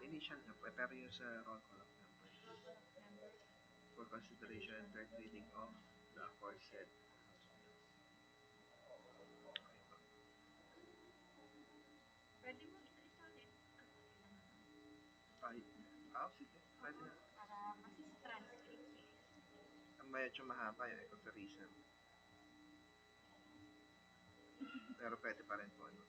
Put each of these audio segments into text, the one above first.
Initial na po. Pero yung sa roll call of members. For consideration and third reading of the aforesaid House bills. Okay po. Sige. Pwede na. Ang medyo mahaba yung ecotourism. Pero pwede pa rin po, no?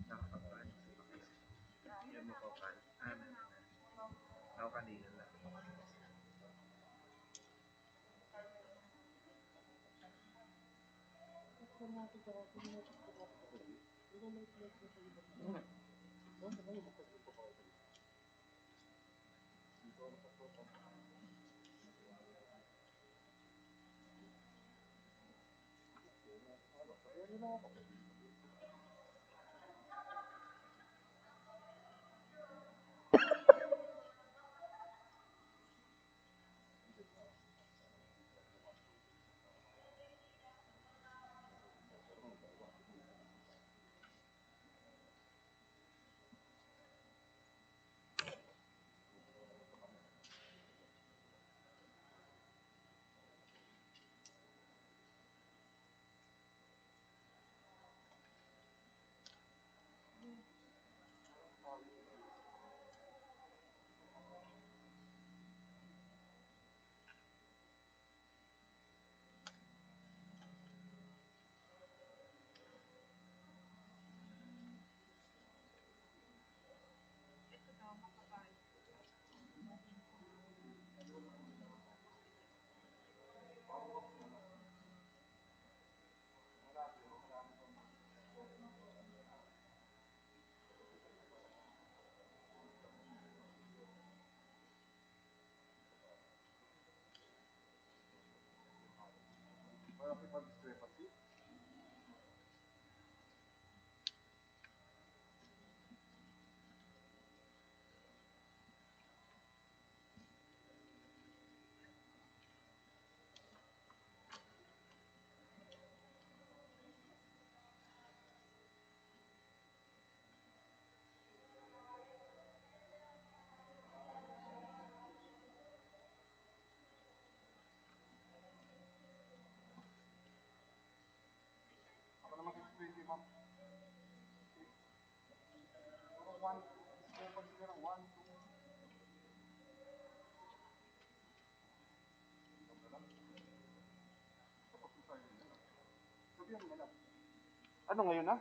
Nakapag-paano sa bakit? Yung mo po paano? Ako kanina lang. Ano ngayon na?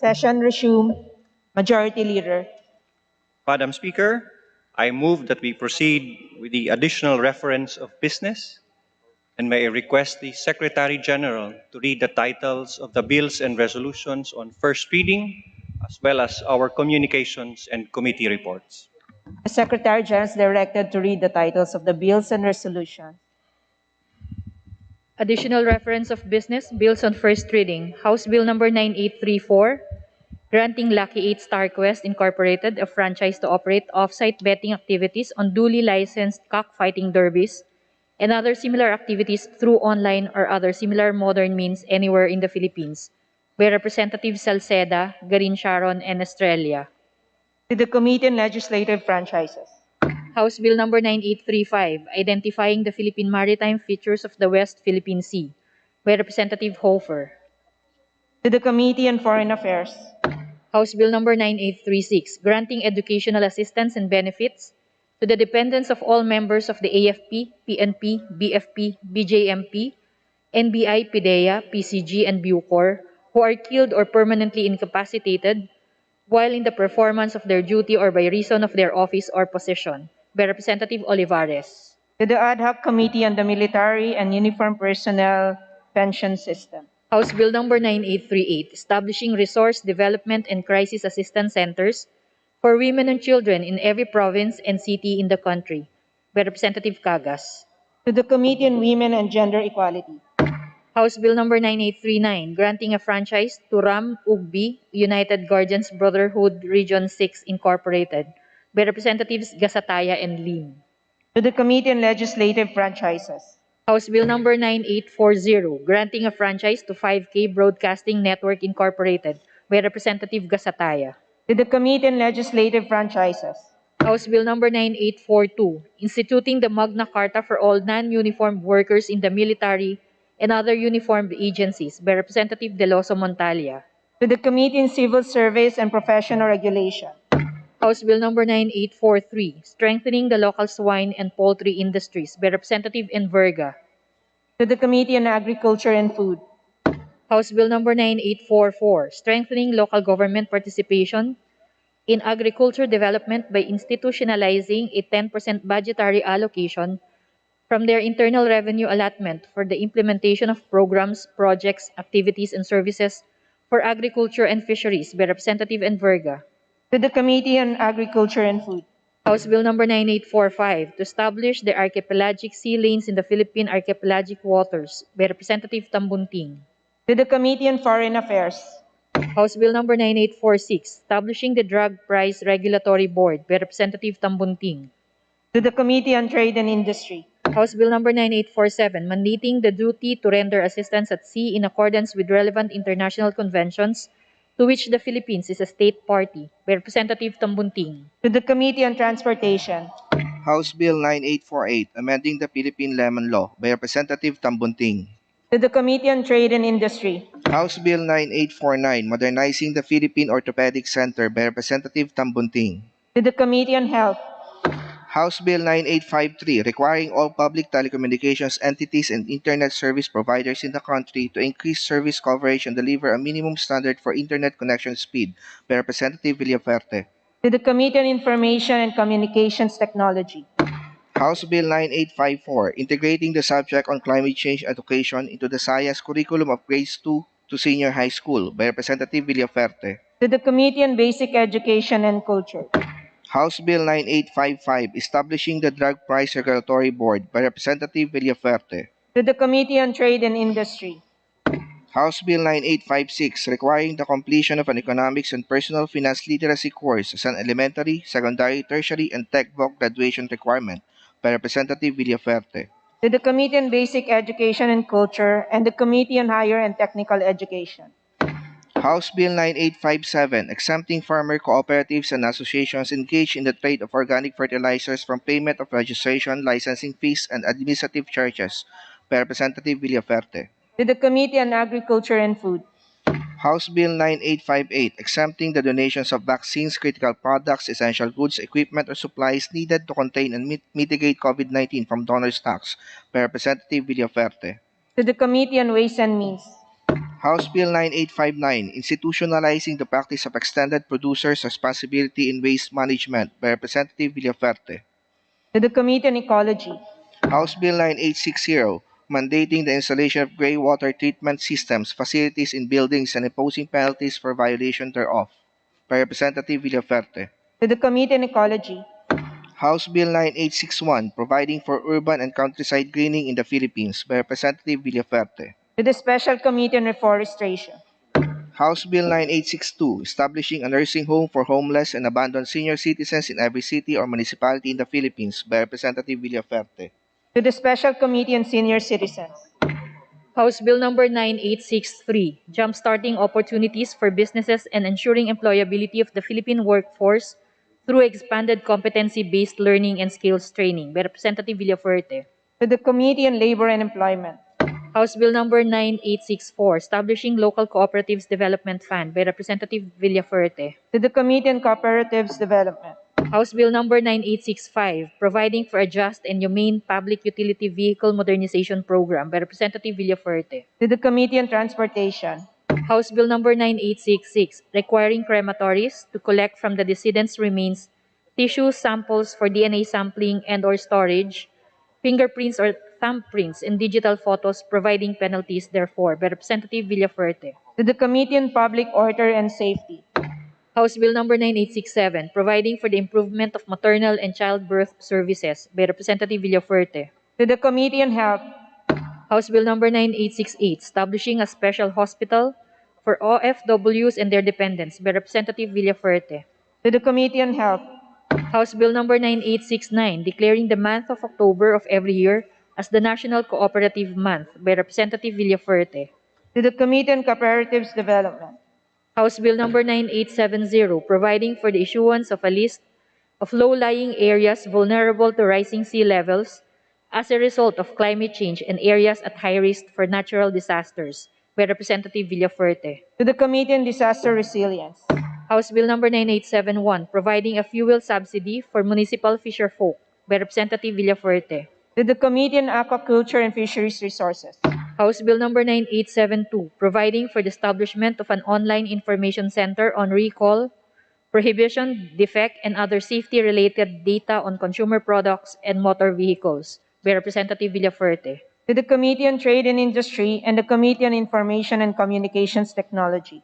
Session resumed. Majority Leader. Madam Speaker, I move that we proceed with the additional reference of business, and may I request the Secretary General to read the titles of the bills and resolutions on first reading, as well as our communications and committee reports. The Secretary General is directed to read the titles of the bills and resolutions. Additional reference of business, bills on first reading. House Bill number 9834, granting Lucky 8 Star Quest Incorporated a franchise to operate off-site betting activities on duly licensed cockfighting derbies and other similar activities through online or other similar modern means anywhere in the Philippines, by Representative Salceda, Garin Sharon, and Estrella. To the Committee on Legislative Franchises. House Bill number 9835, identifying the Philippine maritime features of the West Philippine Sea, by Representative Hofer. To the Committee on Foreign Affairs. House Bill number 9836, granting educational assistance and benefits to the dependents of all members of the AFP, PNP, BFP, BJMP, NBI, PIDEA, PCG, and Bucor who are killed or permanently incapacitated while in the performance of their duty or by reason of their office or position, by Representative Olivares. To the Ad hoc Committee on the Military and Uniformed Personnel Pension System. House Bill number 9838, establishing resource development and crisis assistance centers for women and children in every province and city in the country, by Representative Cagas. To the Committee on Women and Gender Equality. House Bill number 9839, granting a franchise to Ram Ugbi United Guardians Brotherhood Region 6 Incorporated, by Representatives Gasataya and Lim. To the Committee on Legislative Franchises. House Bill number 9840, granting a franchise to 5K Broadcasting Network Incorporated, by Representative Gasataya. To the Committee on Legislative Franchises. House Bill number 9842, instituting the Magna Carta for all non-uniformed workers in the military and other uniformed agencies, by Representative Deloso Montalia. To the Committee on Civil Service and Professional Regulation. House Bill number 9843, strengthening the local swine and poultry industries, by Representative Enverga. To the Committee on Agriculture and Food. House Bill number 9844, strengthening local government participation in agriculture development by institutionalizing a 10% budgetary allocation from their internal revenue allotment for the implementation of programs, projects, activities, and services for agriculture and fisheries, by Representative Enverga. To the Committee on Agriculture and Food. House Bill number 9845, to establish the archipelagic sea lanes in the Philippine archipelagic waters, by Representative Tambunting. To the Committee on Foreign Affairs. House Bill number 9846, establishing the Drug Price Regulatory Board, by Representative Tambunting. To the Committee on Trade and Industry. House Bill number 9847, mandating the duty to render assistance at sea in accordance with relevant international conventions to which the Philippines is a state party, by Representative Tambunting. To the Committee on Transportation. House Bill 9848, amending the Philippine Lemon Law by Representative Tambunting. To the Committee on Trade and Industry. House Bill 9849, modernizing the Philippine Orthopedic Center by Representative Tambunting. To the Committee on Health. House Bill 9853, requiring all public telecommunications entities and internet service providers in the country to increase service coverage and deliver a minimum standard for internet connection speed, by Representative Villaferte. To the Committee on Information and Communications Technology. House Bill 9854, integrating the subject on climate change education into the SAIA's curriculum of grades 2 to senior high school, by Representative Villaferte. To the Committee on Basic Education and Culture. House Bill 9855, establishing the Drug Price Regulatory Board, by Representative Villaferte. To the Committee on Trade and Industry. House Bill 9856, requiring the completion of an economics and personal finance literacy course as an elementary, secondary, tertiary, and tech-voc graduation requirement, by Representative Villaferte. To the Committee on Basic Education and Culture and the Committee on Higher and Technical Education. House Bill 9857, exempting farmer cooperatives and associations engaged in the trade of organic fertilizers from payment of registration, licensing fees, and administrative charges, by Representative Villaferte. To the Committee on Agriculture and Food. House Bill 9858, exempting the donations of vaccines, critical products, essential goods, equipment, or supplies needed to contain and mitigate COVID-19 from donors' tax, by Representative Villaferte. To the Committee on Ways and Means. House Bill 9859, institutionalizing the practice of extended producers' responsibility in waste management, by Representative Villaferte. To the Committee on Ecology. House Bill 9860, mandating the installation of gray water treatment systems, facilities in buildings, and imposing penalties for violation thereof, by Representative Villaferte. To the Committee on Ecology. House Bill 9861, providing for urban and countryside greening in the Philippines, by Representative Villaferte. To the Special Committee on Reforestation. House Bill 9862, establishing a nursing home for homeless and abandoned senior citizens in every city or municipality in the Philippines, by Representative Villaferte. To the Special Committee on Senior Citizens. House Bill number 9863, jumpstarting opportunities for businesses and ensuring employability of the Philippine workforce through expanded competency-based learning and skills training, by Representative Villaferte. To the Committee on Labor and Employment. House Bill number 9864, establishing Local Cooperatives Development Fund, by Representative Villaferte. To the Committee on Cooperatives Development. House Bill number 9865, providing for a just and humane public utility vehicle modernization program by Representative Villafuerte. to the Committee on Transportation, House Bill number 9866, requiring crematories to collect from the decedent's remains tissue samples for DNA sampling and/or storage, fingerprints or thumbprints, and digital photos, providing penalties therefore by Representative Villafuerte. to the Committee on Public Order and Safety, House Bill number 9867, providing for the improvement of maternal and childbirth services by Representative Villafuerte. to the Committee on Health, House Bill number 9868, establishing a special hospital for OFWs and their dependents by Representative Villafuerte. to the Committee on Health, House Bill number 9869, declaring the month of October of every year as the National Cooperative Month by Representative Villafuerte. to the Committee on Cooperatives Development, House Bill number 9870, providing for the issuance of a list of low-lying areas vulnerable to rising sea levels as a result of climate change and areas at high risk for natural disasters by Representative Villafuerte. to the Committee on Disaster Resilience, House Bill number 9871, providing a fuel subsidy for municipal fisherfolk by Representative Villafuerte. to the Committee on Aquaculture and Fisheries Resources, House Bill number 9872, providing for the establishment of an online information center on recall, prohibition, defect, and other safety-related data on consumer products and motor vehicles by Representative Villafuerte. to the Committee on Trade and Industry and the Committee on Information and Communications Technology,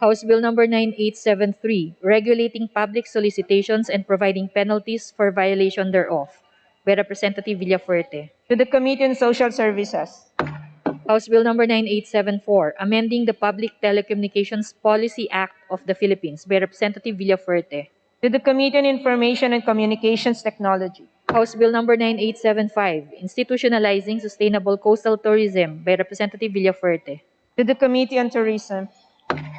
House Bill number 9873, regulating public solicitations and providing penalties for violation thereof by Representative Villafuerte. to the Committee on Social Services, House Bill number 9874, amending the Public Telecommunications Policy Act of the Philippines by Representative Villafuerte. to the Committee on Information and Communications Technology, House Bill number 9875, institutionalizing sustainable coastal tourism by Representative Villafuerte. to the Committee on Tourism,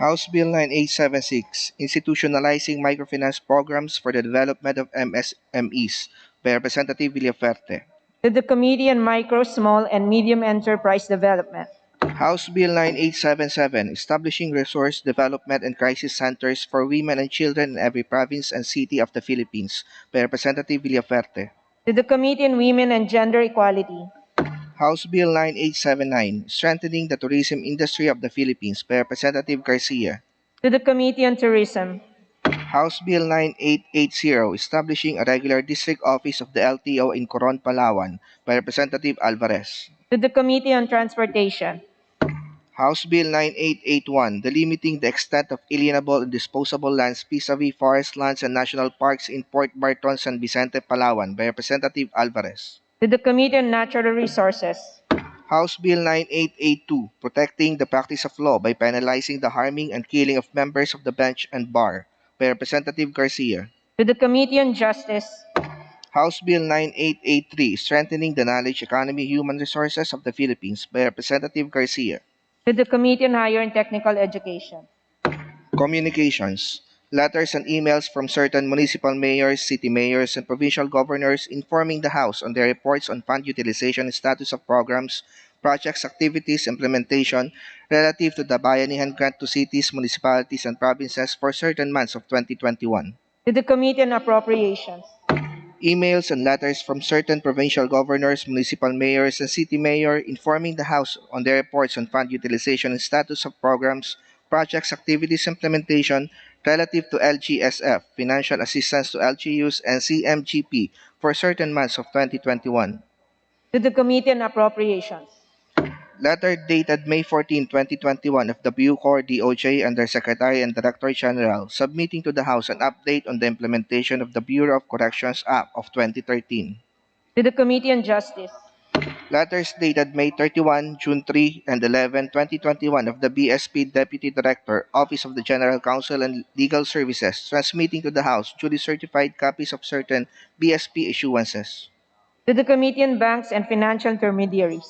House Bill 9876, institutionalizing microfinance programs for the development of MSMEs by Representative Villaferte. to the Committee on Micro, Small, and Medium Enterprise Development, House Bill 9877, establishing resource development and crisis centers for women and children in every province and city of the Philippines by Representative Villaferte. to the Committee on Women and Gender Equality, House Bill 9879, strengthening the tourism industry of the Philippines by Representative Garcia. to the Committee on Tourism, House Bill 9880, establishing a regular district office of the LTO in Coron, Palawan by Representative Alvarez. to the Committee on Transportation, House Bill 9881, delimiting the extent of alienable and disposable lands vis-a-vis forest lands and national parks in Port Barton, San Vicente, Palawan by Representative Alvarez. to the Committee on Natural Resources, House Bill 9882, protecting the practice of law by penalizing the harming and killing of members of the bench and bar by Representative Garcia. to the Committee on Justice, House Bill 9883, strengthening the knowledge economy human resources of the Philippines by Representative Garcia. to the Committee on Higher and Technical Education, Communications. Letters and emails from certain municipal mayors, city mayors, and provincial governors informing the House on their reports on fund utilization and status of programs, projects, activities, implementation relative to the Bayanihan Grant to cities, municipalities, and provinces for certain months of 2021. to the Committee on Appropriations, Emails and letters from certain provincial governors, municipal mayors, and city mayor informing the House on their reports on fund utilization and status of programs, projects, activities, implementation relative to LGSF, financial assistance to LGUs, and CMGP for certain months of 2021. to the Committee on Appropriations, Letter dated May 14, 2021 of the Bucor, DOJ, Undersecretary and Director General, submitting to the House an update on the implementation of the Bureau of Corrections Act of 2013. to the Committee on Justice, Letters dated May 31, June 3, and 11, 2021 of the BSP Deputy Director, Office of the General Counsel and Legal Services, transmitting to the House duly certified copies of certain BSP issuances. to the Committee on Banks and Financial Intermediaries,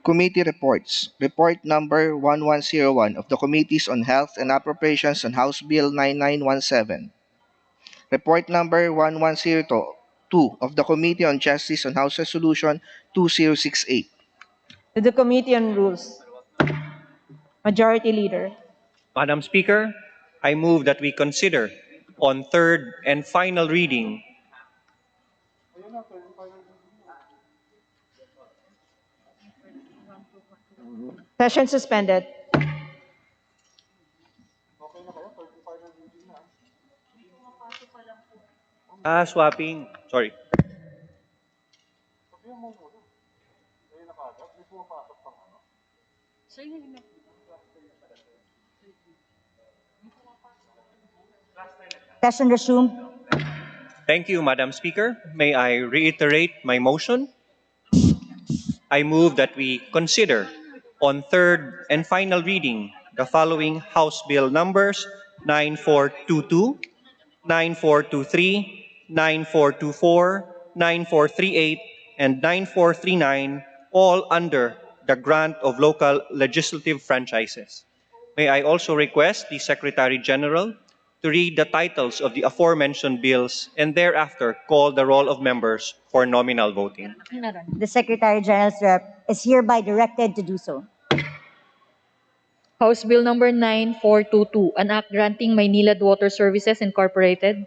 Committee Reports. Report number 1101 of the Committees on Health and Appropriations on House Bill 9917. Report number 1102 of the Committee on Justice on House Resolution 2068. to the Committee on Rules, Majority Leader, Madam Speaker, I move that we consider on third and final reading. Session suspended. Swapping. Sorry. Session resumed. Thank you, Madam Speaker. May I reiterate my motion? I move that we consider on third and final reading the following House Bill numbers 9422, 9423, 9424, 9438, and 9439, all under the grant of local legislative franchises. May I also request the Secretary General to read the titles of the aforementioned bills and thereafter call the roll of members for nominal voting. The Secretary General's rep is hereby directed to do so. House Bill number 9422, an act granting Maynilad Water Services Incorporated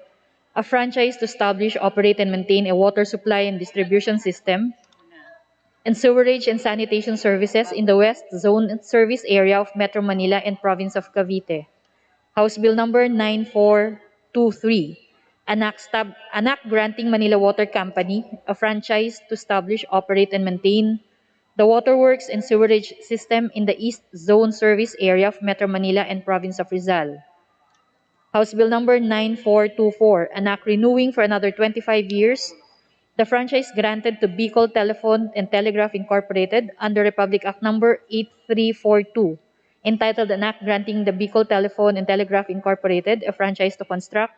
a franchise to establish, operate, and maintain a water supply and distribution system and sewerage and sanitation services in the West Zone service area of Metro Manila and Province of Cavite. House Bill number 9423, an act granting Manila Water Company a franchise to establish, operate, and maintain the waterworks and sewerage system in the East Zone service area of Metro Manila and Province of Rizal. House Bill number 9424, an act renewing for another 25 years the franchise granted to Bicol Telephone and Telegraph Incorporated under Republic Act number 8342, entitled an act granting the Bicol Telephone and Telegraph Incorporated a franchise to construct,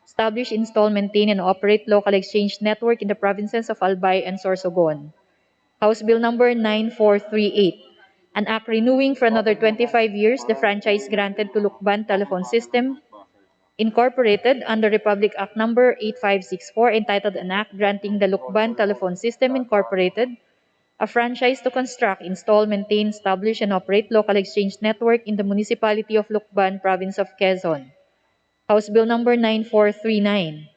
establish, install, maintain, and operate local exchange network in the provinces of Albay and Sorsogon. House Bill number 9438, an act renewing for another 25 years the franchise granted to Lukban Telephone System Incorporated under Republic Act number 8564, entitled an act granting the Lukban Telephone System Incorporated a franchise to construct, install, maintain, establish, and operate local exchange network in the municipality of Lukban, province of Quezon. House Bill number 9439,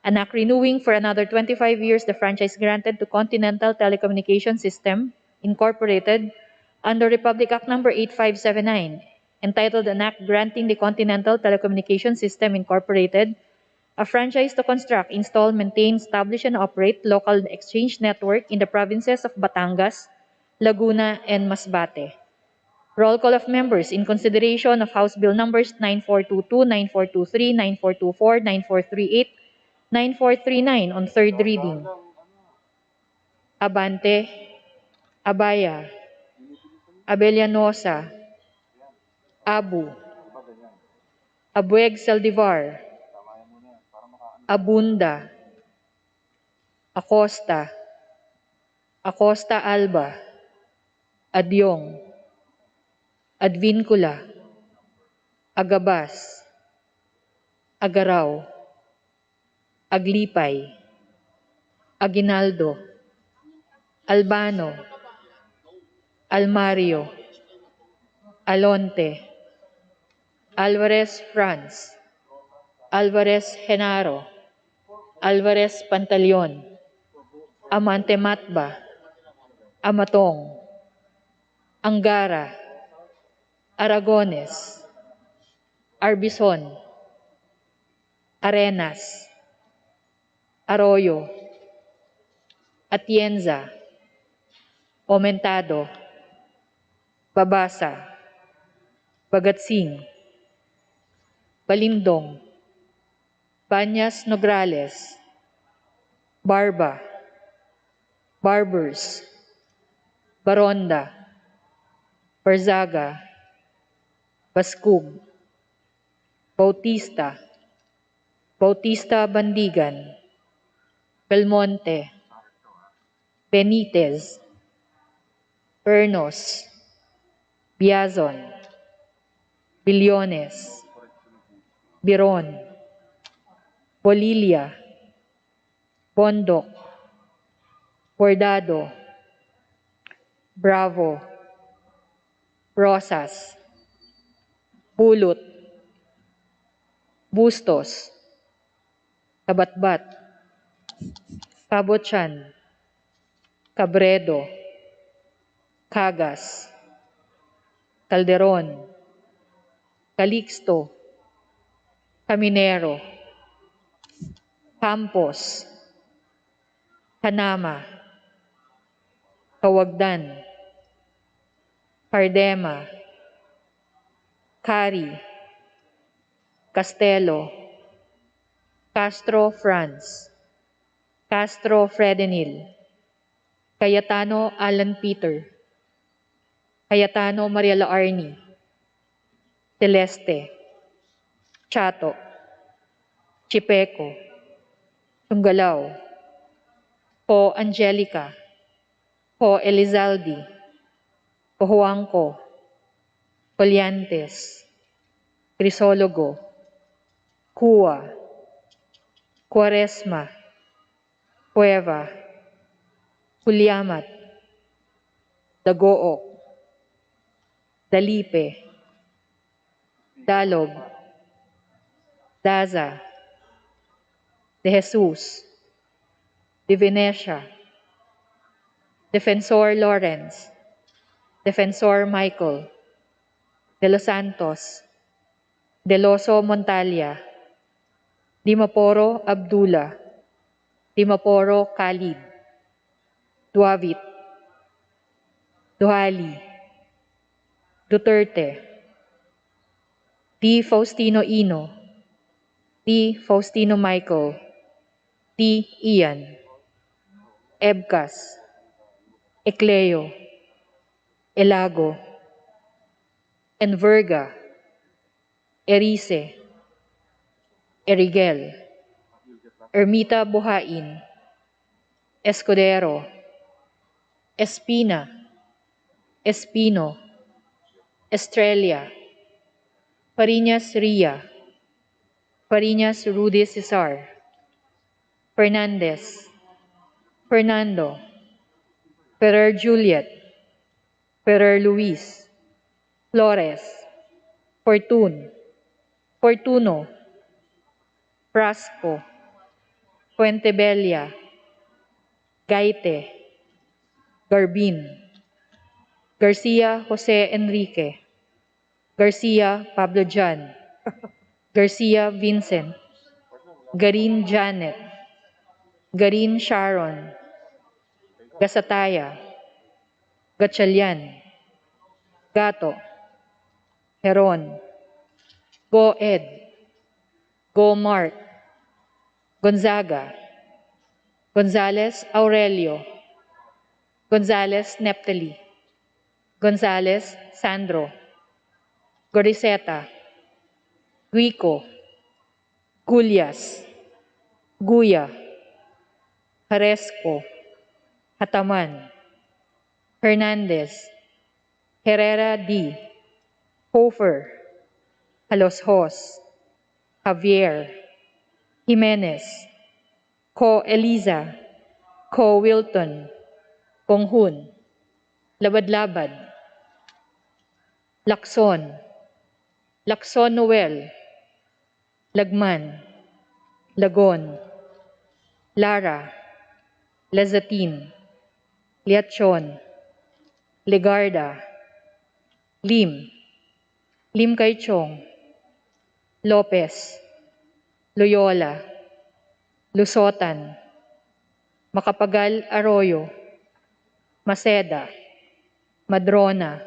an act renewing for another 25 years the franchise granted to Continental Telecommunication System Incorporated under Republic Act number 8579, entitled an act granting the Continental Telecommunication System Incorporated a franchise to construct, install, maintain, establish, and operate local exchange network in the provinces of Batangas, Laguna, and Masbate. Roll call of members in consideration of House Bill numbers 9422, 9423, 9424, 9438, 9439 on third reading. Abante, Abaya, Abellanosa, Abu, Abueg Saldivar, Abunda, Acosta, Acosta Alba, Adyong, Advincula, Agabas, Agaraw, Aglipay, Aguinaldo, Albano, Almario, Alonte, Alvarez Franz, Alvarez Genaro, Alvarez Pantaleon, Amante Matba, Amatong, Angara, Aragones, Arbison, Arenas, Arroyo, Atienza, Aumentado, Babasa, Bagatsing, Balindong, Banyas Nograles, Barba, Barbers, Baronda, Barzaga, Baskug, Bautista, Bautista Bandigan, Belmonte, Benitez, Pernos, Biazon, Billones, Biron, Bolilia, Bondok, Bordado, Bravo, Rosas, Bulot, Bustos, Kabatbat, Kabochan, Cabredo, Cagas, Calderon, Calixto, Caminero, Campos, Hanama, Kawagdan, Cardema, Cari, Castelo, Castro Franz, Castro Fredenil, Cayetano Alan Peter, Cayetano Mariela Arni, Celeste, Chato, Chipeco, Tunggalaw, Po Angelica, Po Elizalde, Pohuangco, Colliantes, Crisologo, Cua, Cuaresma, Cueva, Hulyamat, Dagook, Dalipe, Dalog, Daza, De Jesus, De Venecia, Defensor Lawrence, Defensor Michael, De Los Santos, Deloso Montalia, Dimaporo Abdullah, Dimaporo Khalid, Duavit, Duhali, Duterte, D. Faustino Ino, D. Faustino Michael, D. Ian, Ebcas, Ecleo, Elago, Enverga, Erice, Erigel, Ermita Buhain, Escudero, Espina, Espino, Estrella, Fariñas Ria, Fariñas Rudy Cesar, Fernandez, Fernando, Ferrer Juliet, Ferrer Luis, Flores, Fortun, Fortuno, Frasco, Fuentebella, Gaite, Garbin, Garcia Jose Enrique, Garcia Pablo Jan, Garcia Vincent, Garin Janet, Garin Sharon, Gasataya, Gatchalian, Gato, Heron, Go Ed, Go Mark, Gonzaga, Gonzales Aurelio, Gonzales Neptali, Gonzales Sandro, Goriseta, Guico, Gulyas, Guya, Haresco, Hataman, Hernandez, Herrera D, Hofer, Haloshos, Javier, Jimenez, Ko Eliza, Ko Wilton, Konghun, Labad-Labad, Lakson, Lakson Noel, Lagman, Lagon, Lara, Lazatin, Liachon, Legarda, Lim, Lim Kay Chong, Lopez, Loyola, Lusotan, Macapagal Arroyo, Maceda, Madrona,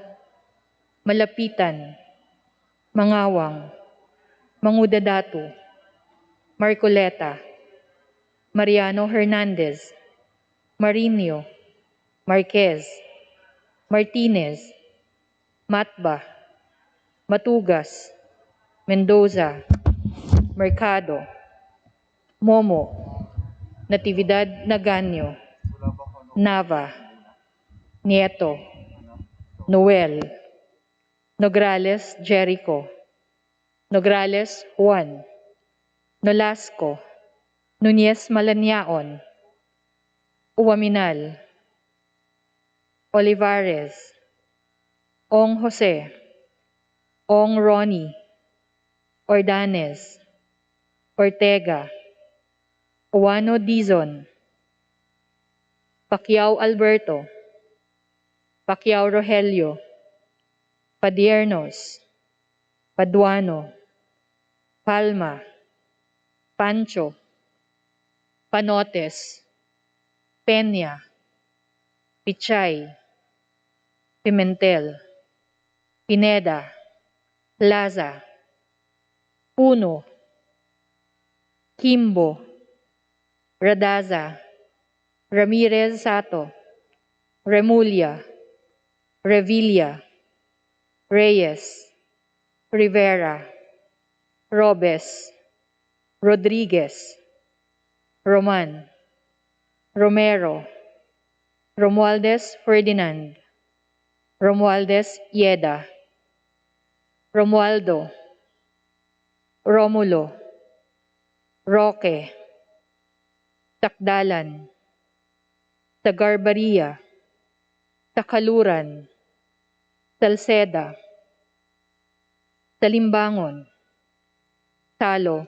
Malapitan, Mangawang, Mangudadatu, Marcoleta, Mariano Hernandez, Marinho, Marquez, Martinez, Matba, Matugas, Mendoza, Mercado, Momo, Natividad Naganyo, Nava, Nieto, Noel, Nograles Jericho, Nograles Juan, Nolasco, Nunez Malaniaon, Uwaminal, Olivares, Ong Jose, Ong Ronnie, Ordanes, Ortega, Owano Dizon, Pacquiao Alberto, Pacquiao Rogelio, Padiernos, Paduano, Palma, Pancho, Panotes, Peña, Pichay, Pimentel, Pineda, Plaza, Puno, Kimbo, Radaza, Ramirez Sato, Remulla, Revilla, Reyes, Rivera, Robes, Rodriguez, Roman, Romero, Romualdez Ferdinand, Romualdez Yeda, Romualdo, Romulo, Roque, Takdalan, Tagarbaria, Takaluran, Salceda, Talimbangon, Talo,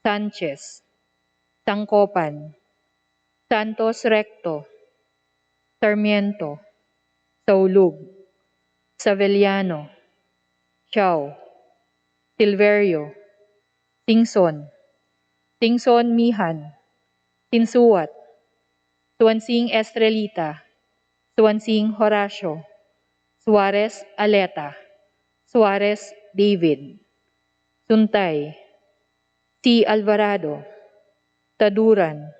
Sanchez, Tangkopan, Santos Recto, Sarmiento, Saulug, Savellano, Chao, Silverio, Tingson, Tingson Mihan, Tinsuat, Suansing Estrelita, Suansing Horacio, Suarez Aleta, Suarez David, Suntay, C. Alvarado, Taduran,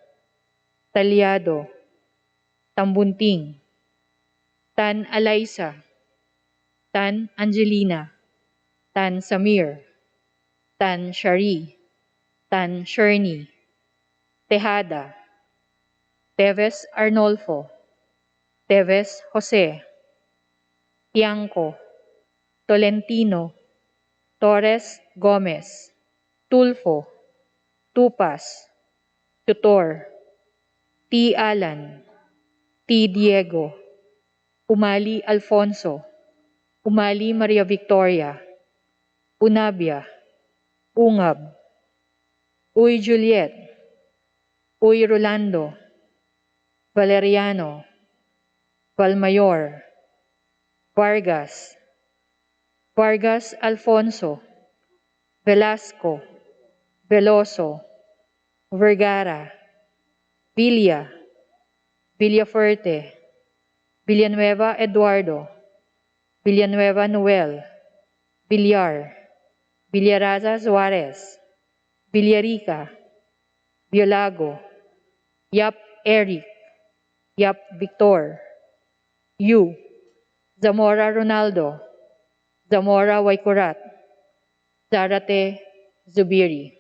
Talyado, Tambunting, Tan Alaysa, Tan Angelina, Tan Samir, Tan Shari, Tan Sherny, Tejada, Teves Arnolfo, Teves Jose, Tiangco, Tolentino, Torres Gomez, Tulfo, Tupas, Tutor, T. Alan, T. Diego, Umali Alfonso, Umali Maria Victoria, Unabia, Ungab, Uy Juliet, Uy Rolando, Valeriano, Valmayor, Vargas, Vargas Alfonso, Velasco, Veloso, Vergara, Villa, Villafuerte, Villanueva Eduardo, Villanueva Noel, Villar, Villaraza Suarez, Villarica, Violago, Yap Eric, Yap Victor, Yu, Zamora Ronaldo, Zamora Waikurat, Zarate Zubiri.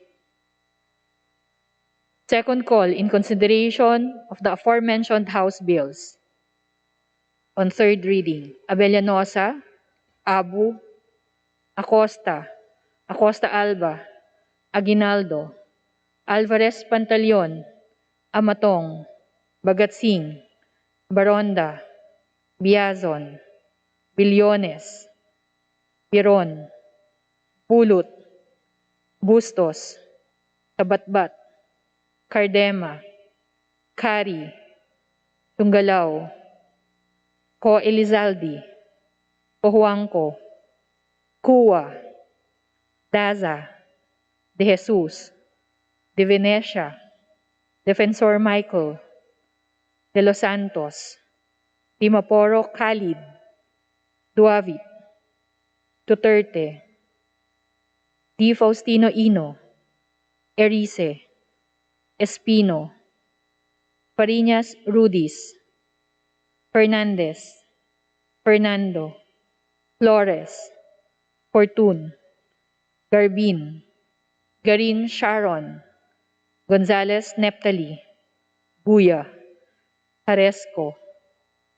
Second call in consideration of the aforementioned House bills. On third reading, Abellanosa, Abu, Acosta, Acosta Alba, Aguinaldo, Alvarez Pantaleon, Amatong, Bagatsing, Baronda, Biazon, Bilyones, Piron, Pulot, Bustos, Tabatbat, Cardema, Kari, Tunggalaw, Ko Elizalde, Pohuangco, Kua, Daza, De Jesus, De Venecia, Defensor Michael, De Los Santos, Timaporo Khalid, Duavit, Duterte, Di Faustino Ino, Erice, Espino, Fariñas Rudis, Fernandez, Fernando, Flores, Fortun, Garbin, Garin Sharon, Gonzalez Neptali, Buya, Haresco,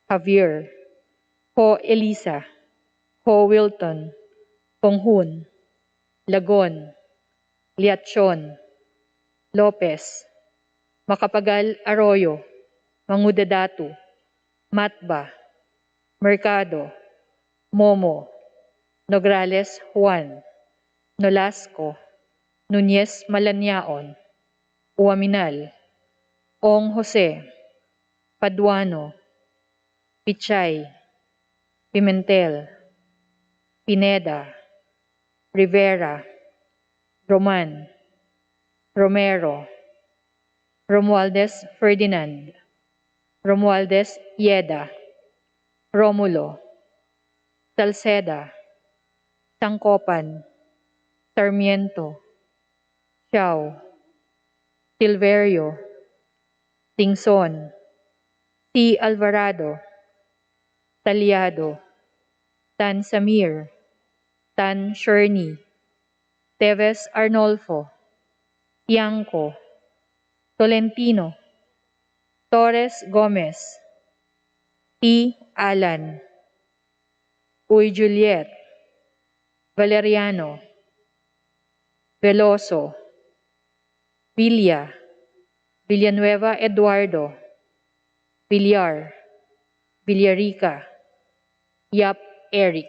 Javier, Ho Elisa, Ho Wilton, Ponghun, Lagon, Liachon, Lopez, Macapagal Arroyo, Mangudadatu, Matba, Mercado, Momo, Nograles Juan, Nolasco, Nunez Malaniaon, Uaminal, Ong Jose, Paduano, Pichay, Pimentel, Pineda, Rivera, Roman, Romero, Romualdez Ferdinand, Romualdez Yeda, Romulo, Salceda, Tangkopan, Sarmiento, Xiao, Silverio, Tingson, T. Alvarado, Talyado, Tan Samir, Tan Sherney, Teves Arnolfo, Tiangco, Tolentino, Torres Gomez, T. Alan, Uy Juliet, Valeriano, Veloso, Villa, Villanueva Eduardo, Villar, Villarica, Yap Eric.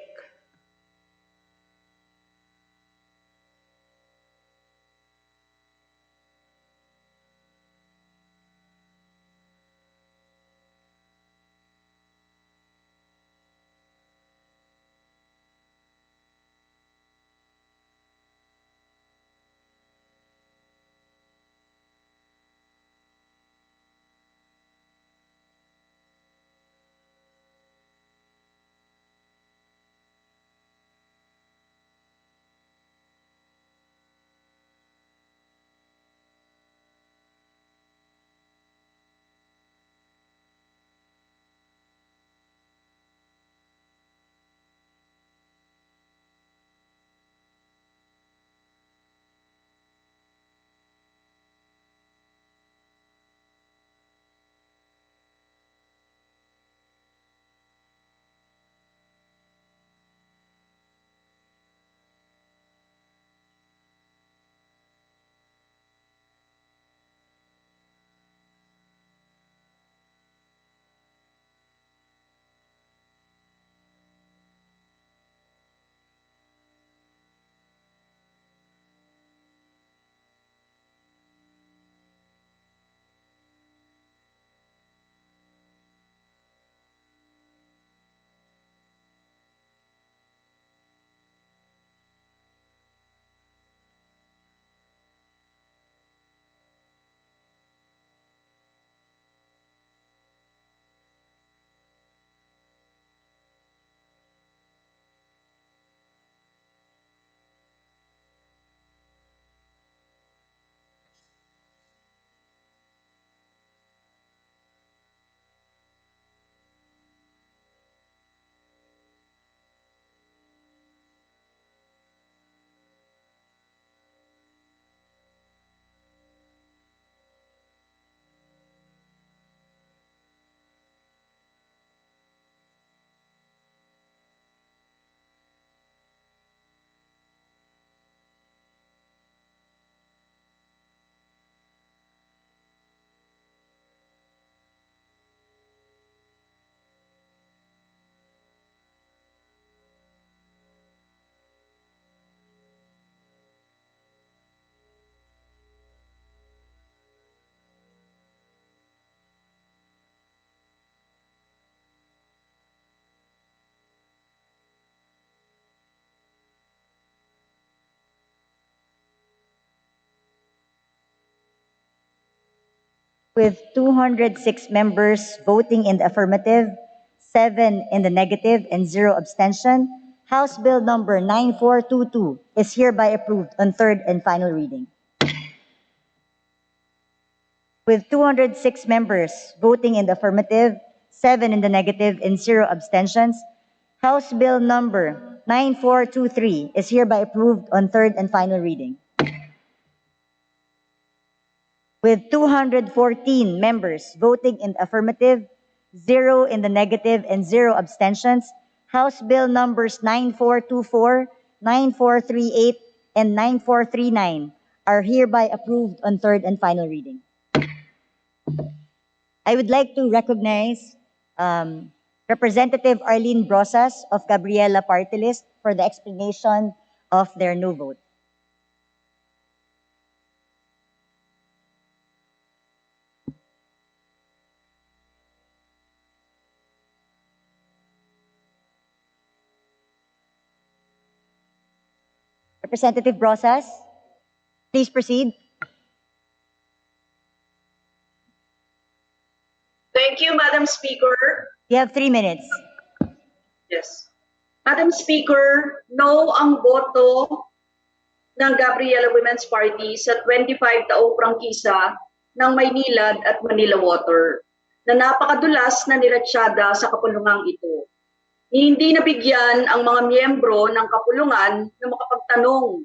With 206 members voting in the affirmative, 7 in the negative, and 0 abstention, House Bill number 9422 is hereby approved on third and final reading. With 206 members voting in the affirmative, 7 in the negative, and 0 abstentions, House Bill number 9423 is hereby approved on third and final reading. With 214 members voting in the affirmative, 0 in the negative, and 0 abstentions, House Bill numbers 9424, 9438, and 9439 are hereby approved on third and final reading. I would like to recognize Representative Arlene Brosas of Gabriela Party List for the explanation of their no vote. Representative Brosas, please proceed. Thank you, Madam Speaker. You have 3 minutes. Yes. Madam Speaker, no ang boto ng Gabriela Women's Party sa 25 taong prangkisa ng Maynilad at Manila Water na napakadulas na niratsyada sa kapulungang ito. Hindi nabigyan ang mga miyembro ng kapulungan na makapagtanong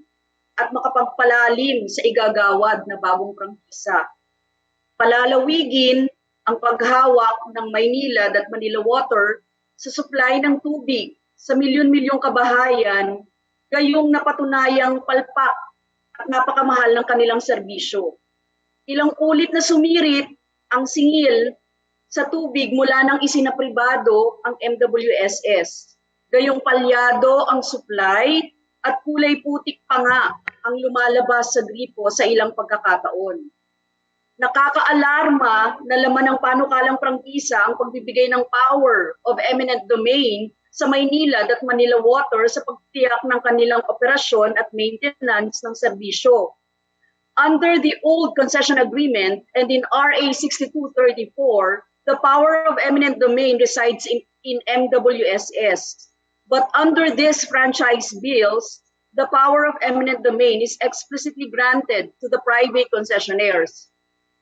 at makapagpalalim sa igagawad na bagong prangkisa. Palalawigin ang paghawak ng Maynilad at Manila Water sa supply ng tubig sa milyon-milyong kabahayan, gayong napatunayang palpak at napakamahal ng kanilang serbisyo. Ilang ulit na sumirit ang singil sa tubig mula nang isinapribado ang MWSS. Gayong palyado ang supply at kulay putik pa nga ang lumalabas sa gripo sa ilang pagkakataon. Nakakaalarma na laman ng panukalang prangkisa ang pagbibigay ng power of eminent domain sa Maynilad at Manila Water sa pagtiyak ng kanilang operasyon at maintenance ng serbisyo. Under the old concession agreement and in RA 6234, the power of eminent domain resides in MWSS. But under these franchise bills, the power of eminent domain is explicitly granted to the private concessionaires.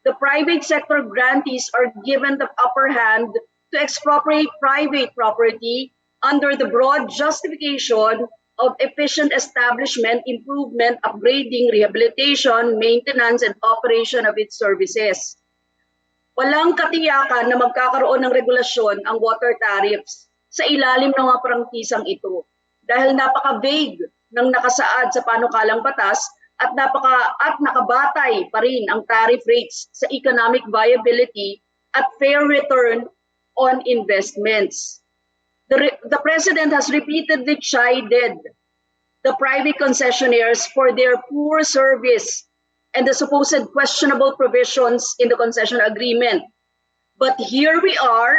The private sector grantees are given the upper hand to expropriate private property under the broad justification of efficient establishment, improvement, upgrading, rehabilitation, maintenance, and operation of its services. Walang katiyakan na magkakaroon ng regulasyon ang water tariffs sa ilalim ng mga prangkisang ito dahil napaka-vague ng nakasaad sa panukalang batas at nakabatay pa rin ang tariff rates sa economic viability at fair return on investments. The President has repeatedly chided the private concessionaires for their poor service and the supposed questionable provisions in the concession agreement. But here we are,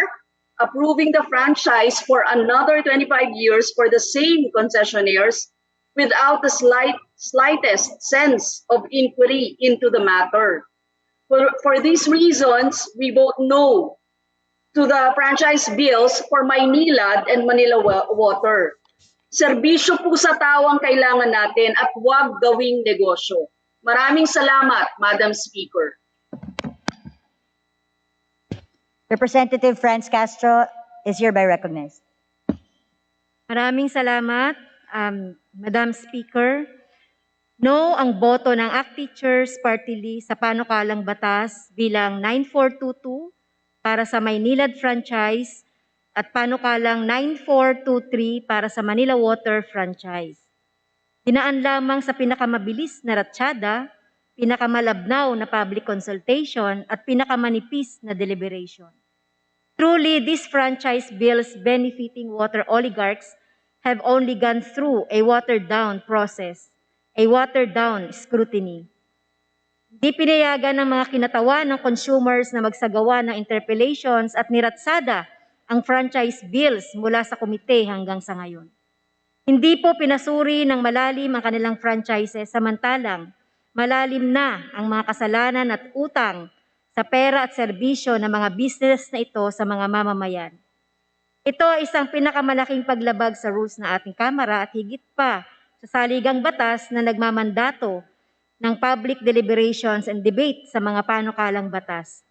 approving the franchise for another 25 years for the same concessionaires without the slightest sense of inquiry into the matter. For these reasons, we vote no to the franchise bills for Maynilad and Manila Water. Serbisyo po sa tao ang kailangan natin at huwag gawing negosyo. Maraming salamat, Madam Speaker. Representative Franz Castro is hereby recognized. Maraming salamat, Madam Speaker. No ang boto ng ACT Teachers Party List sa panukalang batas bilang 9422 para sa Maynilad franchise at panukalang 9423 para sa Manila Water franchise. Dinaan lamang sa pinakamabilis na ratsyada, pinakamalabnaw na public consultation at pinakamanipis na deliberation. Truly, these franchise bills benefiting water oligarchs have only gone through a watered-down process, a watered-down scrutiny. Di pinayagan ng mga kinatawan ng consumers na magsagawa ng interpellations at niratsada ang franchise bills mula sa komite hanggang sa ngayon. Hindi po pinasuri ng malalim ang kanilang franchises samantalang malalim na ang mga kasalanan at utang sa pera at serbisyo ng mga business na ito sa mga mamamayan. Ito ay isang pinakamalaking paglabag sa rules na ating Kamara at higit pa sa saligang batas na nagmamandato ng public deliberations and debate sa mga panukalang batas.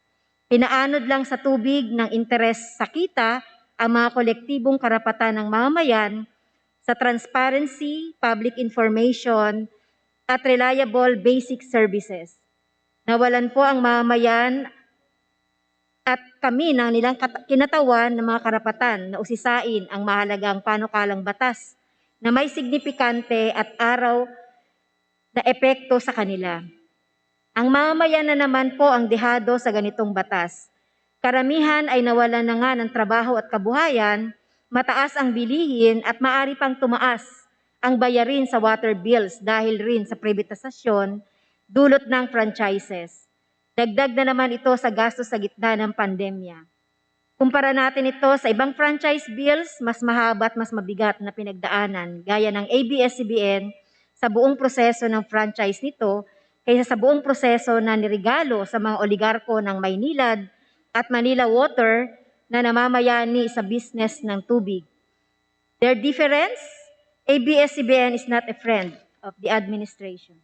Pinaanod lang sa tubig ng interes sa kita ang mga kolektibong karapatan ng mamamayan sa transparency, public information, at reliable basic services. Nawalan po ang mamamayan at kami ng nilang kinatawan ng mga karapatan na usisain ang mahalagang panukalang batas na may signifikante at araw na epekto sa kanila. Ang mamamayan na naman po ang dehado sa ganitong batas. Karamihan ay nawalan na nga ng trabaho at kabuhayan, mataas ang bilihin at maari pang tumaas ang bayarin sa water bills dahil rin sa privatisasyon dulot ng franchises. Dagdag na naman ito sa gastos sa gitna ng pandemya. Kumpara natin ito sa ibang franchise bills, mas mahaba at mas mabigat na pinagdaanan gaya ng ABS-CBN sa buong proseso ng franchise nito kaysa sa buong proseso na nirigalo sa mga oligarko ng Maynilad at Manila Water na namamayani sa business ng tubig. Their difference, ABS-CBN is not a friend of the administration.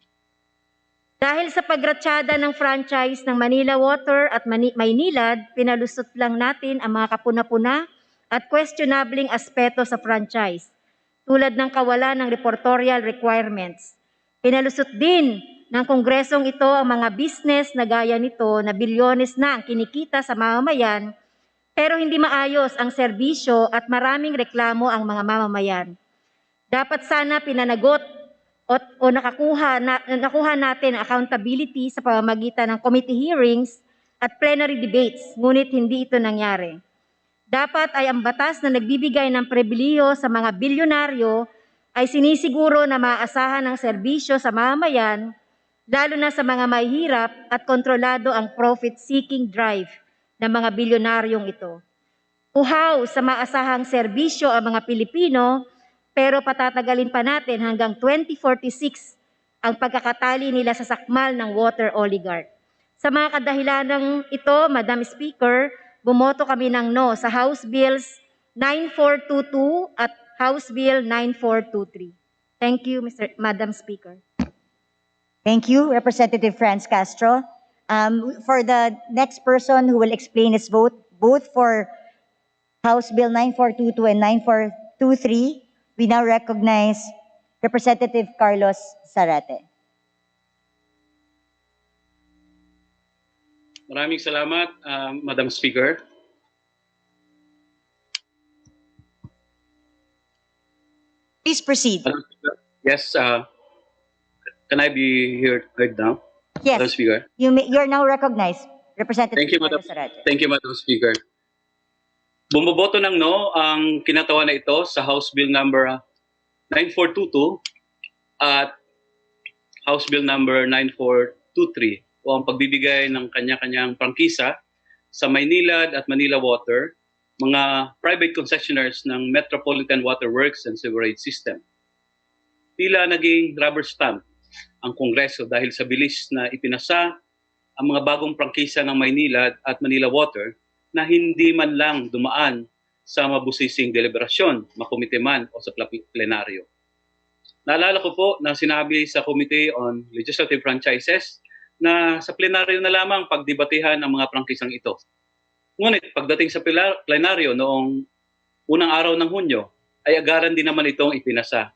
Dahil sa pagratsyada ng franchise ng Manila Water at Maynilad, pinalusot lang natin ang mga kapuna-puna at questionabling aspeto sa franchise, tulad ng kawalan ng reportorial requirements. Pinalusot din ng kongresong ito ang mga business na gaya nito na bilyones na ang kinikita sa mamamayan, pero hindi maayos ang serbisyo at maraming reklamo ang mga mamamayan. Dapat sana pinanagot o nakuha natin accountability sa pamamagitan ng committee hearings at plenary debates, ngunit hindi ito nangyari. Dapat ay ang batas na nagbibigay ng pribiliyo sa mga bilyonaryo ay sinisiguro na maaasahan ng serbisyo sa mamamayan, lalo na sa mga mahihirap at kontrolado ang profit-seeking drive ng mga bilyonaryong ito. Uhaw sa maasahang serbisyo ang mga Pilipino, pero patatagalin pa natin hanggang 2046 ang pagkakatali nila sa sakmal ng water oligarch. Sa mga kadahilanang ito, Madam Speaker, bumoto kami ng no sa House Bills 9422 at House Bill 9423. Thank you, Madam Speaker. Thank you, Representative Franz Castro. For the next person who will explain his vote, both for House Bill 9422 and 9423, we now recognize Representative Carlos Zarate. Maraming salamat, Madam Speaker. Please proceed. Yes, can I be heard now? Yes, Madam Speaker. you're now recognized, Representative Thank you, Madam. Carlos Zarate. Thank you, Madam Speaker. Bumoboto ng no ang kinatawan na ito sa House Bill number 9422 at House Bill number 9423 o ang pagbibigay ng kanya-kanyang prangkisa sa Maynilad at Manila Water, mga private concessionaires ng Metropolitan Water Works and Sewerage System. Tila naging rubber stamp ang Kongreso dahil sa bilis na ipinasa ang mga bagong prangkisa ng Maynilad at Manila Water na hindi man lang dumaan sa mabusising deliberasyon, makomite man o sa plenaryo. Naalala ko po na sinabi sa Committee on Legislative Franchises na sa plenaryo na lamang pagdebatehan ang mga prangkisang ito. Ngunit pagdating sa plenaryo noong unang araw ng Hunyo, ay agaran din naman itong ipinasa.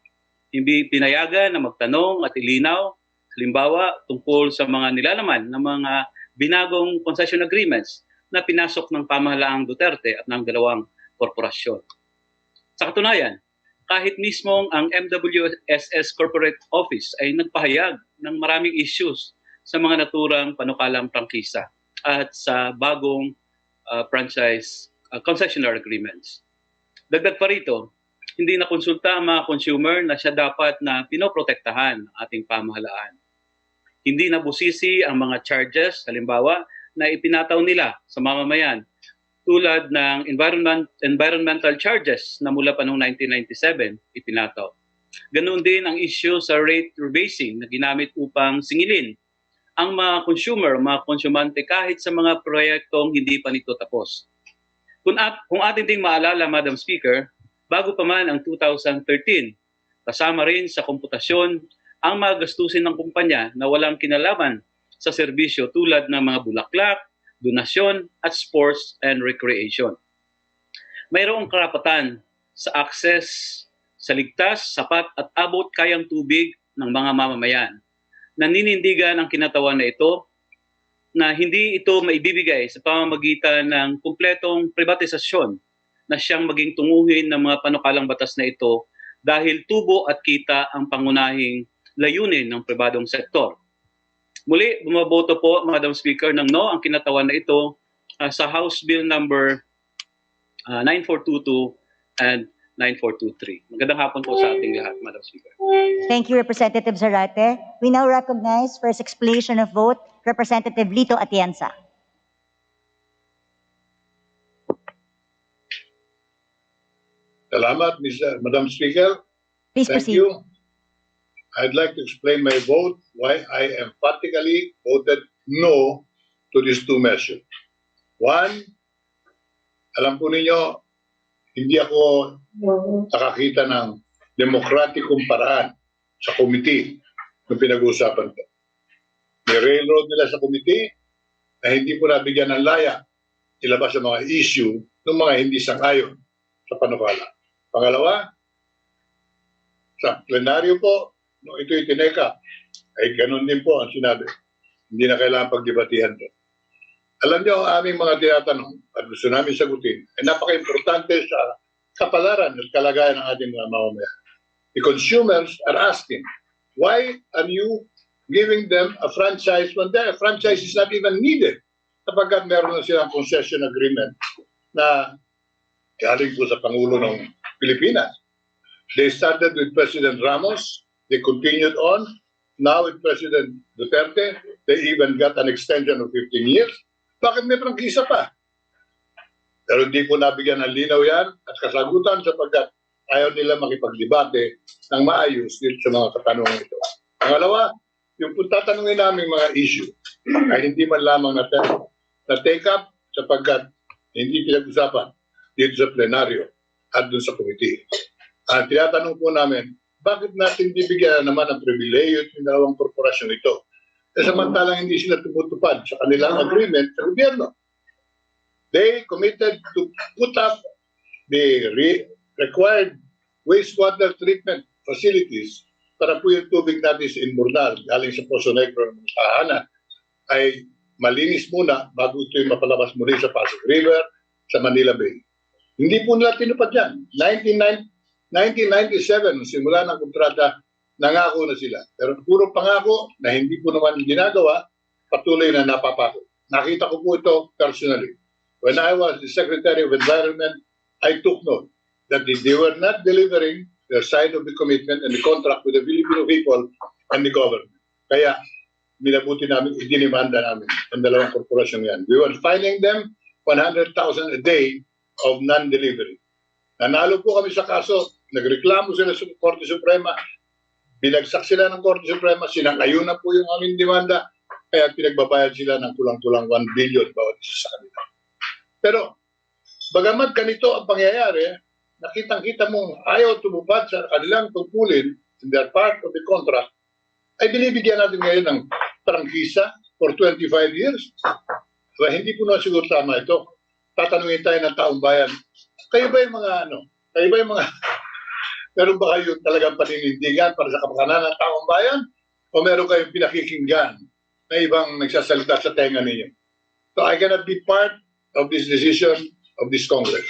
Hindi pinayagan na magtanong at ilinaw, halimbawa tungkol sa mga nilalaman ng mga binagong concession agreements na pinasok ng pamahalaang Duterte at ng dalawang korporasyon. Sa katunayan, kahit mismong ang MWSS Corporate Office ay nagpahayag ng maraming issues sa mga naturang panukalang prangkisa at sa bagong franchise concessionaire agreements. Dagdag pa rito, hindi na konsulta ang mga consumer na siya dapat na pinoprotektahan ng ating pamahalaan. Hindi na busisi ang mga charges, halimbawa, na ipinataw nila sa mamamayan tulad ng environmental charges na mula pa noong 1997 ipinataw. Ganoon din ang issue sa rate rebasing na ginamit upang singilin ang mga consumer, mga konsumante kahit sa mga proyektong hindi pa nito tapos. Kung atin ding maalala, Madam Speaker, bago pa man ang 2013, kasama rin sa komputasyon ang mga gastusin ng kumpanya na walang kinalaman sa serbisyo tulad ng mga bulaklak, donasyon at sports and recreation. Mayroong karapatan sa access sa ligtas, sapat at abot kayang tubig ng mga mamamayan. Naninindigan ang kinatawan na ito na hindi ito maibibigay sa pamamagitan ng kumpletong privatisasyon na siyang maging tunguhin ng mga panukalang batas na ito dahil tubo at kita ang pangunahing layunin ng pribadong sektor. Muli, bumaboto po, Madam Speaker, ng no ang kinatawan na ito sa House Bill number 9422 and 9423. Magandang hapon po sa ating lahat, Madam Speaker. Thank you, Representative Zarate. We now recognize for his explanation of vote, Representative Lito Atienza. Salamat, Madam Speaker. Please Thank proceed. you. I'd like to explain my vote why I emphatically voted no to these two measures. One, alam po ninyo, hindi ako nakakita ng demokratikong paraan sa committee ng pinag-uusapan ko. May railroad nila sa committee na hindi po nabigyan ng laya ilabas ang mga issue ng mga hindi sangayon sa panukala. Pangalawa, sa plenaryo po, nung ito'y tineka, ay ganun din po ang sinabi. Hindi na kailangan pagdebatihan to. Alam niyo, ang aming mga tinatanong at gusto namin sagutin ay napaka-importante sa kapalaran at kalagayan ng ating mga mamamayan. The consumers are asking, why are you giving them a franchise when their franchise is not even needed? Kapag meron na silang concession agreement na galing po sa Pangulo ng Pilipinas. They started with President Ramos, they continued on, now with President Duterte, they even got an extension of 15 years. Bakit may prangkisa pa? Pero hindi po nabigyan ng linaw yan at kasagutan sapagkat ayaw nila makipagdebate ng maayos dito sa mga katanungan ito. Pangalawa, yung po tatanungin namin mga issue ay hindi man lamang na-take up sapagkat hindi pinag-usapan dito sa plenaryo at doon sa committee. Ang tinatanong po namin, bakit natin bibigyan naman ng pribileyo yung dalawang korporasyon ito? Samantalang hindi sila tumutupad sa kanilang agreement sa gobyerno. They committed to put up the required wastewater treatment facilities para po yung tubig natin sa Inburnal, galing sa Poso Negro ng tahanan, ay malinis muna bago ito yung mapalabas muli sa Pasig River, sa Manila Bay. Hindi po nila tinupad yan. 1997, simula ng kontrata, nangako na sila. Pero puro pangako na hindi po naman ginagawa, patuloy na napapako. Nakita ko po ito personally. When I was the Secretary of Environment, I took note that they were not delivering their side of the commitment and the contract with the Filipino people and the government. Kaya, minabuti namin, idinimanda namin ang dalawang korporasyon yan. We were fining them 100,000 a day of non-delivery. Nanalo po kami sa kaso, nagreklamo sila sa Korte Suprema, binagsak sila ng Korte Suprema, sinangayon na po yung aming demanda, kaya pinagbabayad sila ng kulang-kulang 1 billion bawat isa sa kanila. Pero, bagamat ganito ang pangyayari, nakitang-kita mong ayaw tumupad sa kanilang tungkulin in their part of the contract, ay binibigyan natin ngayon ng prangkisa for 25 years. Diba, hindi po na siguro tama ito. Tatanungin tayo ng taong bayan, kayo ba yung mga meron ba kayo talagang paninindigan para sa kapakanan ng taong bayan? O meron kayong pinakikinggan na ibang nagsasalita sa tenga ninyo? So I cannot be part of this decision of this Congress.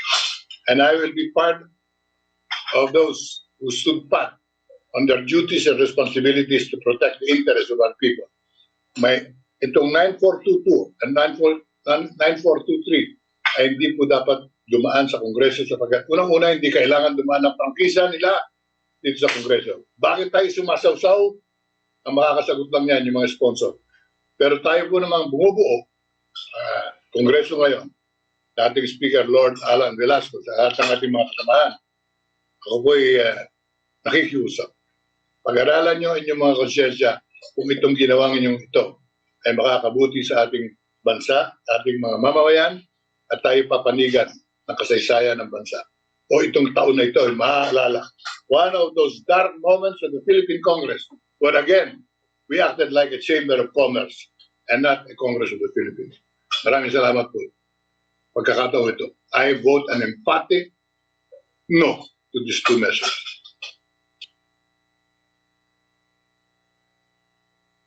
And I will be part of those who stood pat on their duties and responsibilities to protect the interests of our people. Itong 9422 and 9423 ay hindi po dapat dumaan sa Kongreso sapagkat unang-una hindi kailangan dumaan ng prangkisa nila dito sa Kongreso. Bakit tayo sumasawsaw? Ang makakasagot lang yan yung mga sponsor. Pero tayo po namang bumubuo, Kongreso ngayon, dating Speaker Lord Alan Velasco sa lahat ng ating mga kasamahan. Ako po'y nakikiusap. Pag-aralan nyo inyong mga konsyensya kung itong ginawang inyong ito ay makakabuti sa ating bansa, ating mga mamamayan, at tayo papanigan ng kasaysayan ng bansa. O itong taon na ito ay maaalala. One of those dark moments of the Philippine Congress where again, we acted like a Chamber of Commerce and not a Congress of the Philippines. Maraming salamat po. Pagkakataon ito, I vote an emphatic no to these two measures.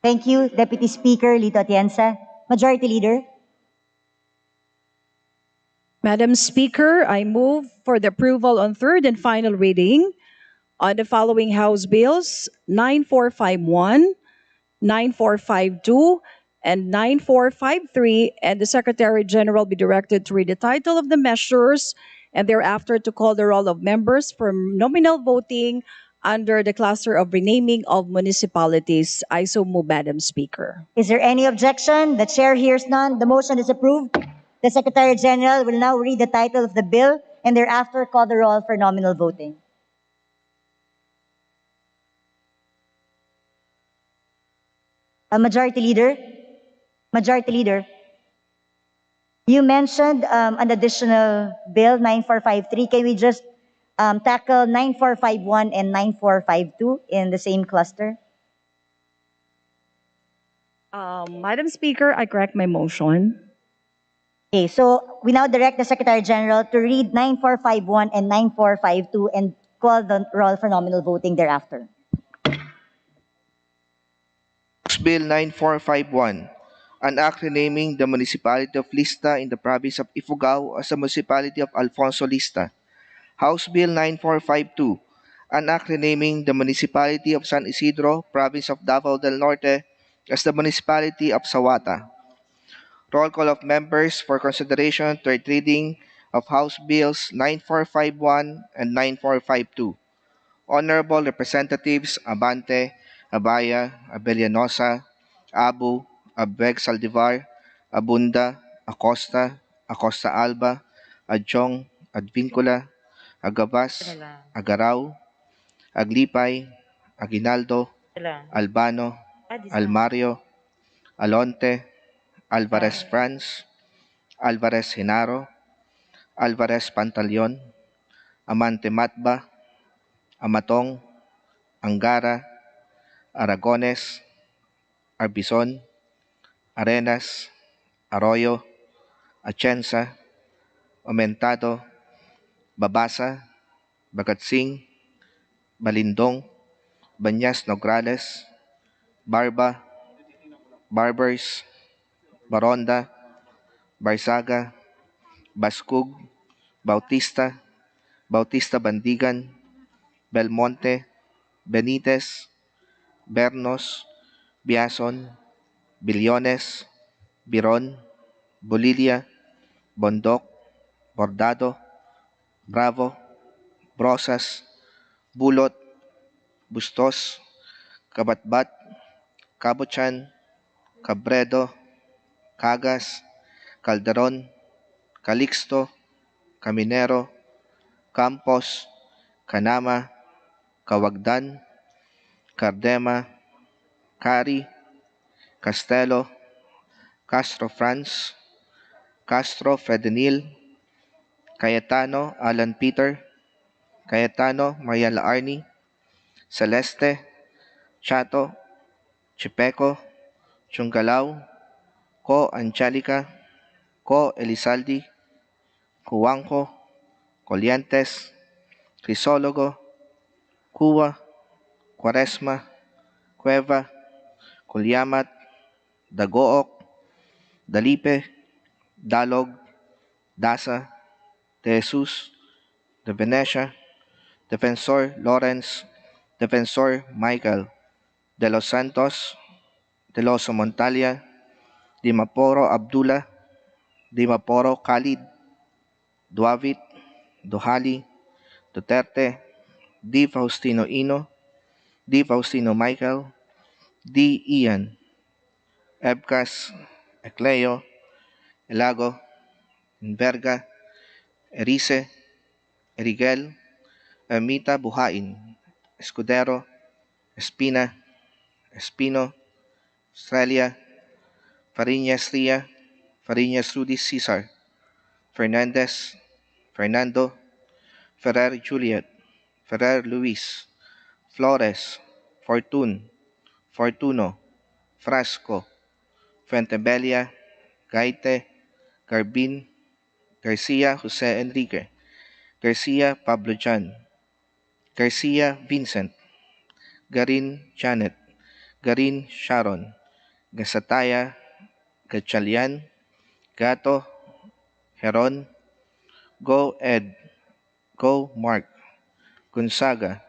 Thank you, Deputy Speaker Lito Atienza. Majority Leader. Madam Speaker, I move for the approval on third and final reading on the following House bills: 9451, 9452, and 9453, and the Secretary General be directed to read the title of the measures and thereafter to call the roll of members for nominal voting under the cluster of renaming of municipalities. I so move, Madam Speaker. Is there any objection? The chair hears none. The motion is approved. The Secretary General will now read the title of the bill and thereafter call the roll for nominal voting. Majority Leader, Majority Leader, you mentioned an additional bill 9453. Can we just tackle 9451 and 9452 in the same cluster? Madam Speaker, I correct my motion. Okay, so we now direct the Secretary General to read 9451 and 9452 and call the roll for nominal voting thereafter. House Bill 9451, an act renaming the municipality of Lista in the province of Ifugao as the municipality of Alfonso Lista. House Bill 9452, an act renaming the municipality of San Isidro, province of Davao del Norte as the municipality of Sawata. Roll call of members for consideration, third reading of House Bills 9451 and 9452. Honorable Representatives Abante, Abaya, Abellanosa, Abu, Abeg Saldivar, Abunda, Acosta, Acosta Alba, Adjong, Advincula, Agabas, Agaraw, Aglipay, Aguinaldo, Albano, Almario, Alonte, Alvarez Franz, Alvarez Genaro, Alvarez Pantaleon, Amante Matba, Amatong, Angara, Aragones, Arbizon, Arenas, Arroyo, Atienza, Aumentado, Babasa, Bagatsing, Balindong, Banyas Nograles, Barba, Barbers, Baronda, Barzaga, Baskug, Bautista, Bautista Bandigan, Belmonte, Benitez, Bernos, Biason, Billones, Biron, Bolilia, Bondok, Bordado, Bravo, Brosas, Bulot, Bustos, Kabatbat, Kabuchan, Cabredo, Cagas, Calderon, Calixto, Caminero, Campos, Canama, Kawagdan, Cardema, Cari, Castelo, Castro Franz, Castro Fedenil, Cayetano Alan Peter, Cayetano Maria Arni, Celeste, Chato, Chipeco, Chungalaw, Co Angelica, Co Elizaldi, Cuangco, Coliantes, Crisólogo, Cuba, Quaresma, Cueva, Culyamat, Dagook, Dalipe, Dalog, Dasa, De Jesus, De Venecia, Defensor Lawrence, Defensor Michael, De Los Santos, De Loso Montalia, Dimaporo Abdullah, Dimaporo Khalid, Duavit, Duhali, Duterte, D. Faustino Ino, D. Faustino Michael, D. Ian, Ebcas, Ecleo, Elago, Inverga, Erice, Erigel, Ermita Buhain, Escudero, Espina, Espino, Australia, Fariñas Ria, Fariñas Rudy Cesar, Fernandez, Fernando, Ferrer Juliet, Ferrer Luis, Flores, Fortun, Fortuno, Frasco, Fuentebella, Gaite, Garbin, Garcia Jose Enrique, Garcia Pablo Jan, Garcia Vincent, Garin Janet, Garin Sharon, Gasataya, Gatchalian, Gato, Heron, Go Ed, Go Mark, Gonzaga,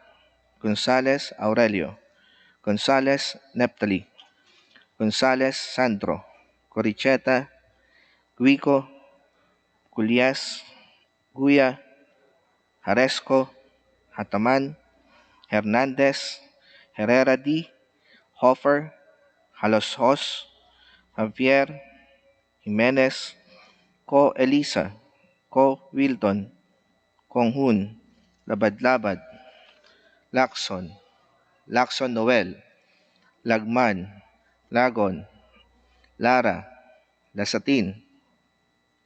Gonzales Aurelio, Gonzales Neptali, Gonzales Sandro, Coricheta, Guico, Culias, Guya, Haresco, Hataman, Hernandez, Herrera D, Hofer, Haloshos, Javier, Jimenez, Ko Elisa, Ko Wilton, Konghun, Labad-Labad, Lacson, Lacson Noel, Lagman, Lagon, Lara, Lasatin,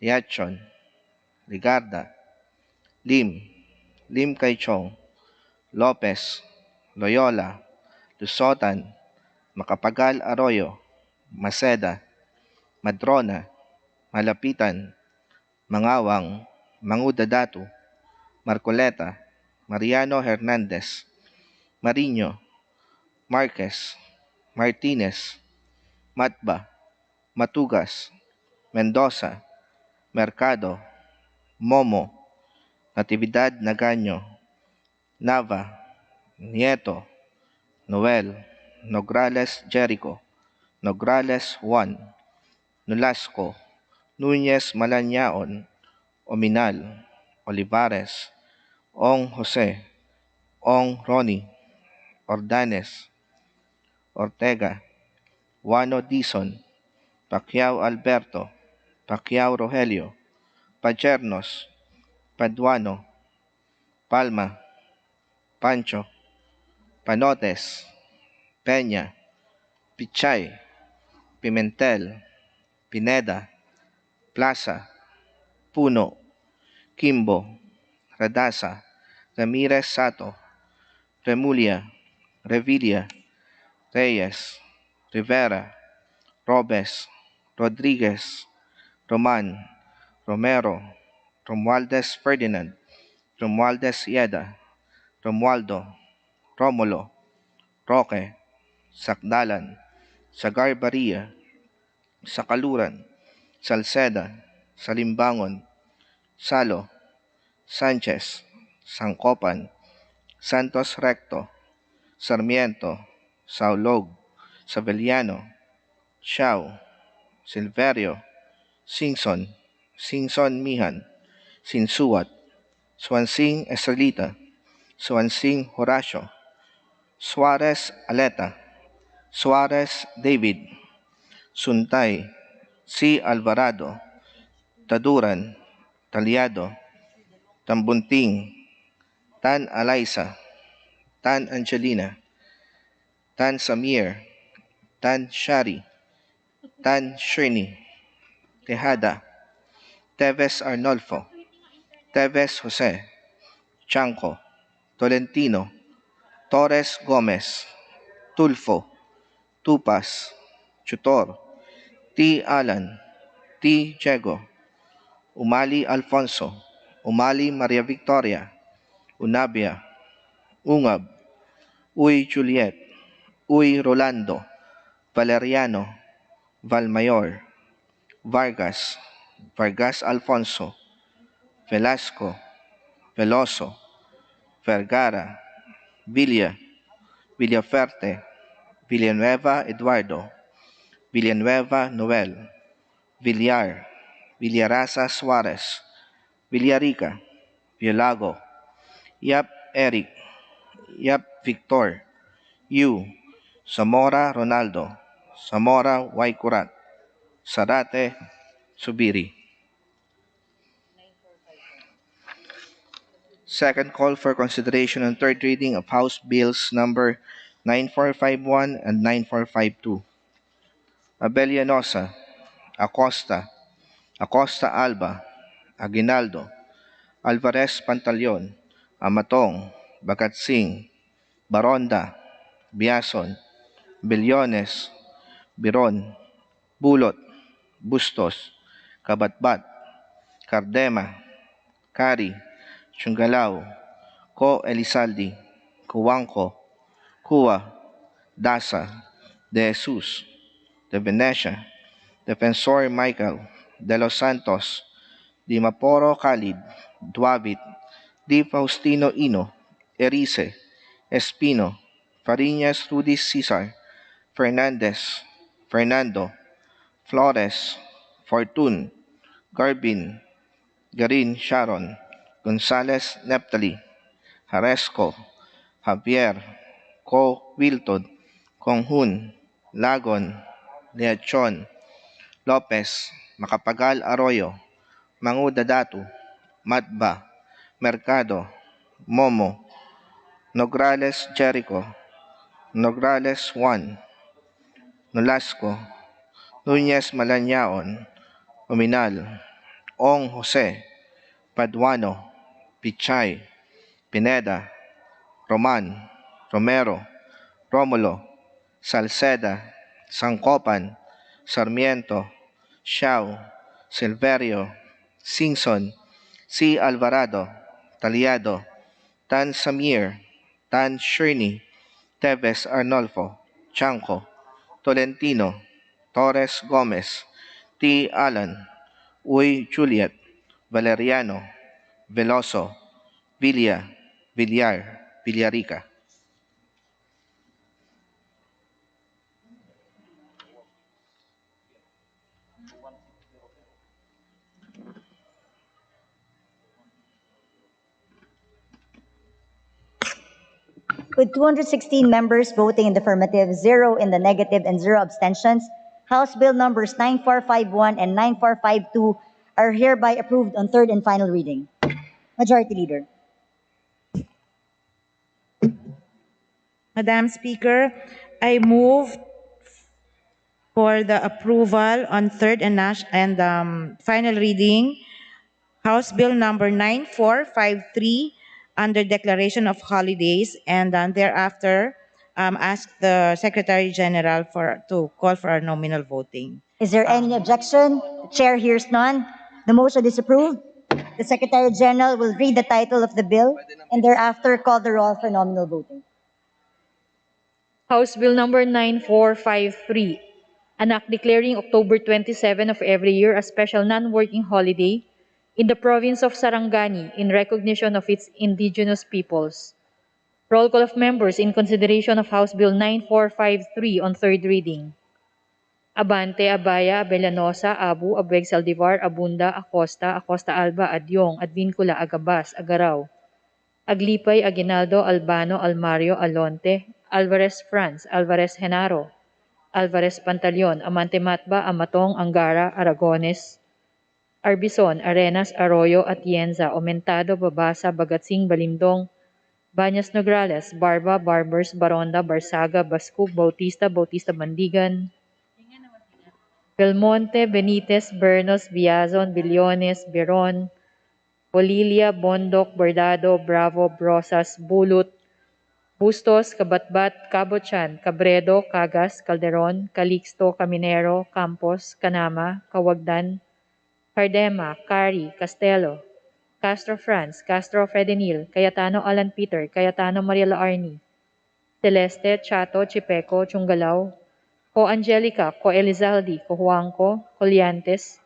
Tiachon, Ligarda, Lim, Lim Kaichong, Lopez, Loyola, Lusotan, Macapagal Arroyo, Maceda, Madrona, Malapitan, Mangawang, Mangudadatu, Marcoleta, Mariano Hernandez, Mariño, Marquez, Martinez, Matba, Matugas, Mendoza, Mercado, Momo, Natividad Nagaño, Nava, Nieto, Noel, Nograles Jericho, Nograles Juan, Nolasco, Núñez Malanyaon, Ominal, Olivares, Ong Jose, Ong Ronnie, Ordanes, Ortega, Juano Dizon, Pacquiao Alberto, Pacquiao Rogelio, Pachernos, Paduano, Palma, Pancho, Panotes, Peña, Pichay, Pimentel, Pineda, Plaza, Puno, Kimbo, Radasa, Ramirez Sato, Remulia, Revilla, Reyes, Rivera, Robes, Rodriguez, Roman, Romero, Romualdez Ferdinand, Romualdez Yeda, Romualdo, Romulo, Roque, Sakdalan, Sagar Baria, Sakaluran, Salceda, Salimbangon, Salo, Sanchez, Sangkopan, Santos Recto, Sarmiento, Saulog, Sabeliano, Xiao, Silverio, Singson, Singson Mihan, Sinsuat, Swansing Estrelita, Swansing Horacio, Suarez Aleta, Suarez David, Suntay, C. Alvarado, Taduran, Talyado, Tambunting, Tan Alaisa, Tan Angelina, Tan Samir, Tan Shari, Tan Shrini, Tejada, Teves Arnolfo, Teves Jose, Chanco, Tolentino, Torres Gomez, Tulfo, Tupas, Chutor, T. Alan, T. Diego, Umali Alfonso, Umali Maria Victoria, Unabia, Ungab, Uy Juliet, Uy Rolando, Valeriano, Valmayor, Vargas, Vargas Alfonso, Velasco, Veloso, Vergara, Villa, Villaferte, Villanueva Eduardo, Villanueva Noel, Villar, Villaraza Suarez, Villarica, Villago, Yap Eric, Yap Victor, Yu, Zamora Ronaldo, Zamora Waikurat, Sarate Subiri. Second call for consideration on third reading of House Bills number 9451 and 9452. Abelianosa, Acosta, Acosta Alba, Aguinaldo, Alvarez Pantaleon, Amatong, Bagatsing, Baronda, Biason, Bilyones, Biron, Bulot, Bustos, Kabatbat, Cardema, Kari, Chungalao, Ko Elizalde, Kuwangko, Kua, Dasa, De Jesus, De Venecia, Defensor Michael, De Los Santos, Di Maporo Khalid, Duavit, Di Faustino Ino, Erice, Espino, Fariñas Rudy Cesar, Fernandez, Fernando, Flores, Fortun, Garbin, Garin Sharon, Gonzales Neptali, Haresco, Javier, Co Wilton, Konghun, Lagon, Leachon, Lopez, Macapagal Arroyo, Mangudadatu, Matba, Mercado, Momo, Nograles Jericho, Nograles Juan, Nolasco, Nunez Malanyaon, Uminal, Ong Jose, Paduano, Pichay, Pineda, Roman, Romero, Romulo, Salceda, Sangkopan, Sarmiento, Xiao, Silverio, Singson, C. Alvarado, Taliado, Tan Samir, Tan Shirney, Teves Arnolfo, Chanco, Tolentino, Torres Gomez, T. Alan, Uy Juliet, Valeriano, Veloso, Villa, Villar, Villarica. With 216 members voting in the affirmative, 0 in the negative, and 0 abstentions, House Bill numbers 9451 and 9452 are hereby approved on third and final reading. Majority Leader. Madam Speaker, I move for the approval on third and final reading, House Bill number 9453 under declaration of holidays, and thereafter ask the Secretary General to call for a nominal voting. Is there any objection? The chair hears none. The motion is approved. The Secretary General will read the title of the bill and thereafter call the roll for nominal voting. House Bill number 9453, an act declaring October 27 of every year a special non-working holiday in the province of Sarangani in recognition of its indigenous peoples. Roll call of members in consideration of House Bill 9453 on third reading. Abante, Abaya, Abellanosa, Abu, Abueg Saldivar, Abunda, Acosta, Acosta Alba, Adyong, Advincula, Agabas, Agaraw, Aglipay, Aguinaldo, Albano, Almario, Alonte, Alvarez Franz, Alvarez Genaro, Alvarez Pantaleon, Amante Matba, Amatong, Angara, Aragones, Arbison, Arenas, Arroyo, Atienza, Omentado, Babasa, Bagatsing, Balindong, Banyas Nograles, Barba, Barbers, Baronda, Barsaga, Bascug, Bautista, Bautista Bandigan, Belmonte, Benitez, Bernos, Biazon, Billones, Beron, Polilia, Bondoc, Bordado, Bravo, Brosas, Bulut, Bustos, Kabatbat, Cabochan, Cabredo, Cagas, Calderon, Calixto, Caminero, Campos, Canama, Kawagdan, Cardema, Cari, Castelo, Castro Franz, Castro Fredenil, Cayetano Alan Peter, Cayetano Maria Arni, Celeste, Chato, Chipeco, Chungalao, Co Angelica, Co Elizaldi, Co Juanco, Coliantes,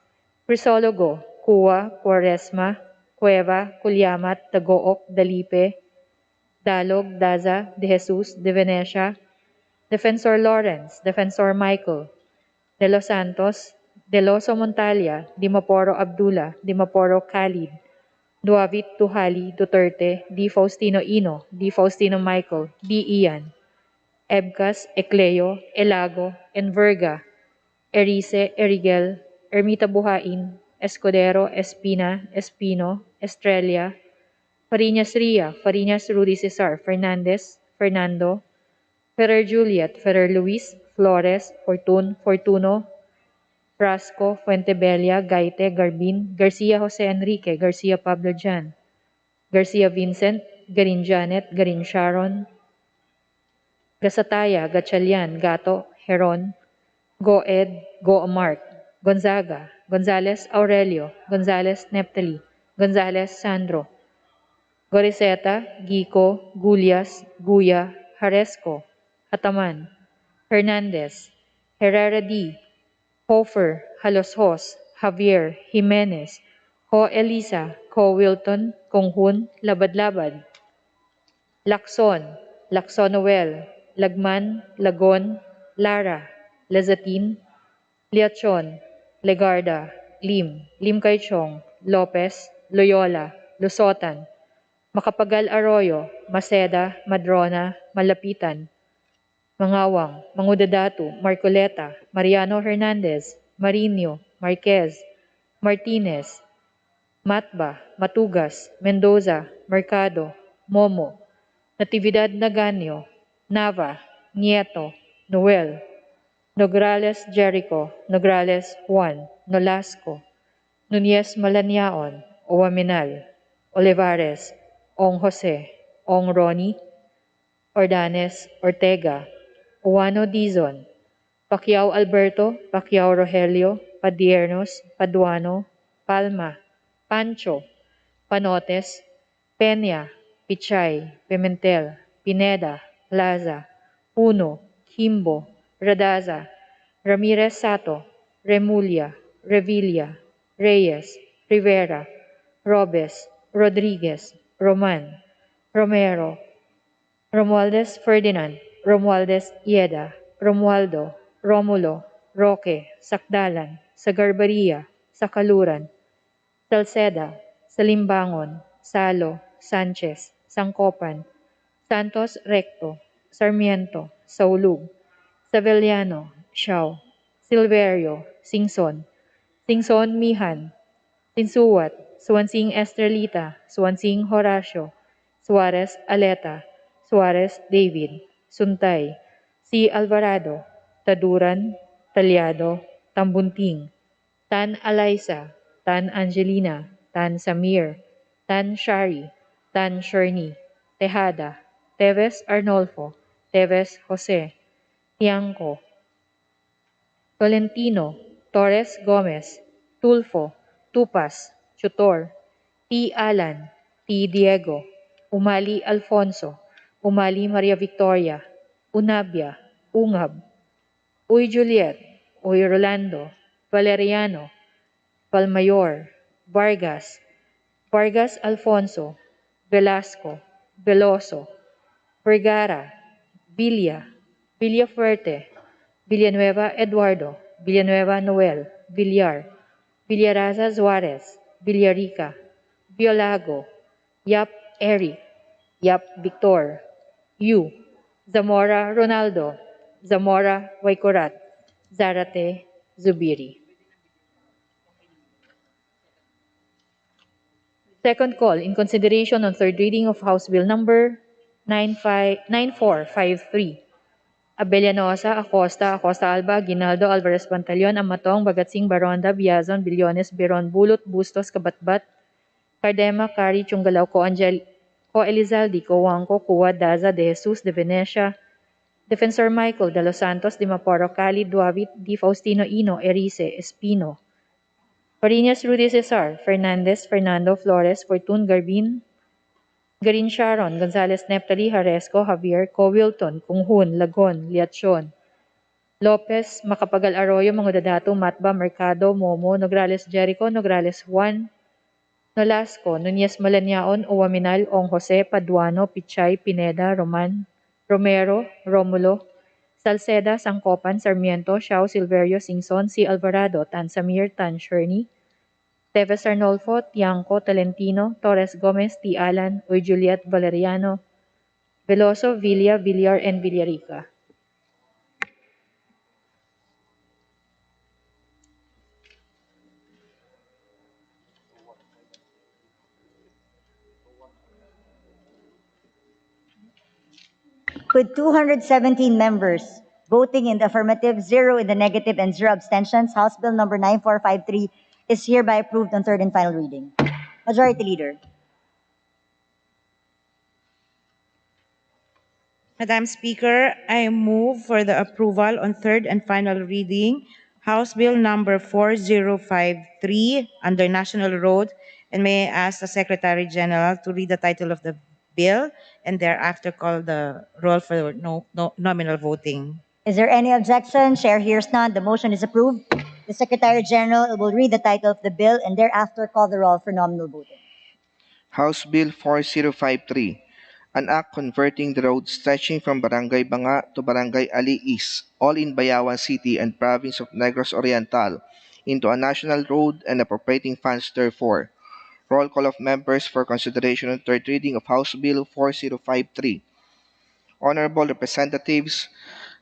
Crisologo, Cua, Quaresma, Cueva, Culyamat, Tagook, Dalipe, Dalog, Daza, De Jesus, De Venecia, Defensor Lawrence, Defensor Michael, De Los Santos, De Loso Montalia, Dimaporo Abdullah, Dimaporo Khalid, Duavit Tuhali Duterte, Di Faustino Ino, Di Faustino Michael, Di Ian, Ebcas, Ecleo, Elago, Enverga, Erice, Erigel, Ermita Buhain, Escudero, Espina, Espino, Estrella, Fariñas Ria, Fariñas Rudy Cesar, Fernandez, Fernando, Ferrer Juliet, Ferrer Luis, Flores, Fortuno, Frasco, Fuentebella, Gaite, Garbin, Garcia Jose Enrique, Garcia Pablo Jan, Garcia Vincent, Garin Janet, Garin Sharon, Gasataya, Gatchalian, Gato, Heron, Goed, Mark, Gonzaga, Gonzales Aurelio, Gonzales Neptali, Gonzales Sandro, Goriseta, Gico, Gulias, Guya, Haresco, Hataman, Hernandez, Herrera D., Hofer, Haloshos, Javier, Jimenez, Ho Elisa, Ko Wilton, Konghun, Labad-Labad, Lacson, Lacson Noel, Lagman, Lagon, Lara, Lazatin, Liachon, Legarda, Lim Kaichong, Lopez, Loyola, Lusotan, Macapagal Arroyo, Maceda, Madrona, Malapitan, Mangawang, Mangudadatu, Marcoleta, Mariano Hernandez, Marino, Marquez, Martinez, Matba, Matugas, Mendoza, Mercado, Momo, Natividad Naganyo, Nava, Nieto, Noel, Nograles Jericho, Nograles Juan, Nolasco, Nunez Malaniaon, Owaminal, Olivares, Ong Jose, Ong Ronnie, Ordanes Ortega, Uwano Dizon, Pacquiao Alberto, Pacquiao Rogelio, Padiernos, Paduano, Palma, Pancho, Panotes, Peña, Pichay, Pimentel, Pineda, Plaza, Puno, Kimbo, Radaza, Ramirez Sato, Remulla, Revilla, Reyes, Rivera, Robes, Rodriguez, Roman, Romero, Romualdez Ferdinand, Romualdez Ieda, Romualdo, Romulo, Roque, Sakdalan, Sagarbaria, Sakaluran, Salceda, Salimbangon, Salo, Sanchez, Sangkopan, Santos Recto, Sarmiento, Saulug, Savellano, Siao, Silverio, Singson, Singson Mihan, Tinsuwat, Suansing Estrelita, Suansing Horacio, Suarez Aleta, Suarez David, Suntay, C. Alvarado, Taduran, Talyado, Tambunting, Tan Alaisa, Tan Angelina, Tan Samir, Tan Shari, Tan Sherney, Tejada, Teves Arnolfo, Teves Jose, Tiangco, Tolentino, Torres Gomez, Tulfo, Tupas, Chutor, T. Alan, T. Diego, Umali Alfonso, Umali Maria Victoria, Unabia, Ungab, Uy Juliet, Uy Rolando, Valeriano, Palmayor, Vargas, Vargas Alfonso, Velasco, Veloso, Vergara, Villa, Villafuerte, Villanueva Eduardo, Villanueva Noel, Villar, Villaraza Suarez, Villarica, Biolago, Yap Eric, Yap Victor, Yu, Zamora Ronaldo, Zamora Waikurat, Zarate Zubiri. Second call, in consideration on third reading of House Bill number 9453. Abellanosa, Acosta, Acosta Alba, Aguinaldo, Alvarez Pantaleon, Amatong, Bagatsing, Baronda, Biazon, Billones, Biron, Bulot, Bustos, Kabatbat, Cardema, Cari, Chungalao, Co Elizalde, Co Wangco, Cuwa, Daza, De Jesus, De Venecia, Defensor Michael, De Los Santos, Di Maporo, Cali, Duavit, Di Faustino Ino, Erice, Espino, Farinas Rudy Cesar, Fernandez, Fernando Flores, Fortun Garbin, Garin Sharon, Gonzales Neptali, Haresco, Javier, Co Wilton, Kunghun, Lagon, Liacion, Lopez, Macapagal Arroyo, Mangudadato, Matba, Mercado, Momo, Nograles Jericho, Nograles Juan, Nolasco, Nunez Malaniaon, Uwaminal, Ong Jose, Paduano, Pichay, Pineda, Roman, Romero, Romulo, Salceda, Sangkopan, Sarmiento, Xiao, Silverio, Singson, C. Alvarado, Tan Samir, Tan Sherney, Teves Arnolfo, Tiangco, Tolentino, Torres Gomez, T. Alan, Uy Juliet Valeriano, Veloso, Villa, Villar, and Villarica. With 217 members voting in the affirmative, 0 in the negative, and 0 abstentions, House Bill number 9453 is hereby approved on third and final reading. Majority Leader. Madam Speaker, I move for the approval on third and final reading, House Bill number 4053 under National Road, and may I ask the Secretary General to read the title of the bill and thereafter call the roll for nominal voting. Is there any objection? Chair hears none. The motion is approved. The Secretary General will read the title of the bill and thereafter call the roll for nominal voting. House Bill 4053, an act converting the road stretching from Barangay Banga to Barangay Ali East, all in Bayawan City and Province of Negros Oriental, into a national road and appropriating funds therefor. Roll call of members for consideration on third reading of House Bill 4053. Honorable Representatives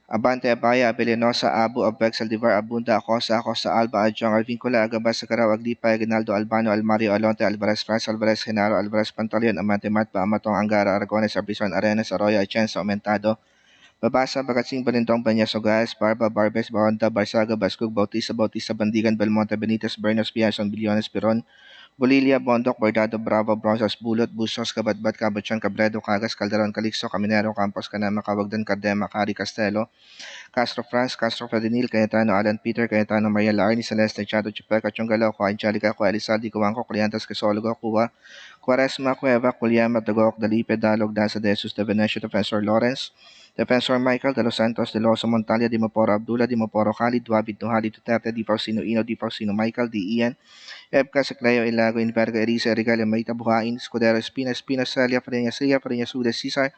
Abante Abaya, Abellanosa, Abu, Abeg, Saldivar, Abunda, Acosta, Acosta Alba, Adjong, Alvincula, Agabas, Sagaraw, Aglipay, Aguinaldo, Albano, Almario, Alonte, Alvarez, France, Alvarez, Genaro, Alvarez, Pantaleon, Amante, Matpa, Amatong, Angara, Aragones, Arbison, Arenas, Arroyo, Atienza, Aumentado, Babasa, Bagatsing, Balintong, Banyas, Ogaes, Barba, Barbes, Baronta, Barsaga, Bascug, Bautista, Bautista, Bandigan, Belmonte, Benitez, Bernos, Piason, Bilyones, Piron, Bolilia, Bondok, Bordado, Bravo, Bronzas, Bulot, Busos, Kabatbat, Cabatchan, Cabredo, Cagas, Calderon, Calixto, Caminero, Campos, Canama, Cawagdan, Cardema, Cari, Castelo, Castro France, Castro Ferdinil, Cayetano, Alan Peter, Cayetano, Maria Larni, Celeste, Chato, Chipeka, Chungalaw, Ko Angelica, Ko Elizalde, Kuwangko, Cliantas, Casologo, Kuwa, Quaresma, Cueva, Culiama, Dagok, Dalipe, Dalog, Danza de Jesus, De Venecio, Defensor Lawrence, Defensor Michael, De Los Santos, De Loso, Montalia, Di Maporo, Abdullah, Di Maporo, Khalid, Duabit, Duhali, Duterte, Di Faustino Ino, Di Faustino Michael, Di Ian, Ebka, Sacleo, Ilago, Inverga, Elisa, Regalia, Maita, Buhain, Scudero, Espina, Espina, Celia, Freña, Sia, Freña, Sude, Cesar,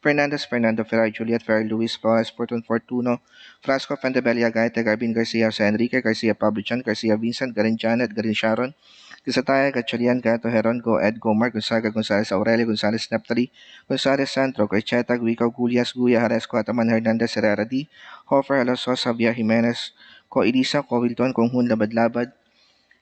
Fernandez, Fernando Ferrar, Juliet Ferrer, Luis Flores, Fortun Fortuno, Frasco, Fendebella, Gaita, Garbin Garcia, Jose Enrique, Garcia, Pablo Chan, Garcia Vincent, Garin Janet, Garin Sharon, Gisataya, Gatchalian, Gato, Heron, Go, Ed, Gomar, Gonzaga, Gonzalez, Aurelio, Gonzalez, Neptali, Gonzalez, Santro, Crecheta, Guico, Gulias, Guya, Haresco, Ataman, Hernandez, Herrera D, Hofer, Alosos, Javier Jimenez, Ko Elisa, Ko Wilton, Kung Hun, Labad Labad,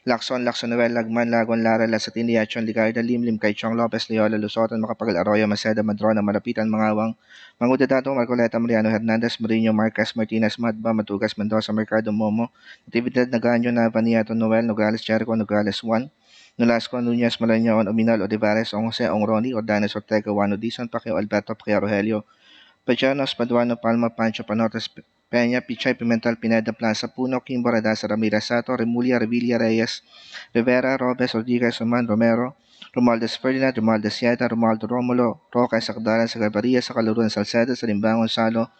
Lacson, Lacson Noel, Lagman, Lagon, Lara, Lasatini, Achon, Ligarda, Limlim, Kay Chong Lopez, Leola, Lusotan, Makapagal, Arroyo, Maceda, Madrona, Malapitan, Mangawang, Mangudadato, Marcoleta, Mariano, Hernandez, Marino, Marquez, Martinez, Madba, Matugas, Mendoza, Mercado, Momo, Natividad, Naganyo, Navaniato, Noel, Nogales, Jericho, Nogales 1, Nolasco, Nunez, Malañon, Ominal, Olivares, Jose, Ongroni, Ordanes, Ortega, Juan Odison, Pacquiao, Alberto, Pacquiao, Rogelio, Pajanos, Paduano, Palma, Pancho, Panotes, Peña, Pichay, Pimental, Pineda, Plaza, Puno, Kimbo, Radasa, Ramirez, Sato, Remulia, Revilla, Reyes, Rivera, Robes, Rodriguez, Roman, Romero, Romualdez Ferdinand, Romualdez Sieta, Romualdo Romulo, Roca, Sakdaran, Sagabaria, Sakaluruan, Salcedo, Salimbangon, Salo,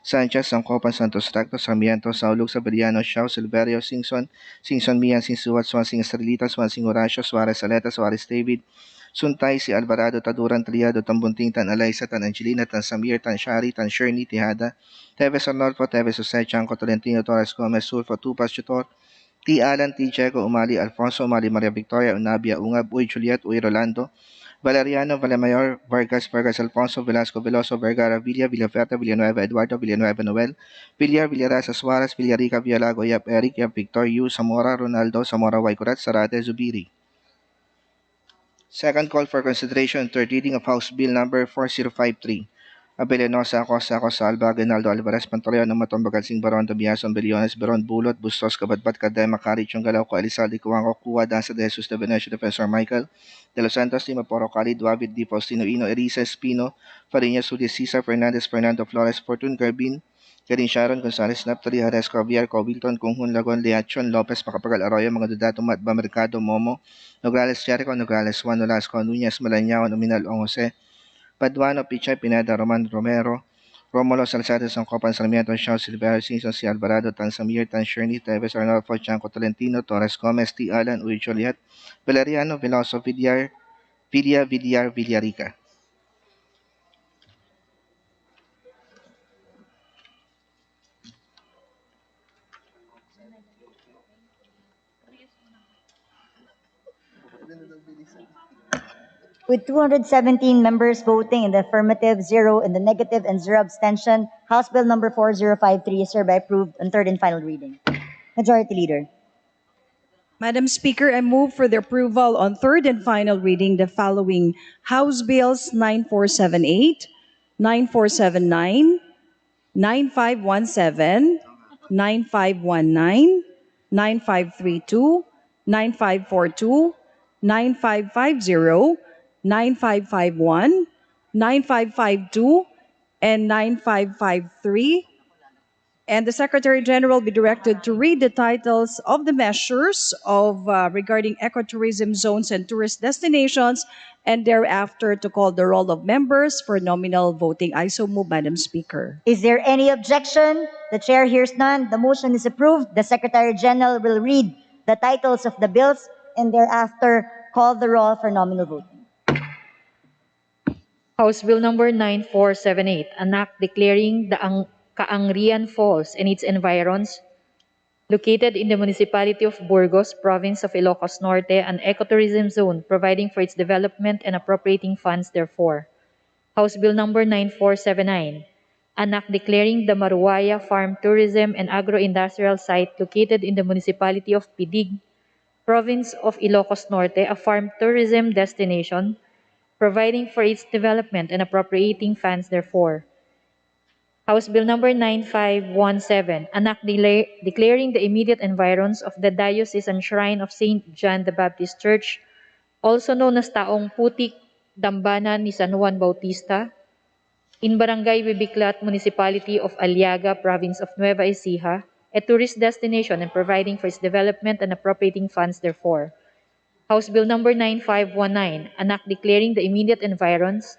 Sanchez, Sangcopan, Santos Tacto, Sarmiento, Saulug, Saberiano, Shaw, Silverio, Singson, Singson Mian, Sinsuat, Swansing Estrelita, Swansing Horacio, Suarez Saleta, Suarez David, Suntay, si Alvarado, Taduran, Triado, Tambunting, Tan Alaysa, Tan Angelina, Tan Samir, Tan Shari, Tan Sherny, Tihada, Teves Arnolfo, Teves Jose, Chanco, Tolentino, Torres Gomez, Sulfo, Tupas, Chutor, T. Alan, T. Diego, Umali, Alfonso, Umali, Maria Victoria, Unabia, Ungab, Uy, Juliet, Uy, Rolando, Valeriano, Valemayor, Vargas, Vargas, Alfonso, Velasco, Veloso, Vergara, Villa, Villaferta, Villanueva, Eduardo, Villanueva, Noel, Villar, Villarasa, Suarez, Villarica, Villalago, Yap, Eric, Yap, Victor, Yu, Zamora, Ronaldo, Zamora, Waikurat, Sarate, Zubiri. Second call for consideration and third reading of House Bill number 4053. Abelenosa, Acosta, Acosta, Alba, Aguinaldo, Alvarez, Pantaleon, Matombagal, Sing, Baron, Tobiason, Beliones, Baron, Bulot, Bustos, Kabatbat, Kadema, Kari, Chungalaw, Ko, Elizalde, Kuwangko, Kuwa, Danza de Jesus, De Venecio, Defensor Michael, De Los Santos, Lima, Poro, Cali, Duavit, Di Faustino, Ino, Erisa, Espino, Fariña, Sudi, Cesar, Fernandez, Fernando Flores, Fortun, Garbin, Karin Sharon, Gonzalez, Naptali, Hares, Javier, Covilton, Kunghun, Lagon, Leachon, Lopez, Macapagal, Arroyo, mga Dudato, Matba, Mercado, Momo, Nogales, Jericho, Nogales, Juan Nolasco, Nunez, Malañao, Nominal, Jose, Paduano, Pichay, Pineda, Roman Romero, Romulo Salcedo, Sangcopan, Sarmiento, Shaw, Silverio, Simpson, si Alvarado, Tan Samir, Tan Sherney, Teves, Arnolfo, Chanco, Tolentino, Torres Gomez, T. Alan, Uy, Joliet, Valeriano, Veloso, Villar, Villar, Villarica. With 217 members voting in the affirmative, 0 in the negative, and 0 abstention, House Bill number 4053 is hereby approved on third and final reading. Majority Leader. Madam Speaker, I move for the approval on third and final reading the following House Bills 9478, 9479, 9517, 9519, 9532, 9542, 9550, 9551, 9552, and 9553, and the Secretary General be directed to read the titles of the measures of regarding ecotourism zones and tourist destinations, and thereafter to call the roll of members for nominal voting. I so move, Madam Speaker. Is there any objection? The chair hears none. The motion is approved. The Secretary General will read the titles of the bills and thereafter call the roll for nominal voting. House Bill number 9478, an act declaring the Kaangrian Falls and its environs, located in the municipality of Burgos, province of Ilocos Norte, an ecotourism zone, providing for its development and appropriating funds therefore. House Bill number 9479, an act declaring the Maruaya Farm Tourism and Agro-Industrial Site located in the municipality of Pidig, province of Ilocos Norte, a farm tourism destination, providing for its development and appropriating funds therefore. House Bill Number 9517, an act declaring the immediate environs of the Diocesan Shrine of St. John the Baptist Church, also known as Taong Putik, Dambana ni San Juan Bautista, in Barangay Bibiclat, Municipality of Aliaga, Province of Nueva Ecija, a tourist destination and providing for its development and appropriating funds therefor. House Bill Number 9519, an act declaring the immediate environs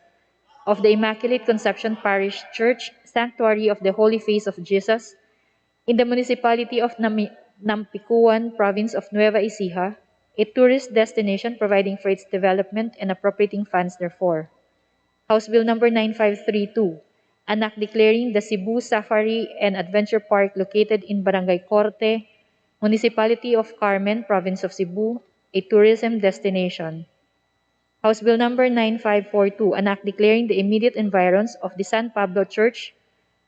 of the Immaculate Conception Parish Church, Sanctuary of the Holy Face of Jesus, in the Municipality of Nampikuan, Province of Nueva Ecija, a tourist destination providing for its development and appropriating funds therefor. House Bill Number 9532, an act declaring the Cebu Safari and Adventure Park located in Barangay Corte, Municipality of Carmen, Province of Cebu, a tourism destination. House Bill Number 9542, an act declaring the immediate environs of the San Pablo Church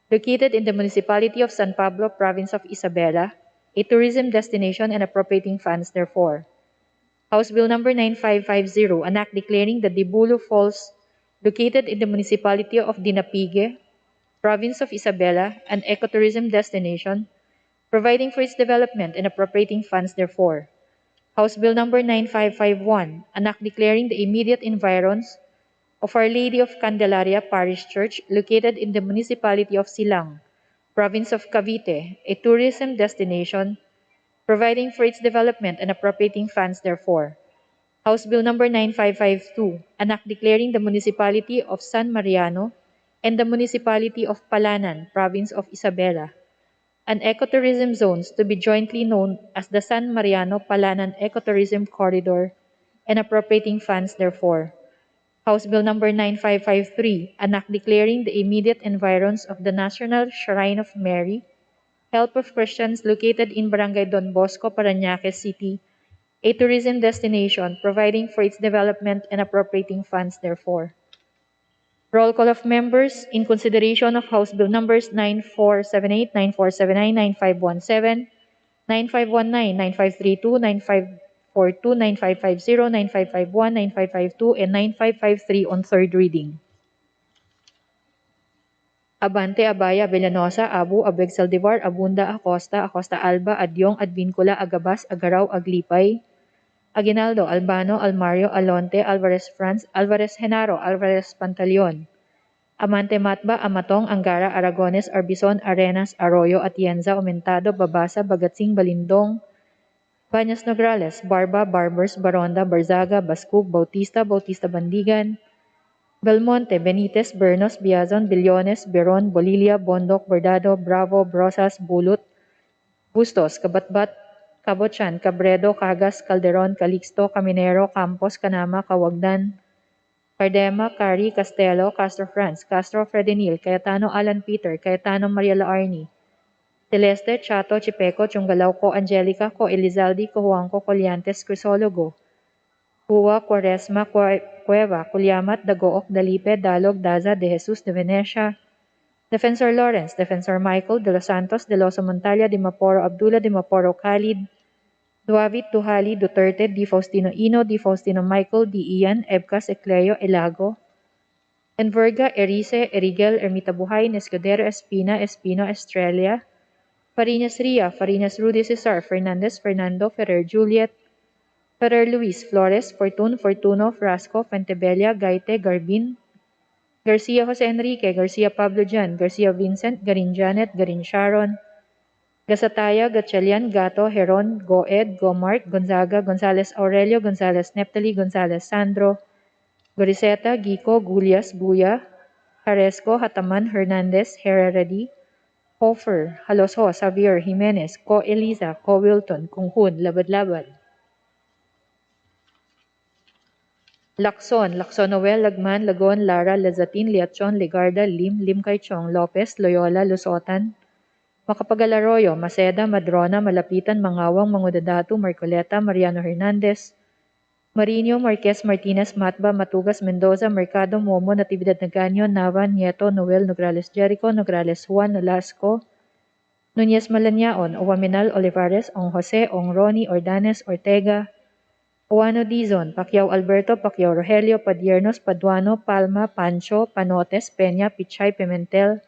located in the Municipality of San Pablo, Province of Isabela, a tourism destination and appropriating funds therefor. House Bill Number 9550, an act declaring the Dibulo Falls located in the Municipality of Dinapigue, Province of Isabela, an ecotourism destination, providing for its development and appropriating funds therefor. House Bill Number 9551, an act declaring the immediate environs of Our Lady of Candelaria Parish Church located in the Municipality of Silang, Province of Cavite, a tourism destination, providing for its development and appropriating funds therefor. House Bill Number 9552, an act declaring the Municipality of San Mariano and the Municipality of Palanan, Province of Isabela, an ecotourism zones to be jointly known as the San Mariano-Palanan Ecotourism Corridor and appropriating funds therefor. House Bill Number 9553, an act declaring the immediate environs of the National Shrine of Mary, Help of Christians located in Barangay Don Bosco, Parañaque City, a tourism destination, providing for its development and appropriating funds therefor. Roll call of members in consideration of House Bill Numbers 9478, 9479, 9517, 9519, 9532, 9542, 9550, 9551, 9552, and 9553 on third reading. Abante, Abaya, Villanosa, Abu, Abeg Saldivar, Abunda, Acosta, Acosta Alba, Adyong, Advincula, Agabas, Agaraw, Aglipay, Aguinaldo, Albano, Almario, Alonte, Alvarez Franz, Alvarez Genaro, Alvarez Pantaleon, Amante Matba, Amatong, Angara, Aragones, Arbison, Arenas, Arroyo, Atienza, Aumentado, Babasa, Bagatsing, Balindong, Bañas Nograles, Barba, Barbers, Baronda, Barzaga, Bascug, Bautista, Bautista Bandigan, Belmonte, Benitez, Bernos, Biazon, Billones, Beron, Bolilia, Bondok, Bordado, Bravo, Brosas, Bulut, Bustos, Kabatbat, Cabochan, Cabredo, Cagas, Calderon, Calixto, Caminero, Campos, Canama, Cawagdan, Cardema, Cari, Castelo, Castro Franz, Castro Fredenil, Cayetano Alan Peter, Cayetano Maria Laarni, Celeste, Chato, Chipeco, Chungalao, Co Angelica, Co Elizalde, Co Juanco, Colliantes, Crisologo, Hua, Quaresma, Cueva, Culyamat, Dagook, Dalipe, Dalog, Daza, De Jesus, De Venecia, Defensor Lawrence, Defensor Michael, De Los Santos, De Loso Montalia, Di Maporo Abdullah, Di Maporo Khalid, Duavit, Duhali, Duterte, Di Faustino Ino, Di Faustino Michael, Di Ian, Ebcas, Ecleo, Elago, Enverga, Erice, Erigel, Ermita Buhay, Escudero, Espina, Espino, Estrella, Farinas Ria, Farinas Rudy Cesar, Fernandez, Fernando, Ferrer Juliet, Ferrer Luis, Flores, Fortun, Fortuno, Frasco, Fentebella, Gaite, Garbin, Garcia Jose Enrique, Garcia Pablo Jan, Garcia Vincent, Garin Janet, Garin Sharon, Gasataya, Gatchalian, Gato, Heron, Goed, Gomark, Gonzaga, Gonzales Aurelio, Gonzales Neptali, Gonzales Sandro, Goriseta, Gico, Gulias, Buya, Haresco, Hataman, Hernandez, Herreradi, Hofer, Haloso, Xavier, Jimenez, Ko Eliza, Ko Wilton, Kunghun, Labad-Labad, Lacson, Lacson Noel, Lagman, Lagon, Lara, Lazatin, Liachon, Ligarda, Lim, Lim Kaichong, Lopez, Loyola, Lusotan, Macapagal-Arroyo, Maceda, Madrona, Malapitan, Mangawang, Mangudadatu, Marcoleta, Mariano Hernandez, Marino, Marquez, Martinez, Matba, Matugas, Mendoza, Mercado, Momo, Natividad Naganyo, Nava, Nieto, Noel, Nograles Jericho, Nograles Juan, Nolasco, Nunez Malanaon, Owaminal, Olivares, Ong Jose, Ong Ronnie, Ordanes, Ortega, Oano Dizon, Pacquiao Alberto, Pacquiao Rogelio, Padiernos, Paduano, Palma, Pancho, Panotes, Peña, Pichay, Pimentel,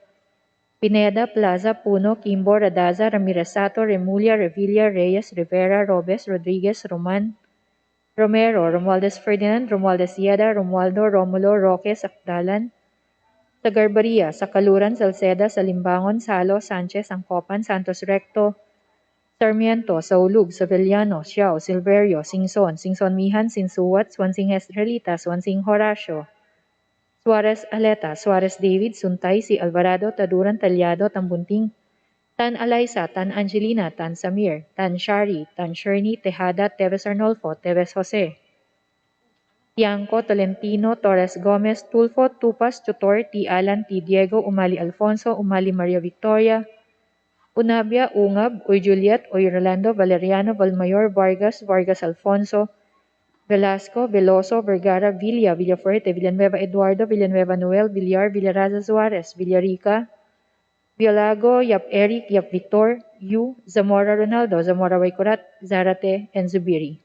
Pineda, Plaza, Puno, Kimbo, Radaza, Ramirez Sato, Remulla, Revilla, Reyes, Rivera, Robes, Rodriguez, Roman, Romero, Romualdez Ferdinand, Romualdez Yeda, Romualdo, Romulo, Roque, Sakdalan, Sagarbaria, Sakaluran, Salceda, Salimbangon, Salo, Sanchez, Angcopan, Santos Recto, Sarmiento, Saulug, Sevillano, Xiao, Silverio, Singson, Singson Mihan, Sinsuwat, Swansing Estrelita, Swansing Horacio, Suarez Aleta, Suarez David, Suntay, si Alvarado, Taduran, Talyado, Tambunting, Tan Alaysa, Tan Angelina, Tan Samir, Tan Shari, Tan Sherney, Tejada, Teves Arnolfo, Teves Jose, Tiangco, Tolentino, Torres Gomez, Tulfo, Tupas, Tutor, T. Alan, T. Diego, Umali Alfonso, Umali Maria Victoria, Unabia, Ungab, Uy Juliet, Uy Rolando, Valeriano, Valmayor, Vargas, Vargas Alfonso, Velasco, Veloso, Vergara, Villa, Villafuerte, Villanueva Eduardo, Villanueva Noel, Villar, Villaraza Suarez, Villarica, Biolago, Yap Eric, Yap Victor, Yu, Zamora Ronaldo, Zamora Waikurat, Zarate, and Zubiri.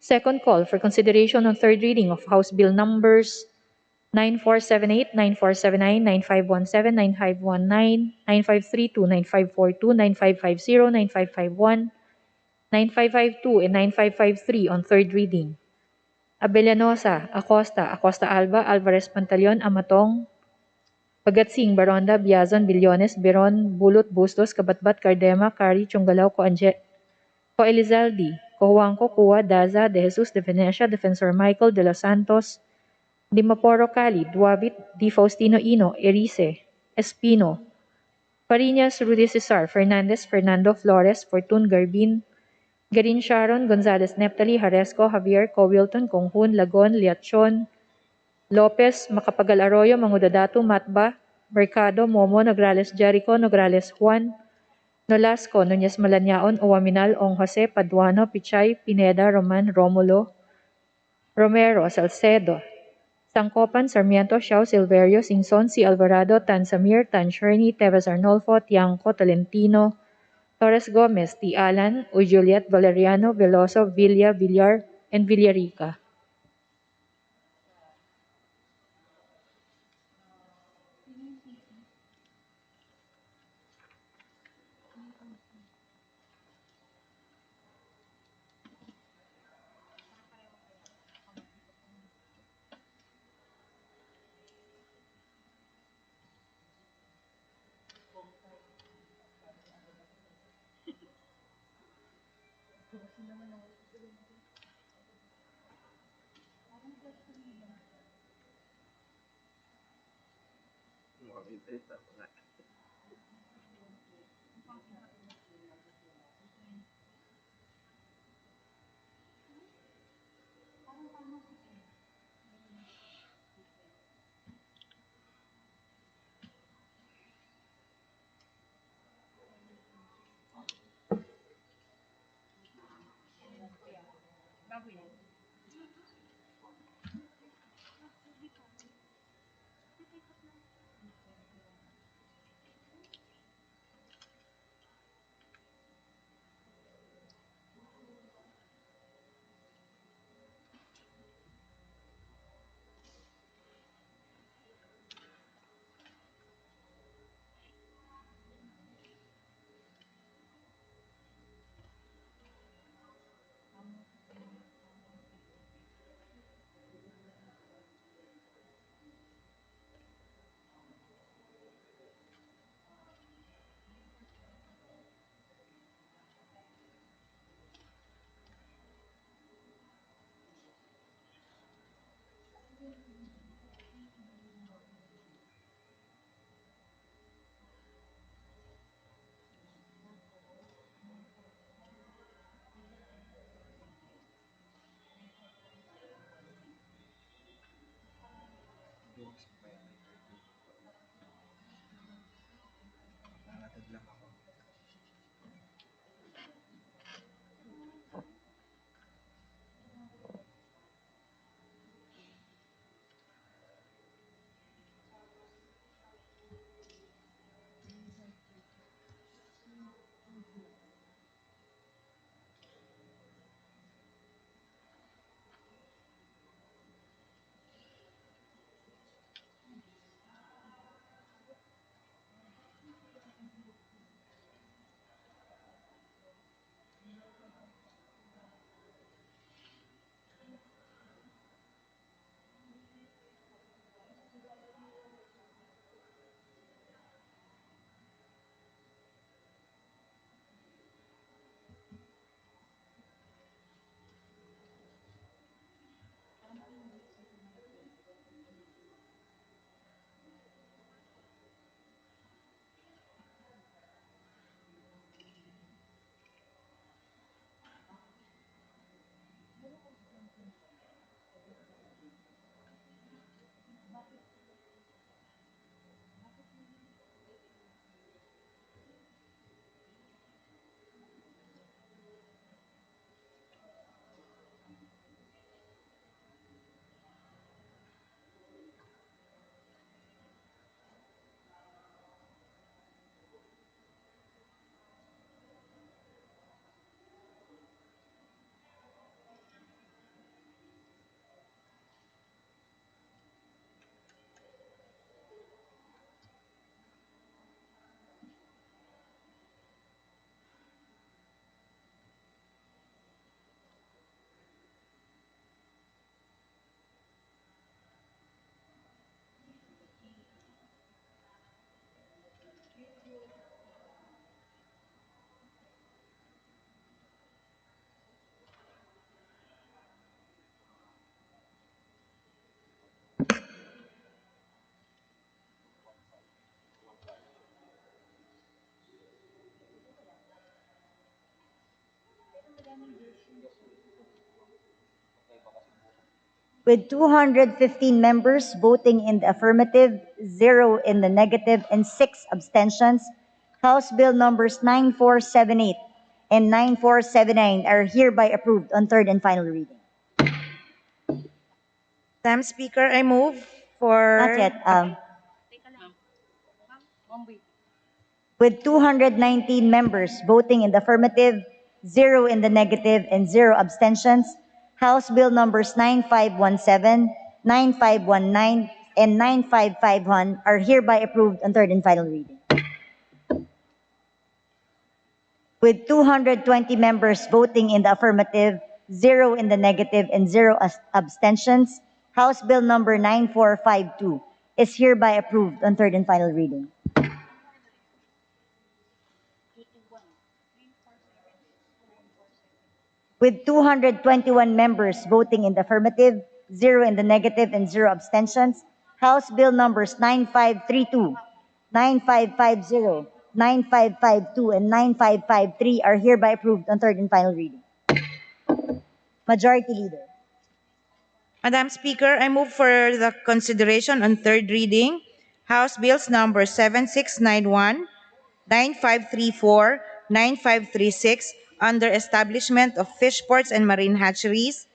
Second call for consideration on third reading of House Bill numbers 9478, 9479, 9517, 9519, 9532, 9542, 9550, 9551, 9552, and 9553 on third reading. Abellanosa, Acosta, Acosta Alba, Alvarez Pantaleon, Amatong, Pagatsing, Baronda, Biazon, Billones, Beron, Bulot, Bustos, Kabatbat, Cardema, Cari, Chungalao, Ko Elizalde, Ko Juanco, Kua, Daza, De Jesus, De Venecia, Defensor Michael, De Los Santos, Di Maporo Cali, Duabit, Di Faustino Ino, Erice, Espino, Parinas, Rudy Cesar, Fernandez, Fernando Flores, Fortun Garbin, Garin Sharon, Gonzales Neptali, Haresco, Javier, Cowilton, Conghun, Lagon, Liachon, Lopez, Macapagal Arroyo, Mangudadato, Matba, Mercado, Momo, Nograles Jericho, Nograles Juan, Nolasco, Nunez Malanaon, Uwaminal, Ong Jose, Paduano, Pichay, Pineda, Roman, Romulo, Romero, Salcedo, Sangcopan, Sarmiento, Xiao, Silverio, Singson, C. Alvarado, Tansamir, Tansherney, Tevez Arnolfo, Tiangco, Tolentino, Torres Gomez, T. Alan, U. Juliet, Valeriano, Veloso, Villa, Villar, and Villarica. With 215 members voting in the affirmative, 0 in the negative, and 6 abstentions, House Bill numbers 9478 and 9479 are hereby approved on third and final reading. Madam Speaker, I move Not for... yet. With 219 members voting in the affirmative, 0 in the negative, and 0 abstentions, House Bill numbers 9517, 9519, and 9551 are hereby approved on third and final reading. With 220 members voting in the affirmative, 0 in the negative, and 0 abstentions, House Bill number 9452 is hereby approved on third and final reading. With 221 members voting in the affirmative, 0 in the negative, and 0 abstentions, House Bill numbers 9532, 9550, 9552, and 9553 are hereby approved on third and final reading. Majority Leader. Madam Speaker, I move for the consideration on third reading, House Bills number 7691, 9534, 9536, under establishment of fish ports and marine hatcheries.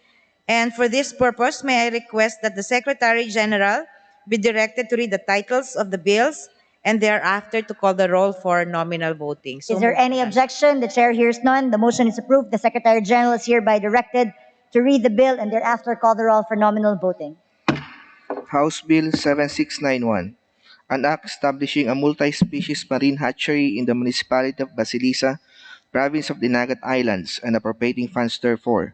And for this purpose, may I request that the Secretary General be directed to read the titles of the bills and thereafter to call the roll for nominal voting. Is there any objection? The chair hears none. The motion is approved. The Secretary General is hereby directed to read the bill and thereafter call the roll for nominal voting. House Bill 7691, an act establishing a multi-species marine hatchery in the municipality of Basilisa, province of Dinagat Islands, and appropriating funds therefor.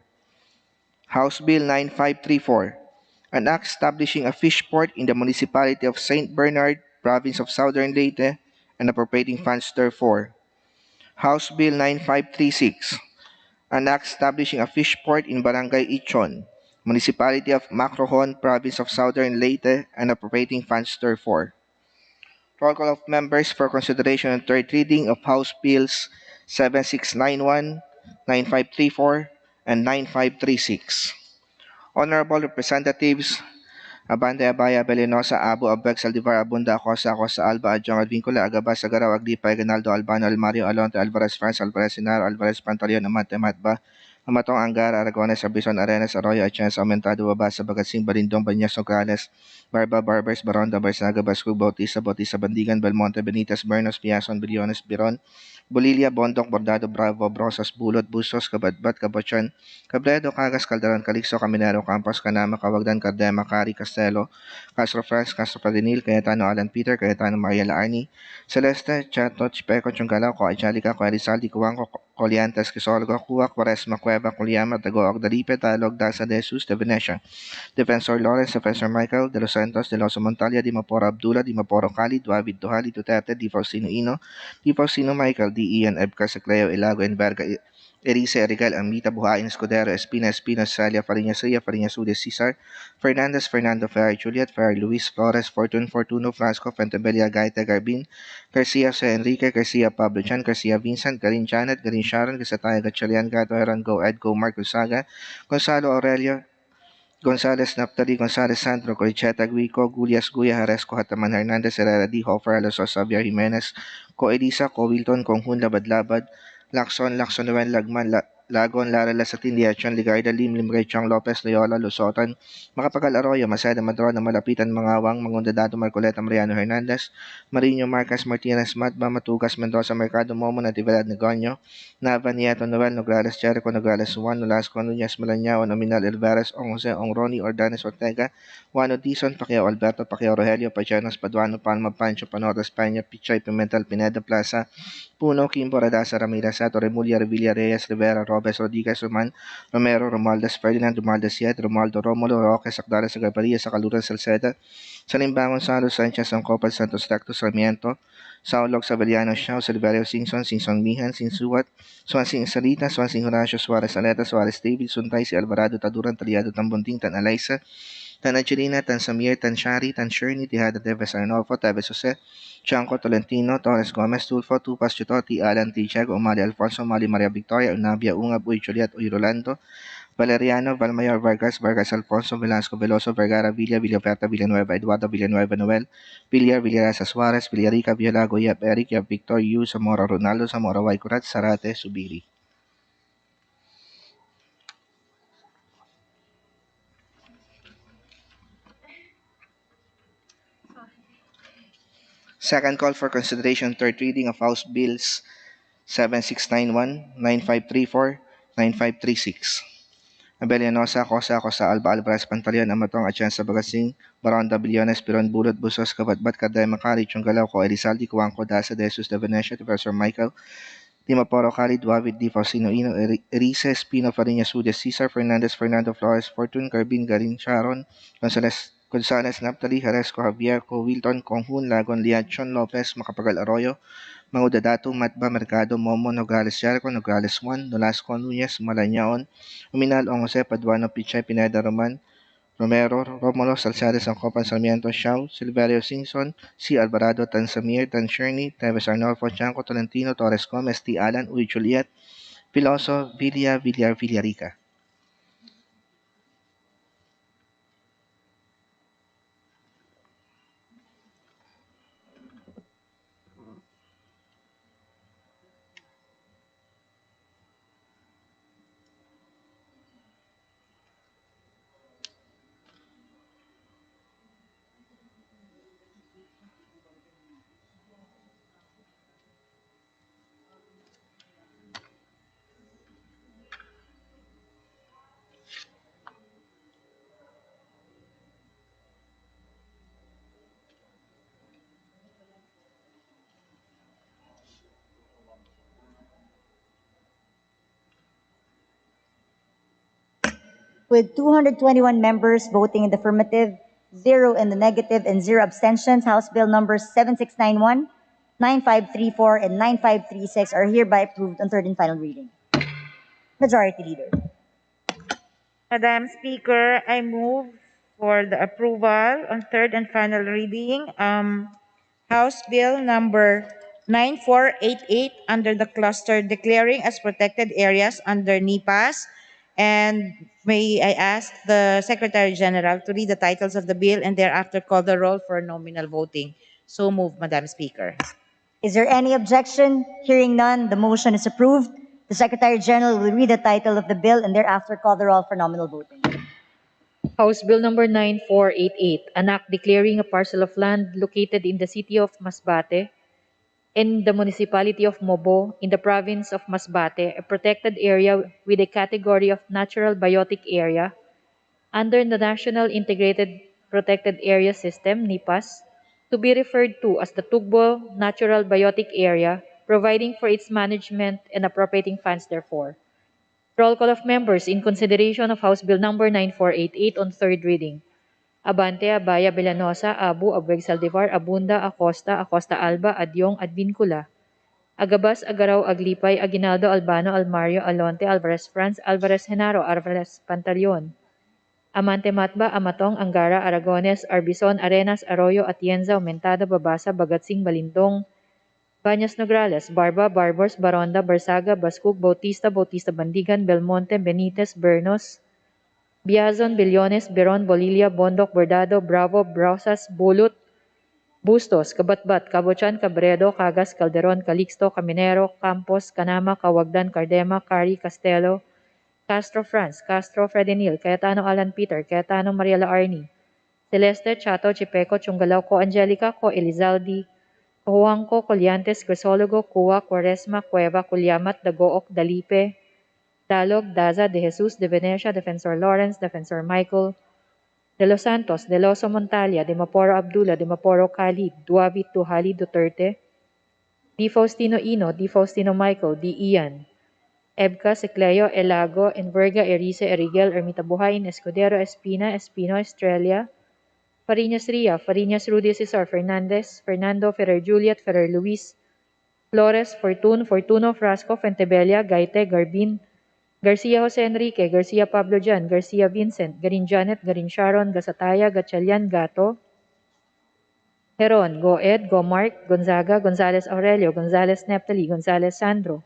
House Bill 9534, an act establishing a fish port in the municipality of St. Bernard, province of Southern Leyte, and appropriating funds therefor. House Bill 9536, an act establishing a fish port in Barangay Ichon, municipality of Macrohon, province of Southern Leyte, and appropriating funds therefor. Roll call of members for consideration and third reading of House Bills 7691, 9534, and 9536. Honorable Representatives Abante Abaya Belenosa Abu Abeg Saldivar Abunda Acosa Acosa Alba Adjong Advincula Agabas Agaraw Aglipa Aguinaldo Albano Almario Alonte Alvarez France Alvarez Sinaro Alvarez Pantaleon Amate Matba Amatong Angara Aragones Abison Arenas Arroyo Achens Aumentado Babasa Bagatsing Balindong Banyas Nograles Barba Barbers Baronda Barsaga Bascug Bautista Bautista Bandigan Belmonte Benitez Bernos Piason Billones Biron Bolilia Bondok Bordado Bravo Brosas Bulot Bustos Kabadbat Kabachan Cabledo Cagas Calderon Calixto Caminero Campos Canama Cawagdan Cardema Cari Castelo Castro France Castro Padinil Cayetano Alan Peter Cayetano Mariela Arni Celeste Chato Chipeco Chungalaw Ko Angelica Ko Elizalde Cuanco Coliantes Kisolgo Cuac Quaresma Cueva Culiama Tagoog Dalipe Talog Dasa de Jesus de Venecia Defensor Lawrence Defensor Michael De Los Santos De Los Montalia Di Maporo Abdullah Di Maporo Cali Duavid Duhali Duterte Di Faustino Ino Di Faustino Michael Di Ian Ebcar Secleo Ilago Enverga Erice Erigal Amita Buhain Escudero Espina Espina Salia Fariñas Ria Fariñas Ude Cesar Fernandez Fernando Ferrer Juliet Ferrer Luis Flores Fortune Fortuno Francisco Fentebella Gaita Garbin Garcia Jose Enrique Garcia Pablo Chan Garcia Vincent Garin Janet Garin Sharon Gasataya Gatchalian Gato Heran Go Ed Go Mark Gonzaga Gonzalo Aurelio Gonzales Naptali Gonzales Sandro Coricheta Guico Gulias Guya Haresco Hataman Hernandez Herrera Di Hofer Alosos Xavier Jimenez Ko Elisa Ko Wilton Konghun Labad Labad Lacson Lacson Noel Lagman Lagon Lara Lasatin Diachon Ligarda Lim Limre Chong Lopez Loyola Lusotan Makapagal Arroyo Maseda Madron na Malapitan Mangawang Mangundadato Marcoleta Mariano Hernandez Marino Marcas Martinez Matba Matugas Mendoza Mercado Momo Natividad Negonyo Nava Nieto Noel Nograles Jericho Nograles Juan Nolasco Nunez Malanao Nominal Alvarez Ong Jose Ong Ronnie Ordanes Ortega Juan Odison Pacquiao Alberto Pacquiao Rogelio Pachanos Paduano Palma Pancho Panores Peña Pichay Pimentel Pineda Plaza Puno Kimbo Radasa Ramirez Sato Remulla Revilla Reyes Rivera Robes Rodriguez Roman Romero Romualdez Ferdinand Romualdez Yed Romualdo Romulo Roque Sacdara Sagaparia Sacaluran Salceda Salimbangon Santos Sanchez Angcopal Santos Recto Sarmiento Saulog Sabeliano Shaw Silverio Singson Singson Mihan Sinsuat Swansing Salita Swansing Horacio Suarez Aleta Suarez David Suntay si Alvarado Taduran Taliado Tambunting Tan Alaysa Tan Angelina, Tan Samir, Tan Shari, Tan Shirley, Tejada Teves Arnolfo, Teves Jose, Chanco Tolentino, Torres Gomez, Tulfo, Tupas Chutoti, Alan Tiago, Omali Alfonso, Mali Maria Victoria, Unabia Ungab, Uy Juliet, Uy Rolando, Valeriano, Valmayor, Vargas, Vargas Alfonso, Velasco, Veloso, Vergara, Villa, Villaverta, Villanueva, Eduardo, Villanueva, Noel, Villar, Villarasa, Suarez, Villarica, Villalago, Yap, Eric, Yap, Victor, Yu, Zamora, Ronaldo, Zamora, Waikurat, Sarate, Subiri. Second call for consideration, third reading of House Bills 7691, 9534, 9536. Abelianosa, Cosa, Cosa, Alba, Alvarez, Pantaleon, Amatong, Atienza, Bagasing, Baronda, Billones, Piron, Bulot, Busos, Kabatbat, Kadema, Kari, Chunggalaw, Ko, Elizalde, Kuwangko, Dasa, Jesus, De Venecia, Professor Michael, Timaporo, Khalid, David, Di Faustino, Ino, Erice, Espino, Fariñas, Udes, Cesar, Fernandez, Fernando Flores, Fortune, Carbin, Garin, Sharon, Gonzales, Naptali, Jaresco, Javier, Co, Wilton, Konghun, Lagon, Liachon, Lopez, Macapagal Arroyo, Mangudadato, Matba, Mercado, Momo, Nogales, Jericho, Nogales 1, Nolasco, Nunez, Malañaon, Uminal, Jose, Paduano, Pichay, Pineda, Roman, Romero, Romulo, Salcedes, Angcopan, Sarmiento, Shaw, Silverio Singson, C. Alvarado, Tansamir, Tan Sherney, Teves Arnolfo, Chanco, Tolentino, Torres Gomez, T. Alan, Uy Juliet, Piloso, Villa, Villar, Villarica. With 221 members voting in the affirmative, 0 in the negative, and 0 abstentions, House Bill numbers 7691, 9534, and 9536 are hereby approved on third and final reading. Majority Leader. Madam Speaker, I move for the approval on third and final reading, House Bill number 9488 under the cluster declaring as protected areas under NIPAS. And may I ask the Secretary General to read the titles of the bill and thereafter call the roll for nominal voting. So moved, Madam Speaker. Is there any objection? Hearing none, the motion is approved. The Secretary General will read the title of the bill and thereafter call the roll for nominal voting. House Bill number 9488, an act declaring a parcel of land located in the city of Masbate in the municipality of Mobo in the province of Masbate, a protected area with a category of natural biotic area under the National Integrated Protected Area System, NIPAS, to be referred to as the Tugbo Natural Biotic Area, providing for its management and appropriating funds therefor. Roll call of members in consideration of House Bill number 9488 on third reading. Abante, Abaya, Villanosa, Abu, Abueg Saldivar, Abunda, Acosta, Acosta Alba, Adyong, Advincula. Agabas, Agaraw, Aglipay, Aguinaldo, Albano, Almario, Alonte, Alvarez Franz, Alvarez Genaro, Alvarez Pantaleon. Amante Matba, Amatong, Angara, Aragones, Arbison, Arenas, Arroyo, Atienza, Aumentada, Babasa, Bagatsing, Balintong, Bañas Nograles, Barba, Barbers, Baronda, Barsaga, Bascug, Bautista, Bautista Bandigan, Belmonte, Benitez, Bernos, Biazon, Billones, Beron, Bolilia, Bondok, Bordado, Bravo, Brosas, Bulut, Bustos, Kabatbat, Kabochan, Cabredo, Cagas, Calderon, Calixto, Caminero, Campos, Canama, Cawagdan, Cardema, Cari, Castelo, Castro Franz, Castro Fredenil, Cayetano Alan Peter, Cayetano Mariela Arni, Celeste, Chato, Chipeco, Chungalao, Co Angelica, Co Elizaldi, Cojuangco, Colliantes, Crisologo, Cua, Quaresma, Cueva, Culyamat, Dagook, Dalipe, Dalog, Daza, De Jesus, De Venecia, Defensor Lawrence, Defensor Michael, De Los Santos, De Loso Montalia, De Maporo Abdullah, De Maporo Khalid, Duavit Duhali Duterte, Di Faustino Ino, Di Faustino Michael, Di Ian, Ebka, Secleo, Elago, Enverga, Erice, Erigel, Ermita Buhayin, Escudero, Espina, Espino, Estrella, Fariñas Ria, Fariñas Rudy Cesar, Fernandez, Fernando, Ferrer Juliet, Ferrer Luis, Flores, Fortun, Fortuno, Frasco, Fentebella, Gaite, Garbin, Garcia Jose Enrique, Garcia Pablo Jan, Garcia Vincent, Garin Janet, Garin Sharon, Gasataya, Gatchalian, Gato, Heron, Goed, Gomark, Gonzaga, Gonzales Aurelio, Gonzales Neptali, Gonzales Sandro,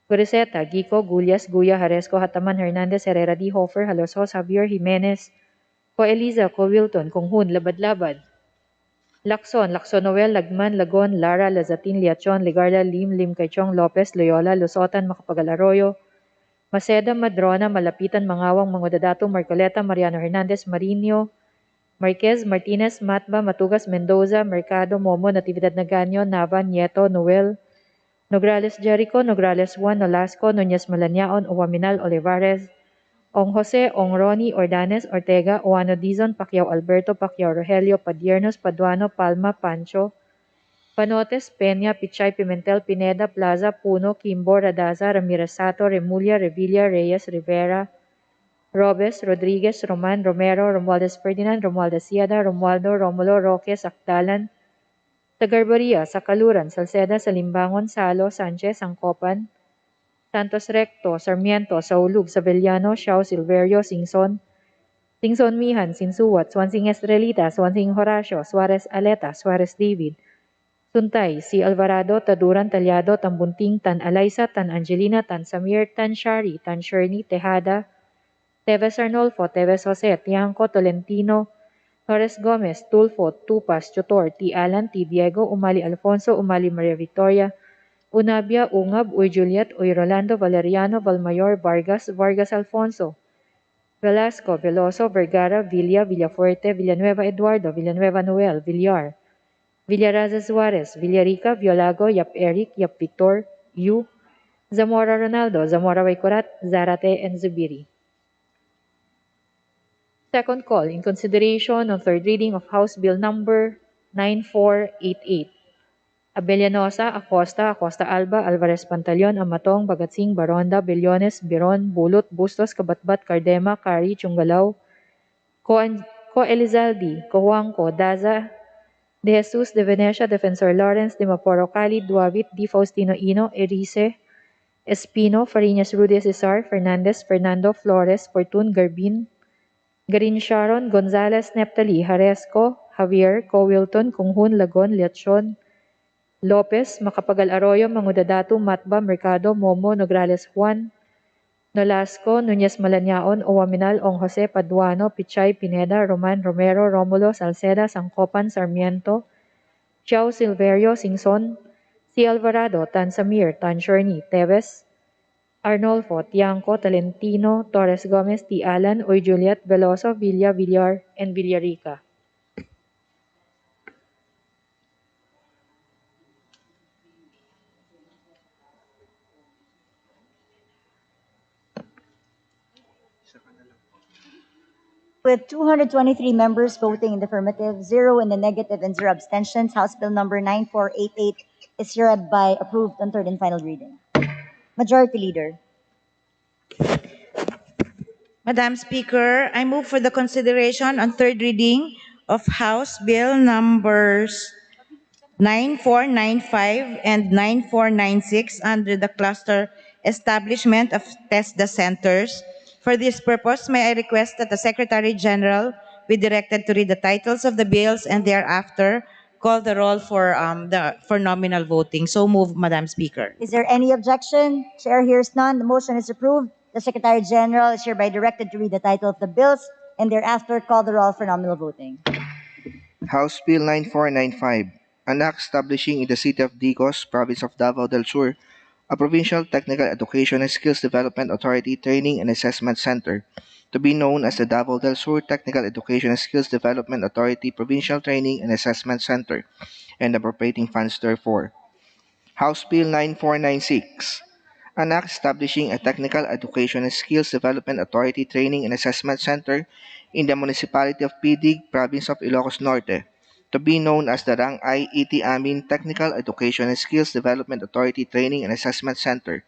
Goriseta, Gico, Gullas, Guya, Haresco, Hataman, Hernandez, Herrera, D. Hofer, Halosos, Javier, Jimenez, Ko Eliza, Ko Wilton, Konghun, Labad-Labad, Lacson, Lacson Noel, Lagman, Lagon, Lara, Lazatin, Liachon, Ligarla, Lim Kaichong, Lopez, Loyola, Lusotan, Macapagal Arroyo, Maceda, Madrona, Malapitan, Mangawang, Mangodadato, Marcoleta, Mariano Hernandez, Marino, Marquez, Martinez, Matba, Matugas, Mendoza, Mercado, Momo, Natividad Naganyo, Nava, Nieto, Noel, Nograles Jericho, Nograles Juan, Nolasco, Nunez Malaniaon, Uwaminal, Olivares, Ong Jose, Ong Ronnie, Ordanes, Ortega, Oano Dizon, Pacquiao Alberto, Pacquiao Rogelio, Padiernos, Paduano, Palma, Pancho, Panotes, Peña, Pichay, Pimentel, Pineda, Plaza, Puno, Kimbo, Radaza, Ramirez Sato, Remulla, Revilla, Reyes, Rivera, Robes, Rodriguez, Roman, Romero, Romualdez Ferdinand, Romualdez Siada, Romualdo, Romulo, Roque, Sakdalan, Tagarbaria, Sakaluran, Salceda, Salimbangon, Salo, Sanchez, Sangkopan, Santos Recto, Sarmiento, Saulug, Sabellano, Xiao, Silverio, Singson, Singson Mihan, Sinsuwat, Swansing Estrelita, Swansing Horacio, Suarez Aleta, Suarez David, Suntay, si Alvarado, Taduran, Talyado, Tambunting, Tan Alaysa, Tan Angelina, Tan Samir, Tan Shari, Tan Shirney, Tejada, Teves Arnolfo, Teves Jose, Tiangco, Tolentino, Torres Gomez, Tulfo, Tupas, Chotor, T. Alan, T. Diego, Umali Alfonso, Umali Maria Victoria, Unabia, Ungab, Uy Juliet, Uy Rolando, Valeriano, Valmayor, Vargas, Vargas Alfonso, Velasco, Veloso, Vergara, Villa, Villafuerte, Villanueva Eduardo, Villanueva Noel, Villar, Villaraza Suarez, Villarica, Violago, Yap Eric, Yap Victor, Yu, Zamora Ronaldo, Zamora Waikurat, Zarate, and Zubiri. Second call in consideration of third reading of House Bill Number 9488. Abellanosa, Acosta, Acosta Alba, Alvarez Pantaleon, Amatong, Bagatsing, Baronda, Billones, Biron, Bulot, Bustos, Kabatbat, Cardema, Kari, Chunggalaw, Co Elizalde, Cojuangco, Daza, De Jesus, De Venecia, Defensor Lawrence, De Maporo Cali, Duavit, Di Faustino Ino, Erice, Espino, Fariñas Rudy Cesar, Fernandez, Fernando, Flores, Fortun, Garbin, Garin Sharon, Gonzalez, Neptali, Haresco, Javier, Cowilton, Kunghun, Lagon, Leachon, Lopez, Macapagal Arroyo, Mangudadatu, Matba, Mercado, Momo, Nograles Juan, Nolasco, Nunez Malaniaon, Owaminal, Ong Jose, Paduano, Pichay, Pineda, Roman, Romero, Romulo, Salceda, Sangcopan, Sarmiento, Chiao Silverio, Singson, C. Alvarado, Tan Samir, Tan Shorny, Teves, Arnolfo, Tiangco, Talentino, Torres Gomez, T. Alan, Uy Juliet, Veloso, Villa, Villar, and Villarica. Isa ka na lang po. With 223 members voting in the affirmative, 0 in the negative, and 0 abstentions, House Bill number 9488 is hereby approved on third and final reading. Majority Leader. Madam Speaker, I move for the consideration on third reading of House Bill numbers 9495 and 9496 under the cluster establishment of TESDA centers. For this purpose, may I request that the Secretary General be directed to read the titles of the bills and thereafter call the roll for nominal voting. So move, Madam Speaker. Is there any objection? Chair hears none. The motion is approved. The Secretary General is hereby directed to read the title of the bills and thereafter call the roll for nominal voting. House Bill 9495, an act establishing in the city of Digos, province of Davao del Sur, a provincial technical education and skills development authority training and assessment center, to be known as the Davao del Sur Technical Education and Skills Development Authority Provincial Training and Assessment Center, and appropriating funds therefor. House Bill 9496, an act establishing a technical education and skills development authority training and assessment center in the municipality of Pidig, province of Ilocos Norte, to be known as the Rang I Iti Amin Technical Education and Skills Development Authority Training and Assessment Center,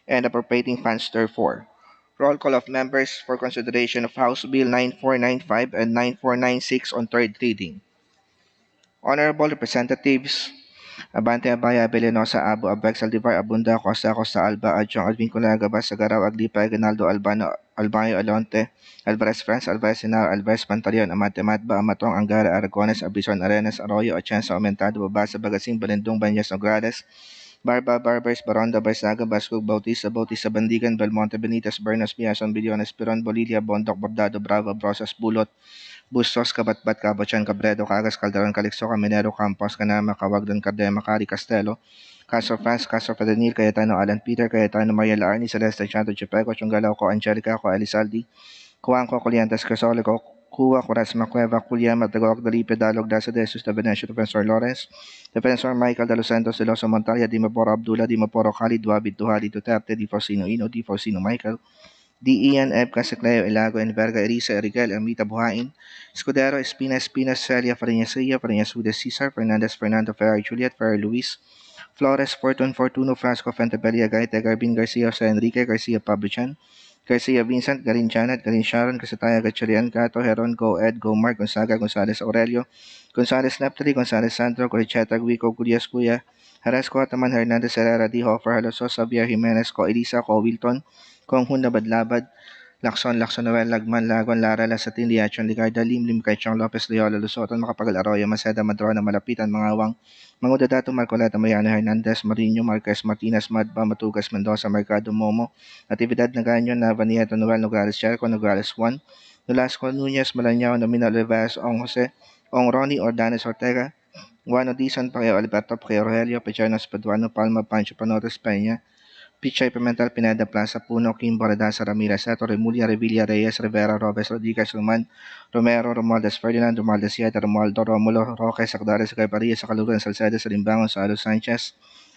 and appropriating funds therefor. Roll call of members for consideration of House Bill 9495 and 9496 on third reading. Honorable Representatives Abante Abaya Belenosa Abu Abeg Saldivar Abunda Costa Costa Alba Adjong Advincula Gabas Agaraw Aglipa Aguinaldo Albano Albayo Alonte Alvarez France Alvarez Senar Alvarez Pantaleon Amate Matba Amatong Angara Aragones Abison Arenas Arroyo Atienza Aumentado Babasa Bagasing Balindong Banyas Nograles Barba, Barbers, Baronda, Barsaga, Bascog, Bautista, Bautista, Bandigan, Belmonte, Benitez, Bernas, Biason, Billones, Peron, Bolilia, Bondok, Bordado, Bravo, Brosas, Bulot, Bustos, Kabatbat, Kabachan, Cabredo, Cagas, Calderon, Calixto, Caminero, Campos, Canama, Cawagdan, Cardema, Cari, Castelo, Castro Franz, Castro Padanil, Cayetano, Alan Peter, Cayetano, Mariela Arni, Celeste, Chanto, Chipeco, Chungalaw ko, Angelica, ko, Elizaldi, Kuangko, Coliantes, Crisolico, Kuwa, Cuerasma, Cueva, Culiama, Tagok, Dalipe, Dalog, Dasa, Jesus, the Venecio, Defensor Lawrence, Defensor Michael de los Santos, de los Montalia, Dimaporo Abdullah, Dimaporo Khalid, Duabit, Duhali, Duterte, Di Forcino Ino, Di Forcino Michael, D. Ian, Eb, Casacleo, Ilago, Enverga, Erisa, Erigel, Amita Buhain, Escudero, Espina, Espina, Celia, Fariñas Ria, Fariñas Udes, Cesar, Fernandez, Fernando, Ferrer, Juliet, Ferrer, Luis, Flores, Fortun, Fortuno, Frasco, Fentebella, Gaite, Garbin, Garcia, Jose Enrique, Garcia, Pabuchan, Garcia Vincent, Garin Janet, Garin Sharon, Casataya, Gatchalian, Gato, Heron, Go Ed, Go Mark, Gonzaga, Gonzales Aurelio, Gonzales Neptali, Gonzales Sandro, Coricheta, Guico, Gurias Kuya, Haresco, Ataman, Hernandez, Herrera, Di Hoffer, Haloso, Xavier Jimenez, Ko Elisa, Ko Wilton, Kong Hunda Badlabad, Lakson, Lakson Noel, Lagman, Lagon, Lara, Lasatin, Liachon, Ligarda, Lim, Kaichong, Lopez, Leola, Lusoton, Makapagal Arroyo, Maceda, Madrona, Malapitan, Mangawang, Mangudadato, Marcoleta, Mayano, Hernandez, Marino, Marquez, Martinez, Madba, Matugas, Mendoza, Mercado, Momo, Natividad Nagaño, Nava, Nieto, Noel, Nograles, Jericho, Nograles 1, Nolasco, Nunez, Malanao, Nominal Rivas, Ong Jose, Ong Ronnie, Ordanes, Ortega, Juano Dizon, Paqueo Alberto, Paqueo Rogelio, Pechernos, Paduano, Palma, Pancho, Panotes, Peña, Pichay Pimentel, Pineda, Plaza, Puno, Kim, Bordasa, Ramirez, Seto, Remulla, Revilla, Reyes, Rivera, Robes, Rodriguez, Roman, Romero, Romualdez, Ferdinand, Romualdez, Siete, Romualdo, Romulo, Roque, Sacdares, Gaparia, Sacaluran, Salcedo, Salimbangon, Salo Sanchez,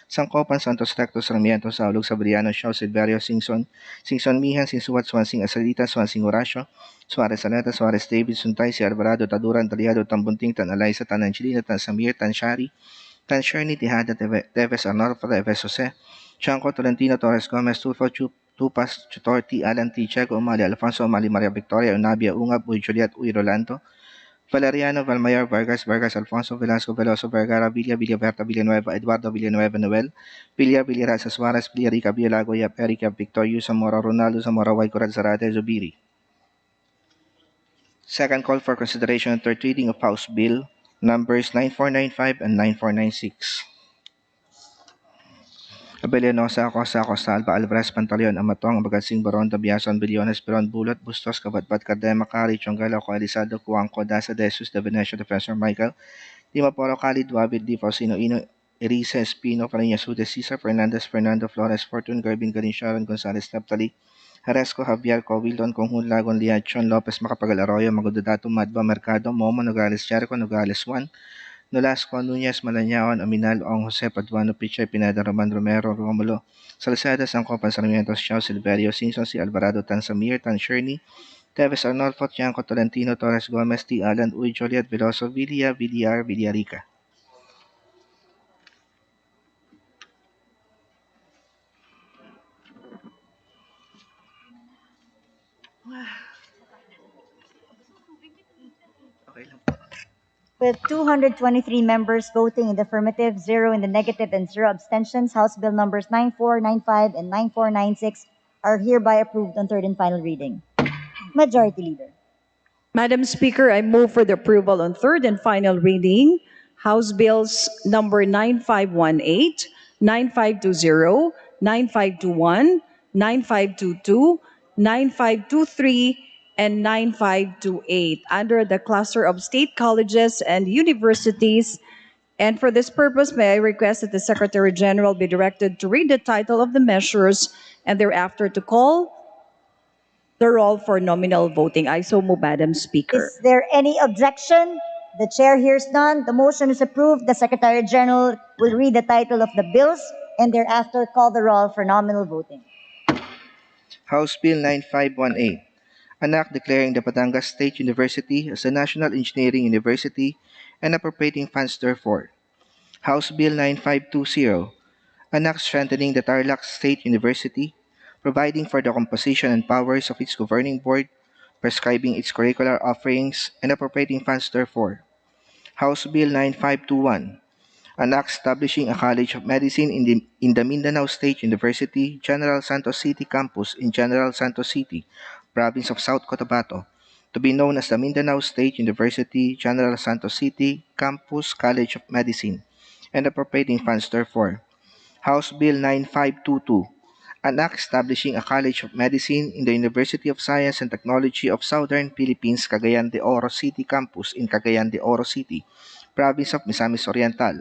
Sangkopan, Santos Recto, Sarmiento, Saulog, Sabriano, Shaw, Silverio, Singson, Singson Mihan, Sinsuat, Swansing Asalita, Swansing Horacio, Suarez Aneta, Suarez David, Suntay, si Alvarado, Taduran, Taliado, Tambunting, Tan Alaysa, Tan Angelina, Tan Samir, Tan Shari, Tan Sherney, Tejada, Teves, Arnolfo, Teves, Jose, Chanco, Tolentino, Torres Gomez, Tulfo, Tupas, Chutorti, Alan T. Chego, Umali, Alfonso, Umali, Maria Victoria, Unabia, Ungab, Uy, Juliet, Uy, Rolando, Valeriano, Valmayor, Vargas, Vargas, Alfonso, Velasco, Veloso, Vergara, Villa, Villaverta, Villanueva, Eduardo, Villanueva, Noel, Villar, Villaraza, Suarez, Villarica, Villalago, Yap, Erika, Victor, Zamora, Ronaldo, Zamora, Waikurat, Zarate, Zubiri. Second call for consideration and third reading of House Bill numbers 9495 and 9496. Abellanosa, Acosta, Acosta, Alba, Alvarez, Pantaleon, Amatong, Bagatsing, Baron, Tabiason, Bilyones, Peron, Bulot, Bustos, Kabatbat, Cardema, Cari, Chongala, Coelisado, Cuangco, Dasa, Desus, De Venecio, Defensor Michael, Dimaporo, Khalid, Wabid, Di Faustino, Ino, Erisa, Espino, Fariñas, Sude, Cesar, Fernandez, Fernando, Flores, Fortune, Garbin, Garin, Sharon, Gonzalez, Naptali, Haresco, Javier, Covildon, Conghun, Lagon, Liachon, Lopez, Macapagal, Arroyo, Magudato, Madba, Mercado, Momo, Nogales, Jericho, Nogales 1, Nolasco, Nunez, Malanyaon, Aminal, Ong Jose, Paduano, Pichay, Pineda, Roman, Romero, Romulo, Salceda, Sangcopan, Sarmiento, Xiao, Silverio, Simpson, si Alvarado, Tan Samir, Tan Sherney, Teves Arnolfo, Tianco, Tolentino, Torres Gomez, T. Alan, Uy, Joliet, Veloso, Villa, Villar, Villarica. Okay lang. With 223 members voting in the affirmative, 0 in the negative, and 0 abstentions, House Bill numbers 9495 and 9496 are hereby approved on third and final reading. Majority Leader. Madam Speaker, I move for the approval on third and final reading, House Bills number 9518, 9520, 9521, 9522, 9523, and 9528 under the cluster of state colleges and universities. And for this purpose, may I request that the Secretary General be directed to read the title of the measures and thereafter to call the roll for nominal voting. I so move, Madam Speaker. Is there any objection? The chair hears none. The motion is approved. The Secretary General will read the title of the bills and thereafter call the roll for nominal voting. House Bill 9518, an act declaring the Batangas State University as a national engineering university and appropriating funds therefor. House Bill 9520, an act strengthening the Tarlac State University, providing for the composition and powers of its governing board, prescribing its curricular offerings, and appropriating funds therefor. House Bill 9521, an act establishing a College of Medicine in the Mindanao State University, General Santos City Campus in General Santos City, Province of South Cotabato, to be known as the Mindanao State University, General Santos City Campus College of Medicine, and appropriating funds therefor. House Bill 9522, an act establishing a College of Medicine in the University of Science and Technology of Southern Philippines, Cagayan de Oro City Campus in Cagayan de Oro City, Province of Misamis Oriental,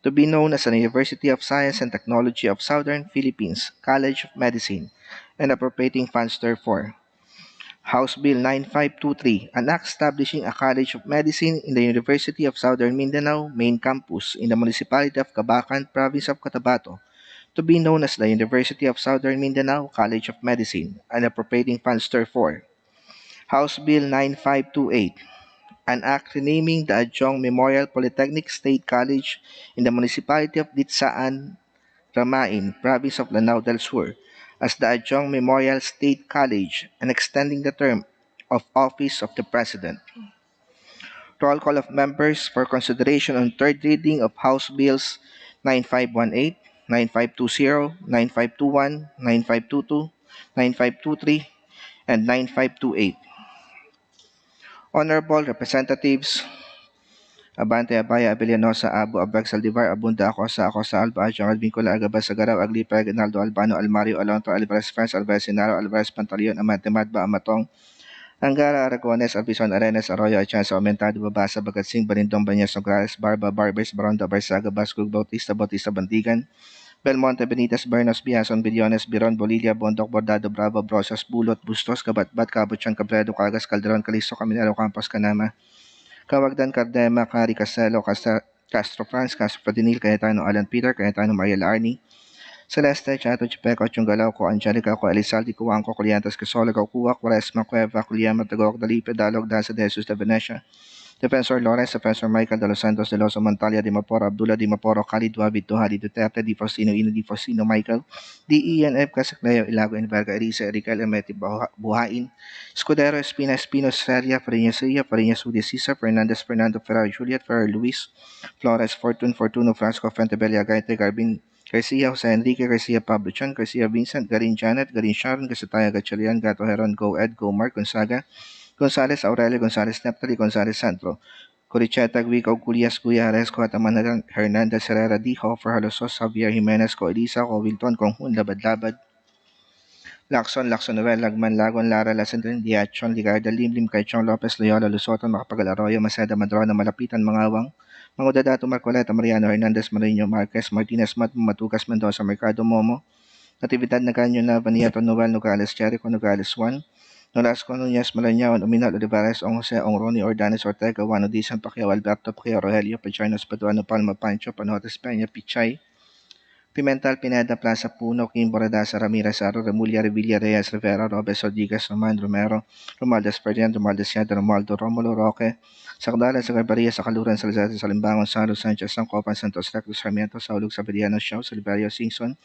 to be known as the University of Science and Technology of Southern Philippines College of Medicine, and appropriating funds therefor. House Bill 9523, an act establishing a College of Medicine in the University of Southern Mindanao Main Campus in the Municipality of Cabacan, Province of Cotabato, to be known as the University of Southern Mindanao College of Medicine, and appropriating funds therefor. House Bill 9528, an act renaming the Adjong Memorial Polytechnic State College in the Municipality of Ditsaan, Ramain, Province of Lanao del Sur, as the Adjong Memorial State College and extending the term of office of the President. Roll call of members for consideration on third reading of House Bills 9518, 9520, 9521, 9522, 9523, and 9528. Honorable Representatives Abante Abaya Abellanosa Abu Abag Saldivar Abunda Acosa Alba Ajang Advincula Agabas Sagaraw Aglipa Aguinaldo Albano Almario Alonto Alvarez Franz Alvarez Sinaro Alvarez Pantaleon Amante Madba Amatong Angara Aragones Albison Arenas Arroyo Atienza Aumentado Babasa Bagatsing Balindong Banyas Nograles Barba Barbers Baronda Barsaga Bascug Bautista Bandigan Belmonte Benitez Bernos Biason Billones Biron Bolivia Bondok Bordado Bravo Brosas Bulot Bustos Kabatbat Cabuchan Cabredo Cagas Calderon Calisto Caminero Campos Canama Kawagdan Cardema Cari Castelo Castro Franz Castro Fadinil Cayetano Alan Peter Cayetano Mariel Arni Celeste Chato Chipeco Chungalaw ko Angelica ko Elizalde Cuangco Coliantas Casola Kuwa Quaresma Cueva Culiama Tagok Dalipe Dalog Dasa de Jesus de Venecia Defensor Lawrence, Defensor Michael de los Santos de los Montalia de Maporo, Abdullah de Maporo, Khalid Duabit Duhali Duterte, Di Faustino Ino, Di Faustino Michael, DENF Casakleo, Ilago, Enverga, Erisa, Erical, Emeti, Buhain, Escudero, Espino, Seria, Fariñas Udi, Cesar, Fernandez, Fernando, Ferrer, Juliet, Ferrer, Luis, Flores, Fortuno, Francisco, Fentebella, Gaite, Garbin, Garcia, Jose Enrique, Garcia, Pablo Chan, Garcia Vincent, Garin Janet, Garin Sharon, Gasataya, Gatchalian, Gato Heron, Go Ed, Go Mark, Gonzaga, Gonzales Aurelio Gonzales Neptali Gonzales Centro, Coricheta Guico Culias Guyares Coatamanan Hernandez Herrera D. Hofer Halosos Javier Jimenez Co Elisa Co Wilton Conjun Labad Lacson Noel Lagman Lagon Lara Lasentren Diachon Ligarda Limlim Kaichong Lopez Loyola Lusoton Makapagal Arroyo Maceda Madrona Malapitan Mangawang Mangudadato Marcoleta Mariano Hernandez Marino Marquez Martinez Matugas Mendoza Mercado Momo Natividad na Canyo na Vaniato Noel Nogales Jericho Nogales 1 Nolasco Nunez Malañao Nominal Olivares Ong Jose Ong Ronnie Ordanes Ortega Juan Odison Pacquiao Alberto Pacquiao Rogelio Pachanos Paduano Palma Pancho Panotes Peña Pichay Pimental Pineda Plaza Puno Kim Boradasa Ramirez Aro Remulla Revilla Reyes Rivera Robes Rodriguez Roman Romero Romaldes Ferdinand Romaldes Yada Romaldo Romulo Roque Sakdala sa Garbaria sa Kaluran Salazar sa Limbangon Salo Sanchez Sangkopan Santos Recto Sarmiento Saulog Sabeliano Show Silverio Singson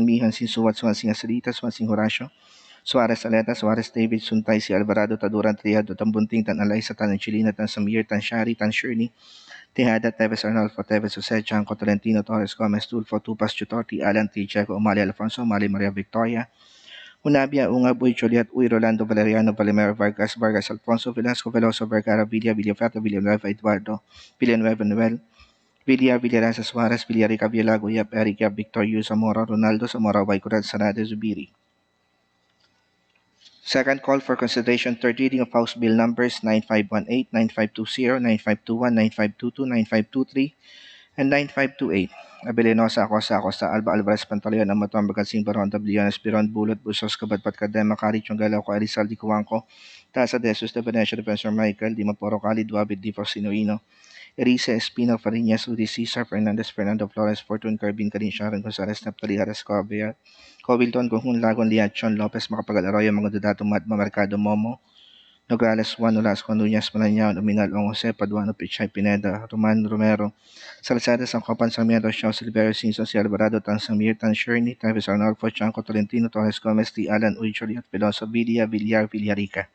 Mihan Sinsuwat Suwan Singasarita Suwan Sing Horacio Suarez Aleta, Suarez David, Suntay, si Alvarado, Taduran, Triado, Tambunting, Tan Alay, sa Tan Chilina, Tan Samir, Tan Shari, Tan Shirley, Tejada, Teves Arnolfo, Teves Jose, Chanco, Tolentino, Torres Gomez, Tulfo, Tupas, Chutorti, Alan, T. Checo, Umali, Alfonso, Mali, Maria Victoria, Unabia, Unga, Uy, Juliet, Uy, Rolando, Valeriano, Valimero, Vargas, Alfonso, Velasco, Veloso, Vergara, Villaferto, Villanueva, Eduardo, Villanueva, Noel, Villarasa, Suarez, Villarica, Villago, Yap, Eric, Victor, Yu, Zamora, Ronaldo, Zamora, Vaikurat, Sanade, Zubiri. Second call for consideration third reading of House Bill numbers 9518, 9520, 9521, 9522, 9523, and 9528. Abilinosa Acosta Alba Alvarez Pantaleon Amaton Bagansing Baron Tabliones Biron Bulot Busos Kabatpat Kadema Kari Chungalaw ko Arizal Di Cuangco Tasa de Jesus de Venecia Defensor Michael Di Maporo Cali Duabit Di Sinuino Erisa Espino Fariñas Udi Cesar Fernandez Fernando Flores Fortune Carbin Karin Sharon Gonzalez Naptali Harris Covia Covilton Conjun Lagon Liachon Lopez Macapagal Arroyo Mga Dudato Madma Mercado Momo Nogales Juan Nolasco Nunez Malañao Nominal Ong Jose Paduano Pichay Pineda Roman Romero Salazar Sangkopan Sarmiento Shaw Silverio Sinson Si Alvarado Tan Samir Tan Shirney Travis Arnolfo Chanco Tolentino Torres Gomez T. Alan Uy Juliet Veloso Villarica.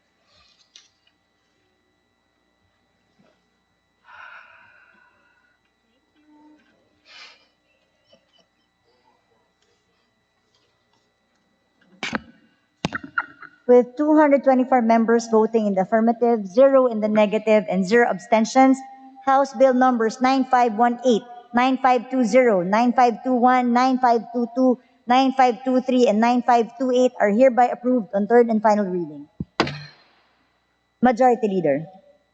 With 224 members voting in the affirmative, 0 in the negative, and 0 abstentions, House Bill numbers 9518, 9520, 9521, 9522, 9523, and 9528 are hereby approved on third and final reading. Majority Leader.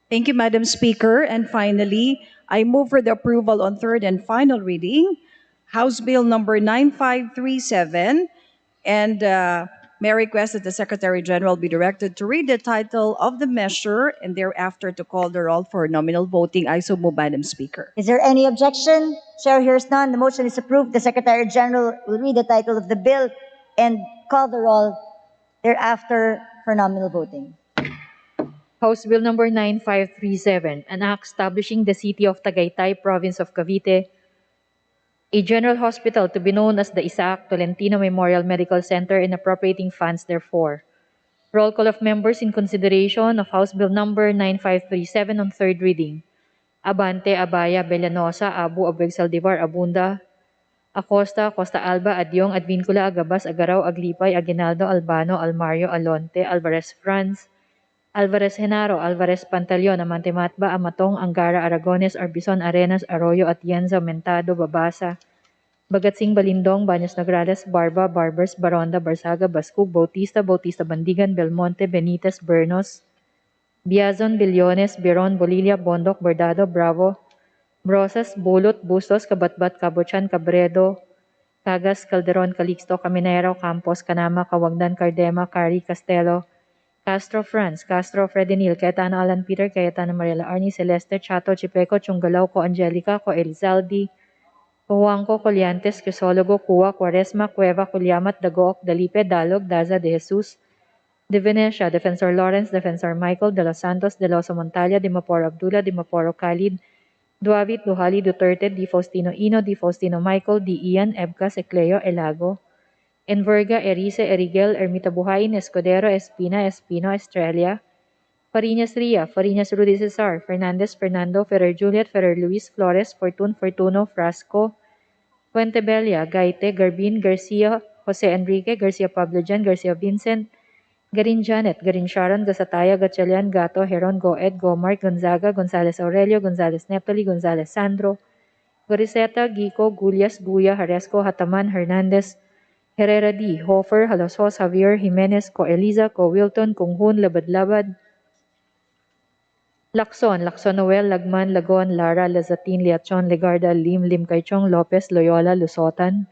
Thank you, Madam Speaker. And finally, I move for the approval on third and final reading, House Bill number 9537. And may I request that the Secretary General be directed to read the title of the measure and thereafter to call the roll for nominal voting. I so move, Madam Speaker. Is there any objection? Chair hears none. The motion is approved. The Secretary General will read the title of the bill and call the roll thereafter for nominal voting. House Bill number 9537, an act establishing the city of Tagaytay, province of Cavite, a general hospital to be known as the Isaac Tolentino Memorial Medical Center and appropriating funds therefore. Roll call of members in consideration of House Bill number 9537 on third reading. Abante, Abaya, Bellanosa, Abu, Abeg Saldivar, Abunda, Acosta, Costa Alba, Adyong, Advincula, Agabas, Agaraw, Aglipay, Aguinaldo, Albano, Almario, Alonte, Alvarez Franz, Alvarez Genaro, Alvarez Pantaleon, Amante Matba, Amatong, Angara, Aragones, Arbison, Arenas, Arroyo, Atienza, Mentado, Babasa, Bagatsing, Balindong, Baños Nograles, Barba, Barbers, Baronda, Barsaga, Bascug, Bautista, Bautista Bandigan, Belmonte, Benitez, Bernos, Biazon, Billones, Biron, Bolilia, Bondok, Bordado, Bravo, Brosas, Bulot, Bustos, Kabatbat, Cabuchan, Cabredo, Cagas, Calderon, Calixto, Caminero, Campos, Canama, Cawagdan, Cardema, Cari, Castelo, Castro Franz, Castro Fredinil, Cayetano Alan Peter, Cayetano Mariela Arnie, Celeste, Chato, Chipeco, Chungalao, Co Angelica, Co Elizaldi, Juanco, Coliantes, Crisologo, Cua, Quaresma, Cueva, Culiamat, Dagoc, Dalipe, Dalog, Daza de Jesus, De Venecia, Defensor Lawrence, Defensor Michael, De Los Santos, De Loso Montalia, Dimaporo Abdullah, Dimaporo Khalid, Duavit, Duhali, Duterte, Di Faustino Ino, Di Faustino Michael, Di Ian, Ebcas, Ecleo, Elago, Enverga, Erice, Erigel, Ermita Buhayin, Escudero, Espina, Espino, Estrella, Fariñas Ria, Fariñas Rudy Cesar, Fernandez, Fernando, Ferrer Juliet, Ferrer Luis, Flores, Fortun, Fortuno, Frasco, Fuentebella, Gaite, Garbin, Garcia, Jose Enrique, Garcia Pablo Jan, Garcia Vincent, Garin Janet, Garin Sharon, Gasataya, Gatchalian, Gato, Heron, Goed, Gomar, Gonzaga, Gonzales Aurelio, Gonzales Neptali, Gonzales Sandro, Goriseta, Gico, Gulias, Guya, Haresco, Hataman, Hernandez, Herrera D, Hofer, Halosos, Javier, Jimenez, Co Eliza, Co Wilton, Kunghun, Labad-Labad, Lacson, Lacson Noel, Lagman, Lagon, Lara, Lazatin, Liachon, Legarda, Lim, Lim Kaichong, Lopez, Loyola, Lusotan,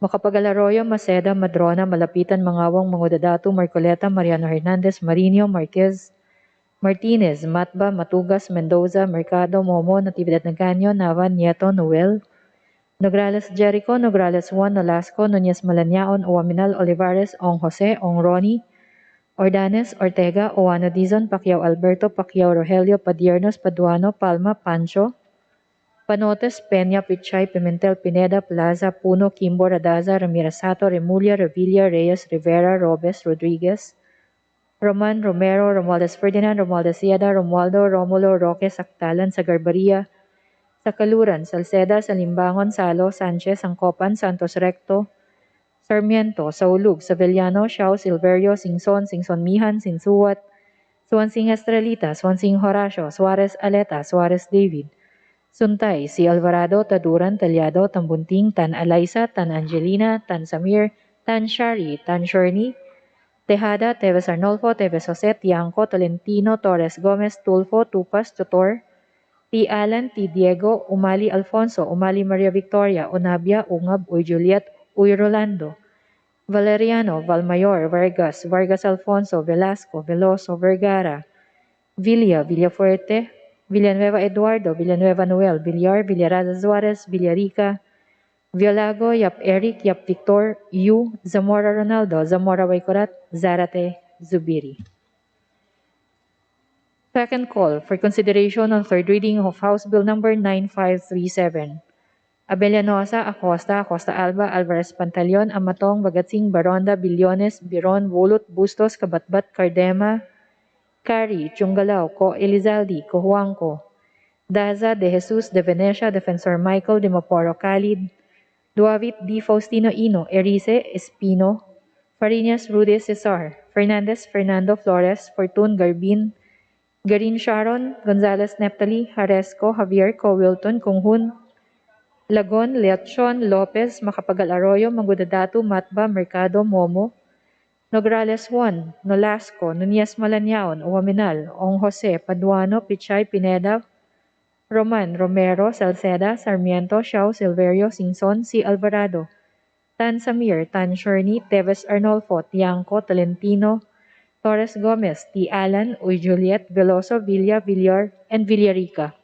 Macapagal-Arroyo, Maceda, Madrona, Malapitan, Mangawang, Mangudadatu, Marcoleta, Mariano Hernandez, Marinho, Marquez, Martinez, Matba, Matugas, Mendoza, Mercado, Momo, Natividad Nagaño, Nava, Nieto, Noel, Nograles Jericho, Nograles Juan, Nolasco, Nunez Malaniaon, Owaminal, Olivares, Ong Jose, Ong Ronnie, Ordanes, Ortega, Oano Dizon, Pacquiao Alberto, Pacquiao Rogelio, Padiernos, Paduano, Palma, Pancho, Panotes, Peña, Pichay, Pimentel, Pineda, Plaza, Puno, Kimbo, Radaza, Ramirez Sato, Remulla, Revilla, Reyes, Rivera, Robes, Rodriguez, Roman, Romero, Romualdez Ferdinand, Romualdez Sieda, Romualdo, Romulo, Roque, Saktalan, Sagarbaria, Sakaluran, Salceda, Salimbangon, Salo, Sanchez, Angcopan, Santos Recto, Sarmiento, Saulug, Savellano, Xiao, Silverio, Singson, Singson Mihan, Sinsuwat, Swansing Estrelita, Swansing Horacio, Suarez Aleta, Suarez David, Suntay, si Alvarado, Taduran, Talyado, Tambunting, Tan Alaisa, Tan Angelina, Tan Samir, Tan Shari, Tan Shorny, Tejada, Teves Arnolfo, Teves Jose, Tiangco, Tolentino, Torres Gomez, Tulfo, Tupas, Tutor, T. Alan, T. Diego, Umali Alfonso, Umali Maria Victoria, Onabia, Ungab, Uy Juliet, Uy Rolando, Valeriano, Valmayor, Vargas, Vargas Alfonso, Velasco, Veloso, Vergara, Villa, Villafuerte, Villanueva Eduardo, Villanueva Noel, Villar, Villaraza Suarez, Villarica, Violago, Yap Eric, Yap Victor, Yu, Zamora Ronaldo, Zamora Waikorat, Zarate, Zubiri. Second call for consideration on third reading of House Bill number 9537. Abellanosa, Acosta, Acosta Alba, Alvarez Pantaleon, Amatong, Bagatsing, Baronda, Billones, Biron, Bulot, Bustos, Kabatbat, Cardema, Cari, Chungalao, Co Elizaldi, Cojuangco, Daza, De Jesus, De Venecia, Defensor Michael, De Maporo Khalid, Duavit, Di Faustino Ino, Erice, Espino, Fariñas, Rude Cesar, Fernandez, Fernando Flores, Fortun, Garbin, Garin Sharon, Gonzales Neptali, Haresco, Javier, Co Wilton, Kunghun, Lagon, Leachon, Lopez, Macapagal Arroyo, Mangudadatu, Matba, Mercado, Momo, Nograles 1, Nolasco, Nunez Malanaon, Uwaminal, Ong Jose, Paduano, Pichay, Pineda, Roman, Romero, Salceda, Sarmiento, Xiao, Silverio, Singson, C. Alvarado, Tan Samir, Tan Sherney, Teves Arnolfo, Tiangco, Tolentino, Torres Gomez, T. Alan, Uy Juliet, Veloso, Villa, Villar, and Villarica.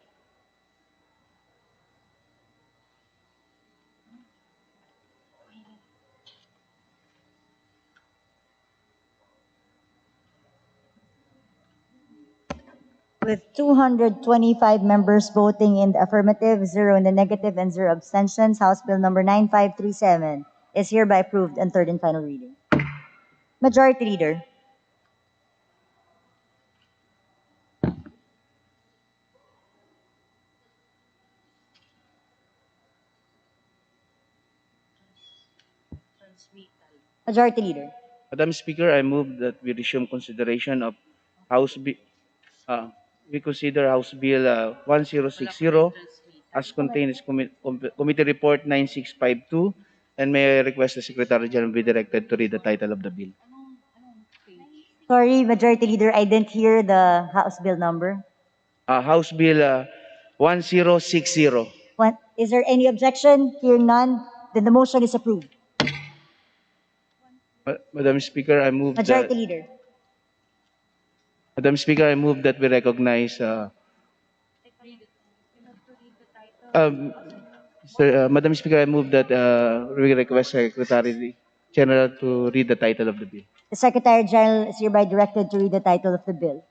With 225 members voting in the affirmative, 0 in the negative, and 0 abstentions, House Bill number 9537 is hereby approved and third and final reading. Majority Leader. Majority Leader. Madam Speaker, I move that we resume consideration of House Bill, we consider House Bill 1060 as contained in Committee Report 9652, and may I request the Secretary General be directed to read the title of the bill. Sorry, Majority Leader, I didn't hear the House Bill number. House Bill 1060. Is there any objection? Hearing none, then the motion is approved. Madam Speaker, I move that Majority Leader. Madam Speaker, I move that we recognize um, Madam Speaker, I move that we request Secretary General to read the title of the bill. The Secretary General is hereby directed to read the title of the bill.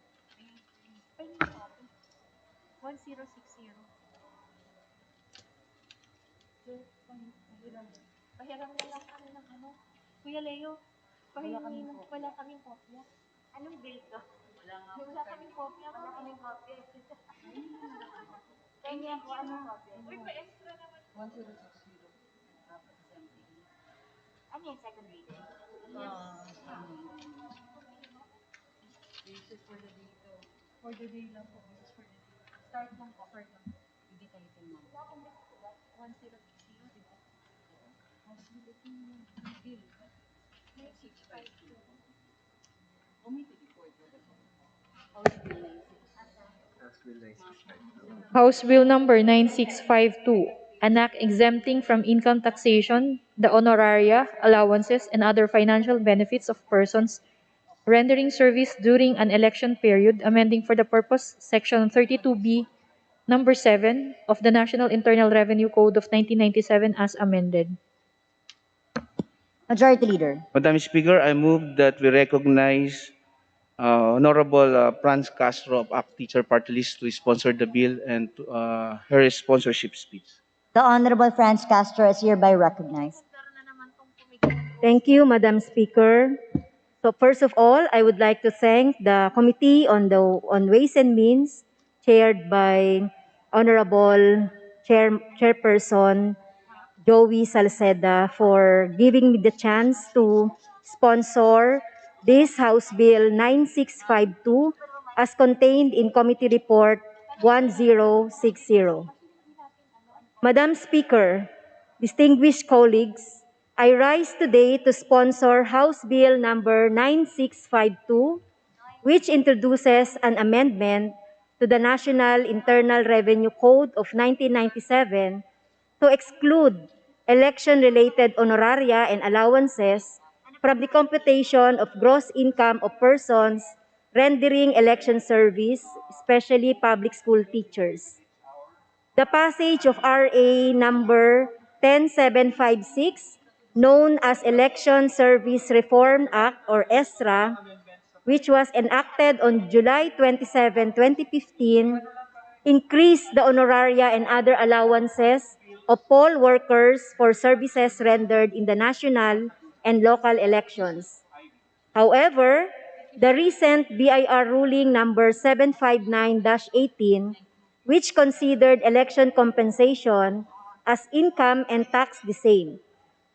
House Bill 9652. House Bill number 9652, an act exempting from income taxation the honoraria, allowances, and other financial benefits of persons rendering service during an election period, amending for the purpose Section 32B, number 7 of the National Internal Revenue Code of 1997 as amended. Majority Leader. Madam Speaker, I move that we recognize Honorable Franz Castro of ACT Teacher Party List to sponsor the bill and her sponsorship speech. The Honorable Franz Castro is hereby recognized. Thank you, Madam Speaker. So first of all, I would like to thank the Committee on Ways and Means, chaired by Honorable Chairperson Joey Salceda, for giving me the chance to sponsor this House Bill 9652 as contained in Committee Report 1060. Madam Speaker, distinguished colleagues, I rise today to sponsor House Bill number 9652, which introduces an amendment to the National Internal Revenue Code of 1997 to exclude election-related honoraria and allowances from the computation of gross income of persons rendering election service, especially public school teachers. The passage of RA number 10756, known as Election Service Reform Act or ESRA, which was enacted on July 27, 2015, increased the honoraria and other allowances of poll workers for services rendered in the national and local elections. However, the recent BIR ruling number 759-18, which considered election compensation as income and tax the same,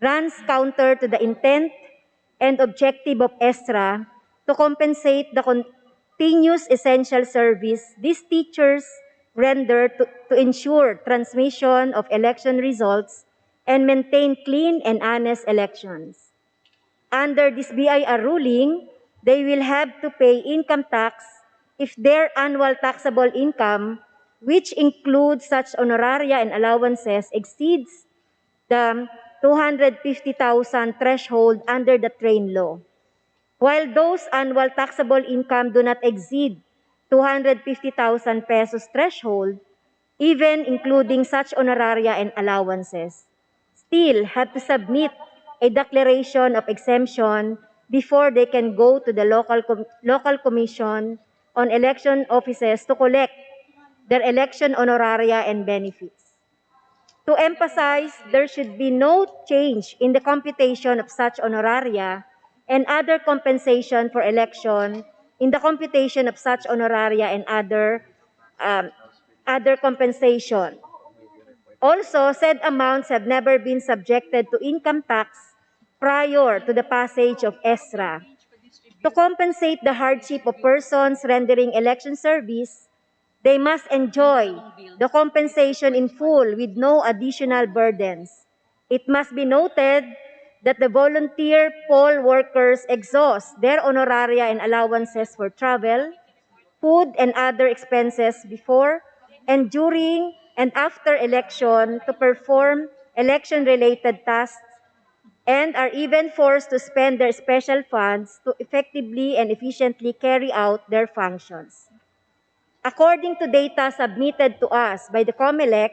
runs counter to the intent and objective of ESRA to compensate the continuous essential service these teachers rendered to ensure transmission of election results and maintain clean and honest elections. Under this BIR ruling, they will have to pay income tax if their annual taxable income, which includes such honoraria and allowances, exceeds the 250,000 threshold under the train law. While those annual taxable income do not exceed 250,000 pesos threshold, even including such honoraria and allowances, still have to submit a declaration of exemption before they can go to the local commission on election offices to collect their election honoraria and benefits. To emphasize, there should be no change in the computation of such honoraria and other compensation for election in the computation of such honoraria and other compensation. Also, said amounts have never been subjected to income tax prior to the passage of ESRA. To compensate the hardship of persons rendering election service, they must enjoy the compensation in full with no additional burdens. It must be noted that the volunteer poll workers exhaust their honoraria and allowances for travel, food, and other expenses before and during and after election to perform election-related tasks and are even forced to spend their special funds to effectively and efficiently carry out their functions. According to data submitted to us by the COMELEC,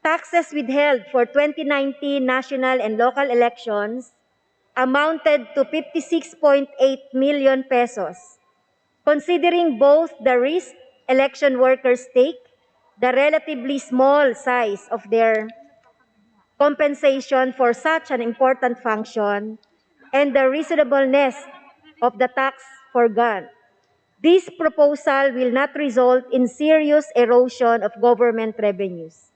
taxes withheld for 2019 national and local elections amounted to 56.8 million pesos. Considering both the risk election workers take, the relatively small size of their compensation for such an important function, and the reasonableness of the tax forgone, this proposal will not result in serious erosion of government revenues.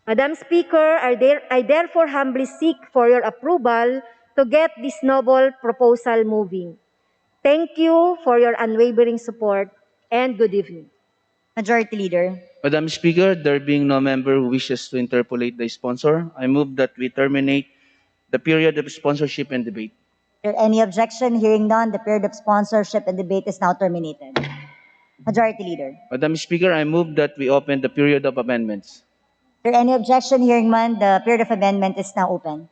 Madam Speaker, I therefore humbly seek for your approval to get this noble proposal moving. Thank you for your unwavering support and good evening. Majority Leader. Madam Speaker, there being no member who wishes to interpolate the sponsor, I move that we terminate the period of sponsorship and debate. Is there any objection? Hearing none, the period of sponsorship and debate is now terminated. Majority Leader. Madam Speaker, I move that we open the period of amendments. Is there any objection? Hearing none, the period of amendment is now open.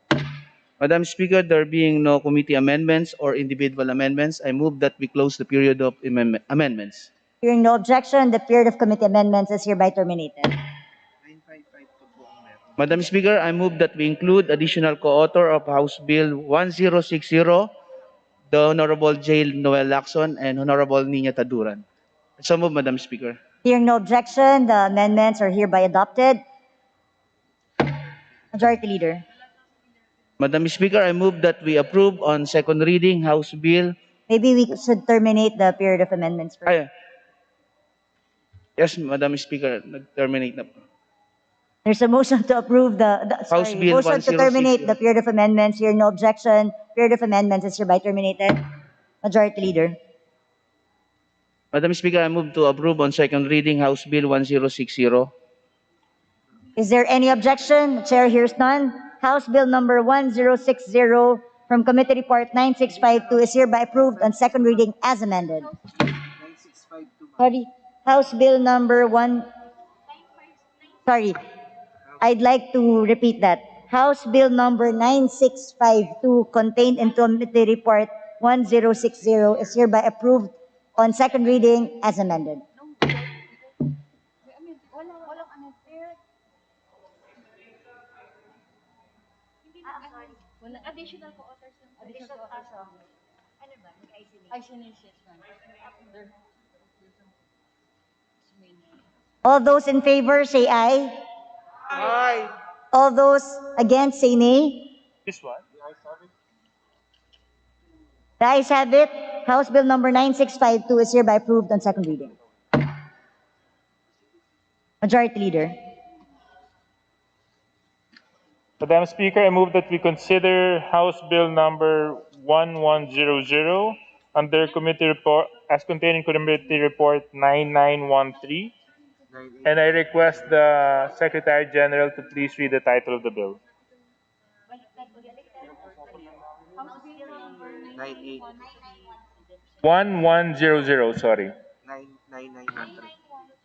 Madam Speaker, there being no committee amendments or individual amendments, I move that we close the period of amendments. Hearing no objection, the period of committee amendments is hereby terminated. Madam Speaker, I move that we include additional co-author of House Bill 1060, the Honorable J. Noel Lacson and Honorable Nina Taduran. So move, Madam Speaker. Hearing no objection, the amendments are hereby adopted. Majority Leader. Madam Speaker, I move that we approve on second reading House Bill. Maybe we should terminate the period of amendments first. Yes, Madam Speaker, nag-terminate na po. There's a motion to approve House Bill motion to terminate 1060. the period of amendments. Hearing no objection, period of amendments is hereby terminated. Majority Leader. Madam Speaker, I move to approve on second reading House Bill 1060. Is there any objection? The chair hears none. House Bill number 1060 from Committee Report 9652 is hereby approved on second reading as amended. Sorry, House Bill number sorry, I'd like to repeat that. House Bill number 9652 contained in Committee Report 1060 is hereby approved on second reading as amended. All those in favor say aye. Aye. All those against say nay. This one? The ayes have it. House Bill number 9652 is hereby approved on second reading. Majority Leader. Madam Speaker, I move that we consider House Bill number 1100 under committee report as contained in Committee Report 9913, and I request the Secretary General to please read the title of the bill. 98 1100, sorry. 9913.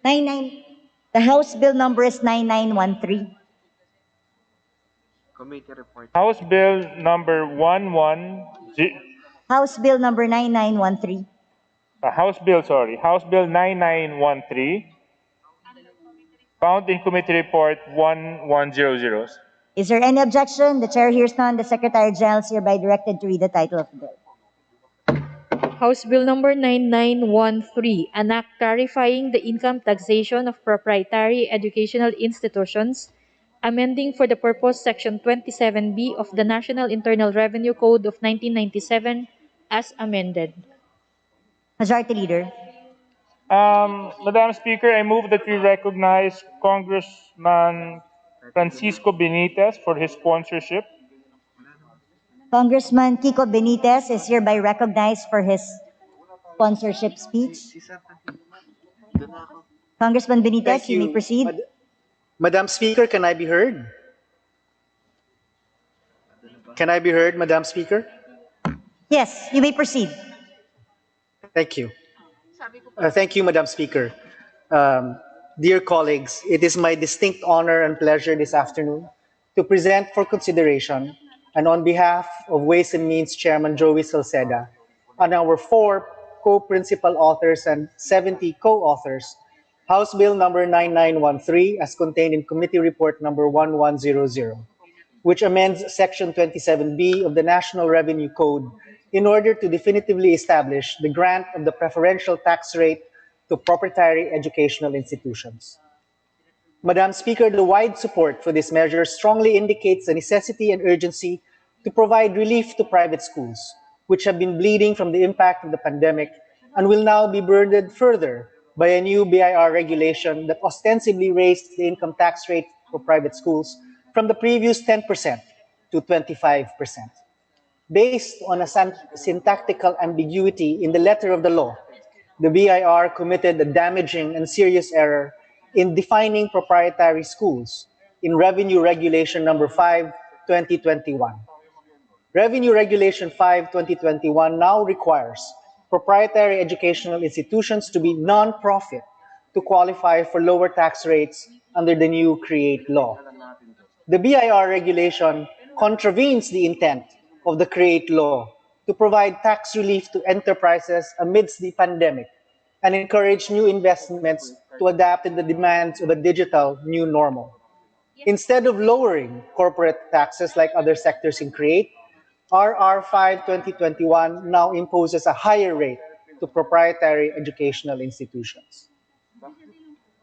99. The House Bill number is 9913. Committee report. House Bill number 11 House Bill number 9913. House Bill 9913, found in Committee Report 1100. Is there any objection? The chair hears none. The Secretary General is hereby directed to read the title of the bill. House Bill number 9913, an act clarifying the income taxation of proprietary educational institutions, amending for the purpose Section 27B of the National Internal Revenue Code of 1997 as amended. Majority Leader. Madam Speaker, I move that we recognize Congressman Francisco Benitez for his sponsorship. Congressman Kiko Benitez is hereby recognized for his sponsorship speech. Congressman Benitez, Thank you may you. proceed. Madam Speaker, can I be heard? Can I be heard, Madam Speaker? Yes, you may proceed. Thank you. Thank you, Madam Speaker. Um, Dear colleagues, it is my distinct honor and pleasure this afternoon to present for consideration, and on behalf of Ways and Means Chairman Joey Salceda, and our 4 co-principal authors and 70 co-authors, House Bill number 9913 as contained in Committee Report number 1100, which amends Section 27B of the National Revenue Code in order to definitively establish the grant of the preferential tax rate to proprietary educational institutions. Madam Speaker, the wide support for this measure strongly indicates the necessity and urgency to provide relief to private schools, which have been bleeding from the impact of the pandemic and will now be burdened further by a new BIR regulation that ostensibly raised the income tax rate for private schools from the previous 10% to 25%. Based on a syntactical ambiguity in the letter of the law, the BIR committed a damaging and serious error in defining proprietary schools in Revenue Regulation Number 5, 2021. Revenue Regulation 5, 2021 now requires proprietary educational institutions to be non-profit to qualify for lower tax rates under the new CREATE law. The BIR regulation contravenes the intent of the CREATE law to provide tax relief to enterprises amidst the pandemic and encourage new investments to adapt to the demands of a digital new normal. Instead of lowering corporate taxes like other sectors in CREATE, RR 5 2021 now imposes a higher rate to proprietary educational institutions.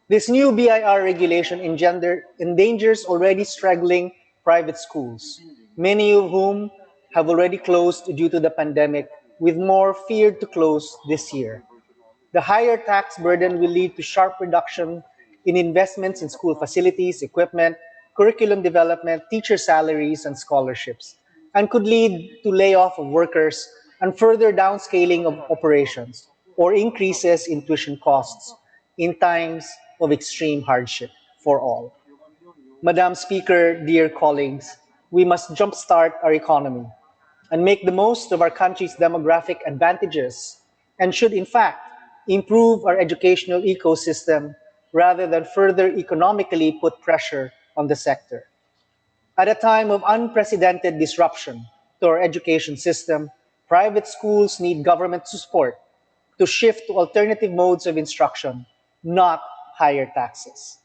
This new BIR regulation endangers already struggling private schools, many of whom have already closed due to the pandemic, with more feared to close this year. The higher tax burden will lead to sharp reduction in investments in school facilities, equipment, curriculum development, teacher salaries, and scholarships, and could lead to layoff of workers and further downscaling of operations or increases in tuition costs in times of extreme hardship for all. Madam Speaker, dear colleagues, we must jumpstart our economy and make the most of our country's demographic advantages and should, in fact, improve our educational ecosystem rather than further economically put pressure on the sector. At a time of unprecedented disruption to our education system, private schools need government support to shift to alternative modes of instruction, not higher taxes.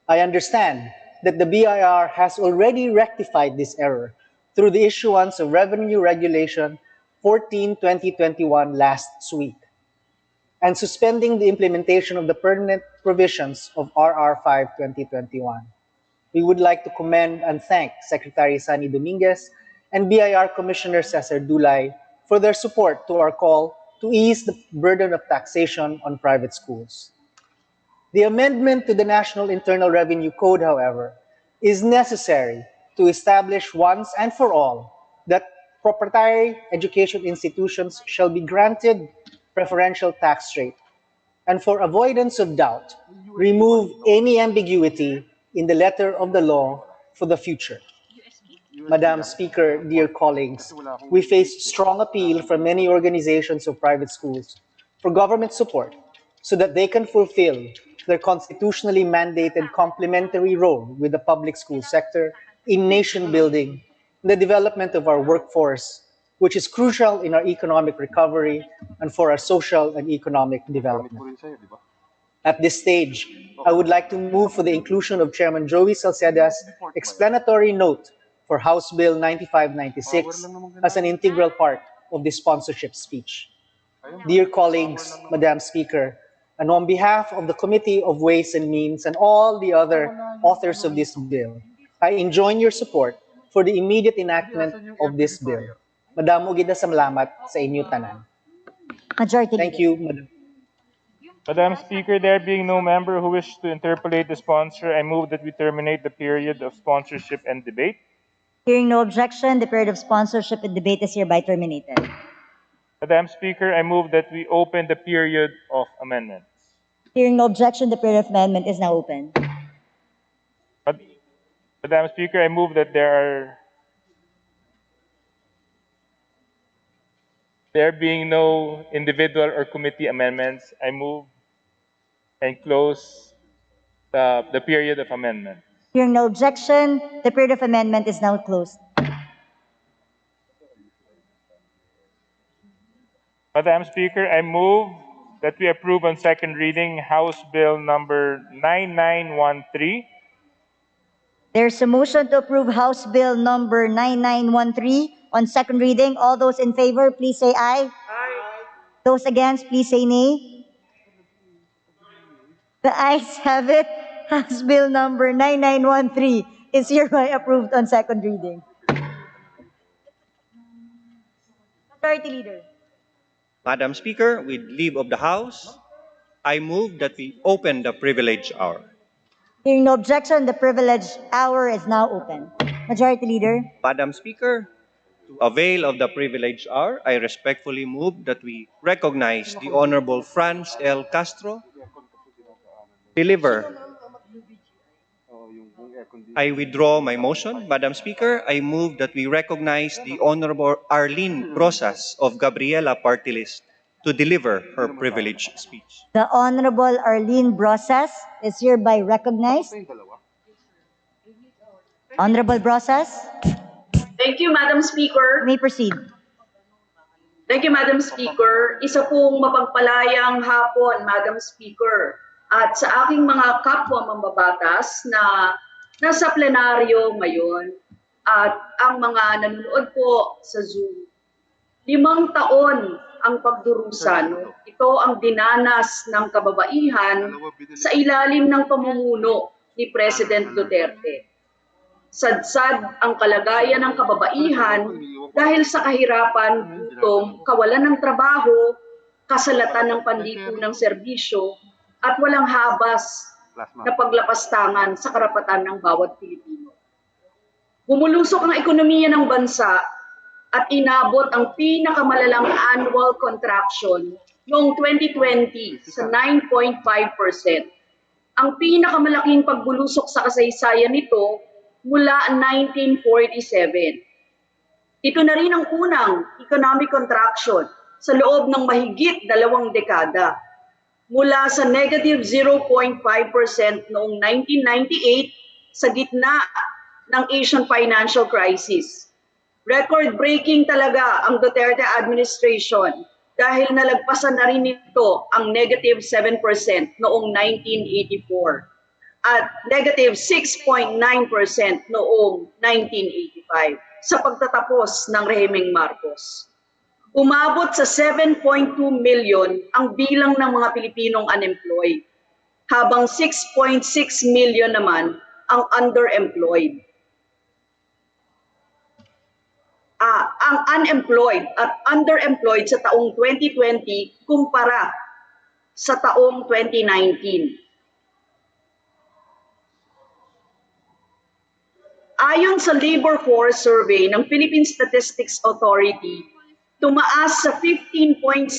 I understand that the BIR has already rectified this error through the issuance of Revenue Regulation 14/2021 last week and suspending the implementation of the permanent provisions of RR 5 2021. We would like to commend and thank Secretary Sani Dominguez and BIR Commissioner Cesar Dulay for their support to our call to ease the burden of taxation on private schools. The amendment to the National Internal Revenue Code, however, is necessary to establish once and for all that proprietary education institutions shall be granted preferential tax rate. And for avoidance of doubt, remove any ambiguity in the letter of the law for the future. Madam Speaker, dear colleagues, we face strong appeal from many organizations of private schools for government support so that they can fulfill their constitutionally mandated complementary role with the public school sector in nation building, the development of our workforce, which is crucial in our economic recovery and for our social and economic development. At this stage, I would like to move for the inclusion of Chairman Joey Salceda's explanatory note for House Bill 9596 as an integral part of the sponsorship speech. Dear colleagues, Madam Speaker, and on behalf of the Committee of Ways and Means and all the other authors of this bill, I enjoin your support for the immediate enactment of this bill. Madamo gid salamat sa inyo tanan. Majority Thank Leader. you, Madam. Madam Speaker, there being no member who wishes to interpolate the sponsor, I move that we terminate the period of sponsorship and debate. Hearing no objection, the period of sponsorship and debate is hereby terminated. Madam Speaker, I move that we open the period of amendments. Hearing no objection, the period of amendment is now open. Madam Speaker, I move that there being no individual or committee amendments, I move and close the period of amendment. Hearing no objection, the period of amendment is now closed. Madam Speaker, I move that we approve on second reading House Bill number 9913. There's a motion to approve House Bill number 9913 on second reading. All those in favor, please say aye. Aye. Those against, please say nay. The ayes have it. House Bill number 9913 is hereby approved on second reading. Majority Leader. Madam Speaker, with leave of the House, I move that we open the privilege hour. Hearing no objection, the privileged hour is now open. Majority Leader. Madam Speaker, to avail of the privilege hour, I respectfully move that we recognize the Honorable Franz L. Castro, deliver. I withdraw my motion. Madam Speaker, I move that we recognize the Honorable Arlene Brosas of Gabriela Party List to deliver her privilege speech. The Honorable Arlene Brosas is hereby recognized. Honorable Brosas, Thank you, Madam you Speaker. may proceed. Thank you, Madam Speaker. Isa pong mapagpalayang hapon, Madam Speaker. At sa aking mga kapwa mambabatas na nasa plenaryo ngayon at ang mga nanonood po sa Zoom. 5 taon ang pagdurusa. Ito ang dinanas ng kababaihan sa ilalim ng pamumuno ni President Duterte. Sadsad ang kalagayan ng kababaihan dahil sa kahirapan, gutom, kawalan ng trabaho, kasalatan ng panlipunang serbisyo, at walang habas na paglapastangan sa karapatan ng bawat Pilipino. Bumulusok ang ekonomiya ng bansa at inabot ang pinakamalalang annual contraction noong 2020 sa 9.5%. Ang pinakamalaking pagbulusok sa kasaysayan nito mula 1947. Ito na rin ang unang economic contraction sa loob ng mahigit 2 dekada. Mula sa negative 0.5% noong 1998 sa gitna ng Asian financial crisis. Record-breaking talaga ang Duterte administration dahil nalagpasan na rin ito ang negative 7% noong 1984 at negative 6.9% noong 1985 sa pagtatapos ng rehimeng Marcos. Umabot sa 7.2 million ang bilang ng mga Pilipinong unemployed, habang 6.6 million naman ang underemployed. Ang unemployed at underemployed sa taong 2020 kumpara sa taong 2019. Ayon sa Labor Force Survey ng Philippine Statistics Authority, tumaas sa 15.6%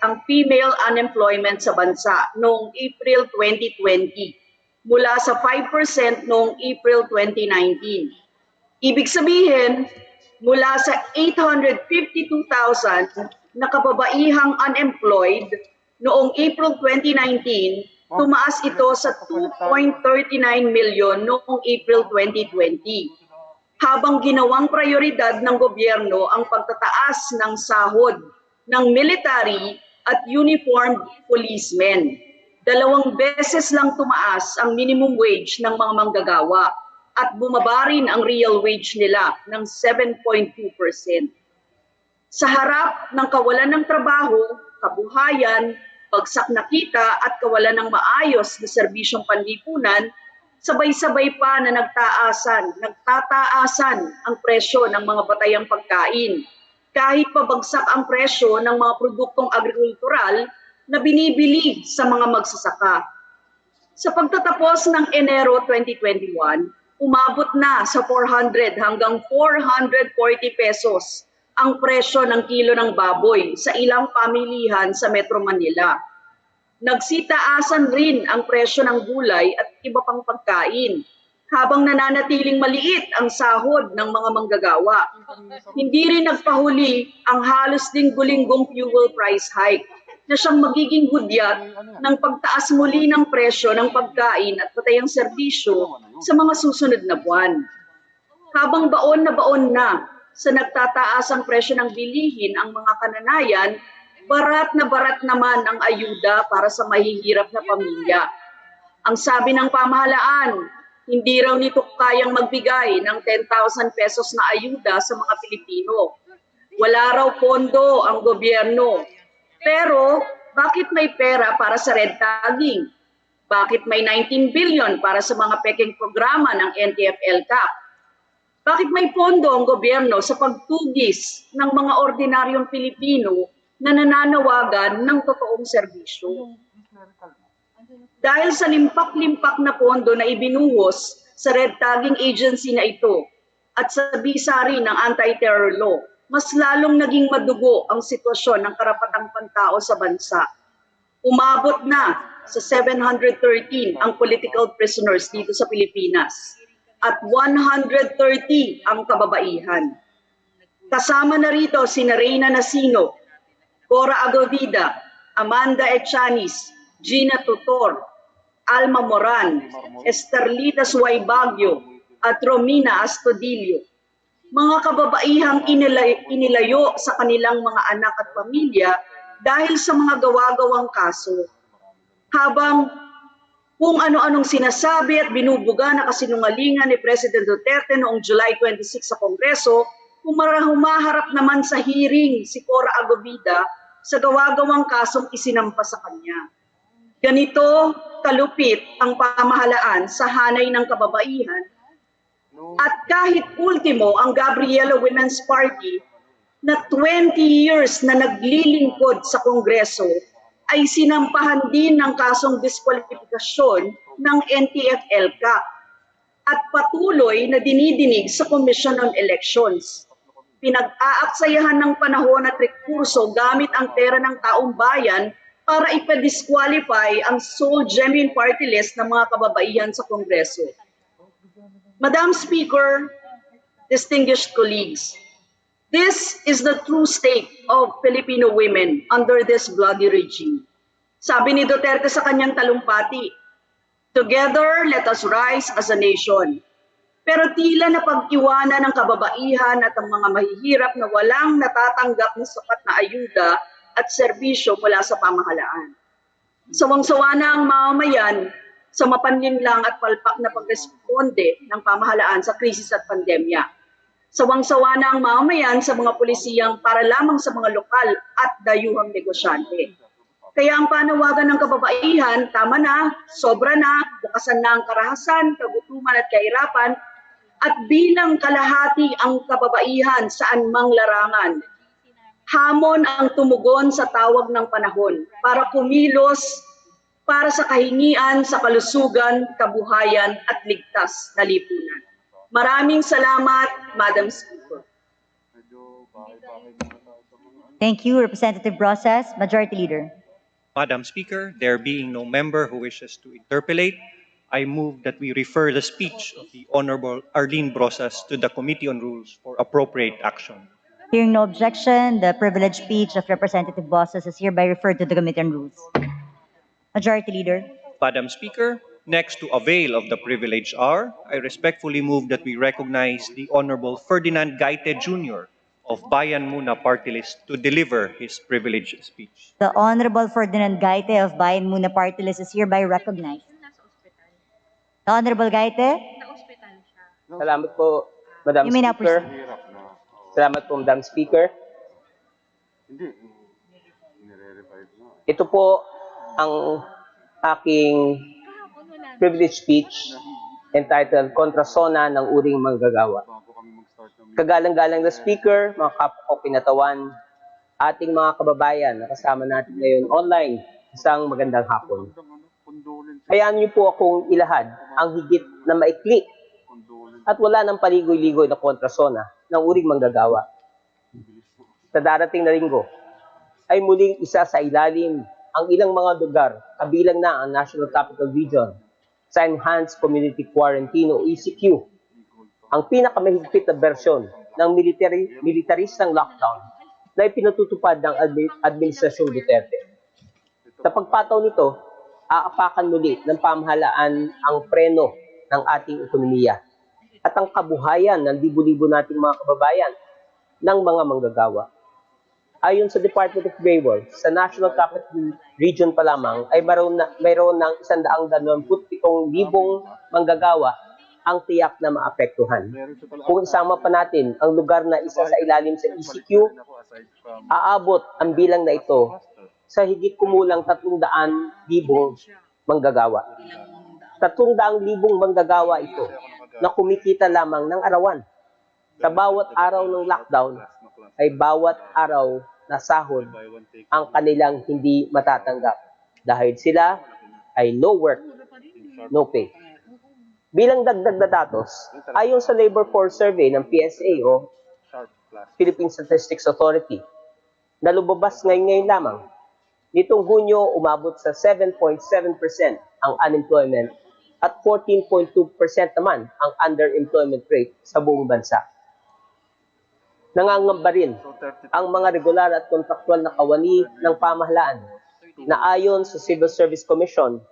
ang female unemployment sa bansa noong April 2020 mula sa 5% noong April 2019. Ibig sabihin, mula sa 852,000 na kababaihang unemployed noong April 2019, tumaas ito sa 2.39 million noong April 2020. Habang ginawang prioridad ng gobyerno ang pagtataas ng sahod ng military at uniformed policemen. 2 beses lang tumaas ang minimum wage ng mga manggagawa at bumaba rin ang real wage nila ng 7.2%. Sa harap ng kawalan ng trabaho, kabuhayan, bagsak na kita at kawalan ng maayos na serbisyong panlipunan, sabay-sabay pa na nagtataasan ang presyo ng mga batayang pagkain. Kahit pabagsak ang presyo ng mga produktong agrikultural na binibili sa mga magsasaka. Sa pagtatapos ng Enero 2021, umabot na sa 400 hanggang 440 pesos ang presyo ng kilo ng baboy sa ilang pamilihan sa Metro Manila. Nagsitaasan rin ang presyo ng gulay at iba pang pagkain, habang nananatiling maliit ang sahod ng mga manggagawa. Hindi rin nagpahuli ang halos linggo-linggong fuel price hike na siyang magiging hudyat ng pagtaas muli ng presyo ng pagkain at patayang serbisyo sa mga susunod na buwan. Habang baon na sa nagtataasang presyo ng bilihin ang mga kananayan, barat naman ang ayuda para sa mahihirap na pamilya. Ang sabi ng pamahalaan, hindi raw nito kayang magbigay ng 10,000 pesos na ayuda sa mga Pilipino. Wala raw pondo ang gobyerno. Pero bakit may pera para sa red tagging? Bakit may 19 billion para sa mga peking programa ng NTF-ELCAC? Bakit may pondo ang gobyerno sa pagtugis ng mga ordinaryong Pilipino na nananawagan ng totoong serbisyo? Dahil sa limpak-limpak na pondo na ibinuhos sa red tagging agency na ito at sa bisa rin ng anti-terror law, mas lalong naging madugo ang sitwasyon ng karapatang pantao sa bansa. Umabot na sa 713 ang political prisoners dito sa Pilipinas at 130 ang kababaihan. Kasama na rito sina Reyna Nasino, Cora Agovida, Amanda Echanis, Gina Tutor, Alma Moran, Esterlita Suaybagyo, at Romina Astudillo. Mga kababaihang inilayo sa kanilang mga anak at pamilya dahil sa mga gawa-gawang kaso. Habang kung ano-anong sinasabi at binubuga na kasinungalingan ni President Duterte noong July 26 sa Kongreso, humaharap naman sa hearing si Cora Agovida sa gawa-gawang kasong isinampa sa kanya. Ganito kalupit ang pamahalaan sa hanay ng kababaihan at kahit ultimo ang Gabriela Women's Party na 20 years na naglilingkod sa Kongreso ay sinampahan din ng kasong diskwalifikasyon ng NTF-ELCAC at patuloy na dinidinig sa Commission on Elections. Pinag-aaksayahan ng panahon at rekurso gamit ang pera ng taong bayan para ipa-disqualify ang sole genuine party list ng mga kababaihan sa Kongreso. Madam Speaker, distinguished colleagues, this is the true state of Filipino women under this bloody regime. Sabi ni Duterte sa kanyang talumpati, "Together, let us rise as a nation." Pero tila na pag-iwanan ng kababaihan at ang mga mahihirap na walang natatanggap na sapat na ayuda at serbisyo mula sa pamahalaan. Sawang-sawa na ang mamamayan sa mapanlinlang at palpak na pagresponde ng pamahalaan sa krisis at pandemya. Sawang-sawa na ang mamamayan sa mga pulisiyang para lamang sa mga lokal at dayuhang negosyante. Kaya ang panawagan ng kababaihan, tama na, sobra na, bukasan na ang karahasan, kagutuman at kahirapan, at bilang kalahati ang kababaihan saan mang larangan. Hamon ang tumugon sa tawag ng panahon para kumilos para sa kahingian sa kalusugan, kabuhayan at ligtas na lipunan. Maraming salamat, Madam Speaker. Thank you, Representative Brosas. Majority Leader. Madam Speaker, there being no member who wishes to interpellate, I move that we refer the speech of the Honorable Arlene Brosas to the Committee on Rules for appropriate action. Hearing no objection, the privileged speech of Representative Brosas is hereby referred to the Committee on Rules. Majority Leader. Madam Speaker, next to avail of the privilege hour, I respectfully move that we recognize the Honorable Ferdinand Gaite Jr. of Bayan Muna Party List to deliver his privileged speech. The Honorable Ferdinand Gaite of Bayan Muna Party List is hereby recognized. The Honorable Gaite, Salamat po, Madam you may now Speaker. proceed. Salamat po, Madam Speaker. Ito po ang aking privilege speech entitled Kontrasona ng Uring Manggagawa. Kagalang-galang na Speaker, mga kapwa ko pinatawan, ating mga kababayan na kasama natin ngayon online, isang magandang hapon. Hayaan niyo po akong ilahad ang higit na maikli at wala ng paligoy-ligoy na kontrasona ng uring manggagawa. Sa darating na linggo, ay muling isa sa ilalim ang ilang mga lugar, kabilang na ang National Capital Region, sa Enhanced Community Quarantine o ECQ, ang pinakamahigpit na bersyon ng militaristang lockdown na ipinatutupad ng Administrasyong Duterte. Sa pagpataw nito, aapakan muli ng pamahalaan ang preno ng ating ekonomiya at ang kabuhayan ng libu-libo nating mga kababayan ng mga manggagawa. Ayon sa Department of Labor, sa National Capital Region pa lamang ay mayroon ng 127,000 manggagawa ang tiyak na maapektuhan. Kung isama pa natin ang lugar na isa sa ilalim sa ECQ, aabot ang bilang na ito sa higit kumulang 300,000 manggagawa. 300,000 manggagawa ito na kumikita lamang ng arawan. Sa bawat araw ng lockdown ay bawat araw na sahod ang kanilang hindi matatanggap dahil sila ay no work, no pay. Bilang dagdag na datos, ayon sa Labor Force Survey ng PSA o Philippine Statistics Authority, na lumabas ngayon lamang, nitong Hunyo umabot sa 7.7% ang unemployment at 14.2% naman ang underemployment rate sa buong bansa. Nangangamba rin ang mga regular at kontraktual na kawani ng pamahalaan na ayon sa Civil Service Commission,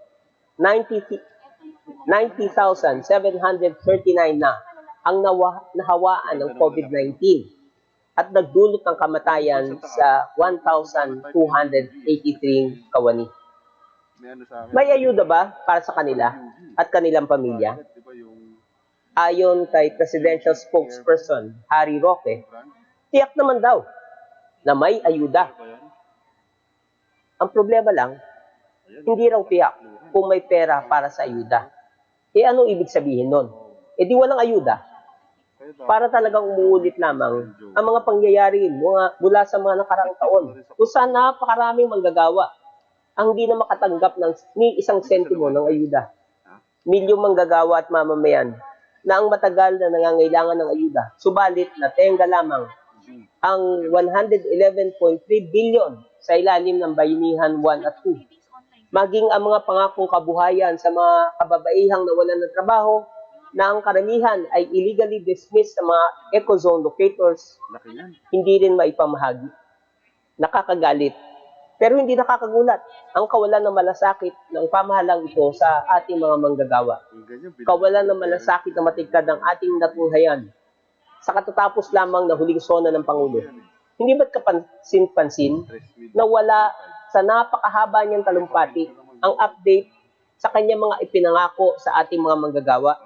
90,739 na ang nahawaan ng COVID-19 at nagdulot ng kamatayan sa 1,283 kawani. May ayuda ba para sa kanila at kanilang pamilya? Ayon kay Presidential Spokesperson Harry Roque, tiyak naman daw na may ayuda. Ang problema lang, hindi raw tiyak kung may pera para sa ayuda. Anong ibig sabihin nun? Di walang ayuda. Para talagang umuulit lamang ang mga pangyayari mula sa mga nakaraang taon kung saan napakaraming manggagawa ang hindi na makatanggap ni isang sentimo ng ayuda. Milyong manggagawa at mamamayan na ang matagal na nangangailangan ng ayuda, subalit na tenga lamang ang 111.3 billion sa ilalim ng Bayanihan 1 at 2. Maging ang mga pangakong kabuhayan sa mga kababaihang nawalan ng trabaho na ang karamihan ay illegally dismissed sa mga eco-zone locators, hindi rin maipamahagi. Nakakagalit, pero hindi nakakagulat ang kawalan ng malasakit ng pamahalang ito sa ating mga manggagawa. Kawalan ng malasakit na matigkad ng ating natunghayan sa katatapos lamang na huling sona ng Pangulo. Hindi ba't kapansin-pansin na wala sa napakahaba niyang talumpati ang update sa kanyang mga ipinangako sa ating mga manggagawa?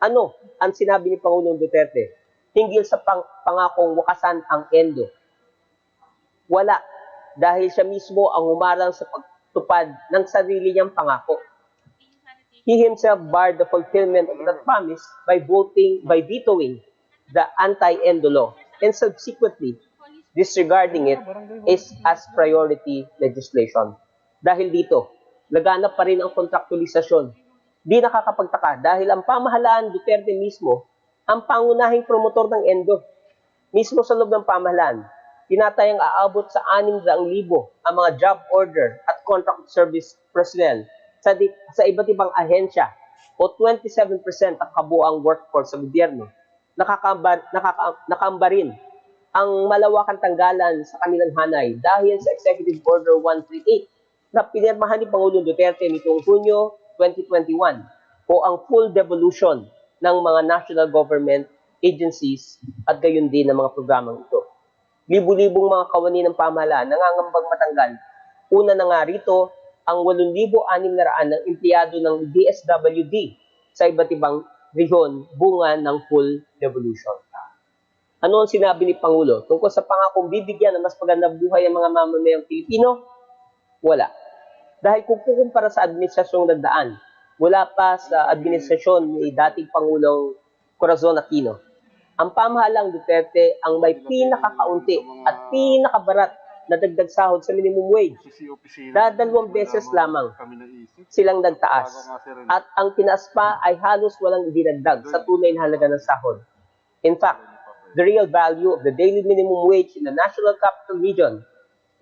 Ano ang sinabi ni Pangulong Duterte hinggil sa pangakong wakasan ang ENDO? Wala, dahil siya mismo ang humarang sa pagtupad ng sarili niyang pangako. He himself barred the fulfillment of that promise by vetoing the anti-ENDO law and subsequently disregarding it as priority legislation. Dahil dito, laganap pa rin ang kontraktualisasyon. Di nakakapagtaka dahil ang pamahalaan Duterte mismo ang pangunahing promotor ng ENDO. Mismo sa loob ng pamahalaan, tinatayang aabot sa 600,000 ang mga job order at contract service personnel sa iba't ibang ahensya o 27% ang kabuang workforce sa gobyerno. Nakakamba rin ang malawakang tanggalan sa kanilang hanay dahil sa Executive Order 138 na pinirmahan ni Pangulong Duterte nitong Hunyo 2021 o ang full devolution ng mga national government agencies at gayon din ng mga programang ito. Libu-libong mga kawani ng pamahalaan nangangambang matanggal. Una na nga rito, ang 8,600 ng empleyado ng DSWD sa iba't ibang rehiyon bunga ng full devolution. Ano ang sinabi ni Pangulo tungkol sa pangakong bibigyan ng mas magandang buhay ang mga mamamayang Pilipino? Wala. Dahil kung kukumpara sa administrasyong nagdaan, wala pa sa administrasyon ni dating Pangulong Corazon Aquino, ang pamahalang Duterte ang may pinakakaunti at pinakabarat na dagdag sahod sa minimum wage. 2 beses lamang silang nagtaas. At ang tinaas pa ay halos walang dinagdag sa tunay na halaga ng sahod. In fact, the real value of the daily minimum wage in the National Capital Region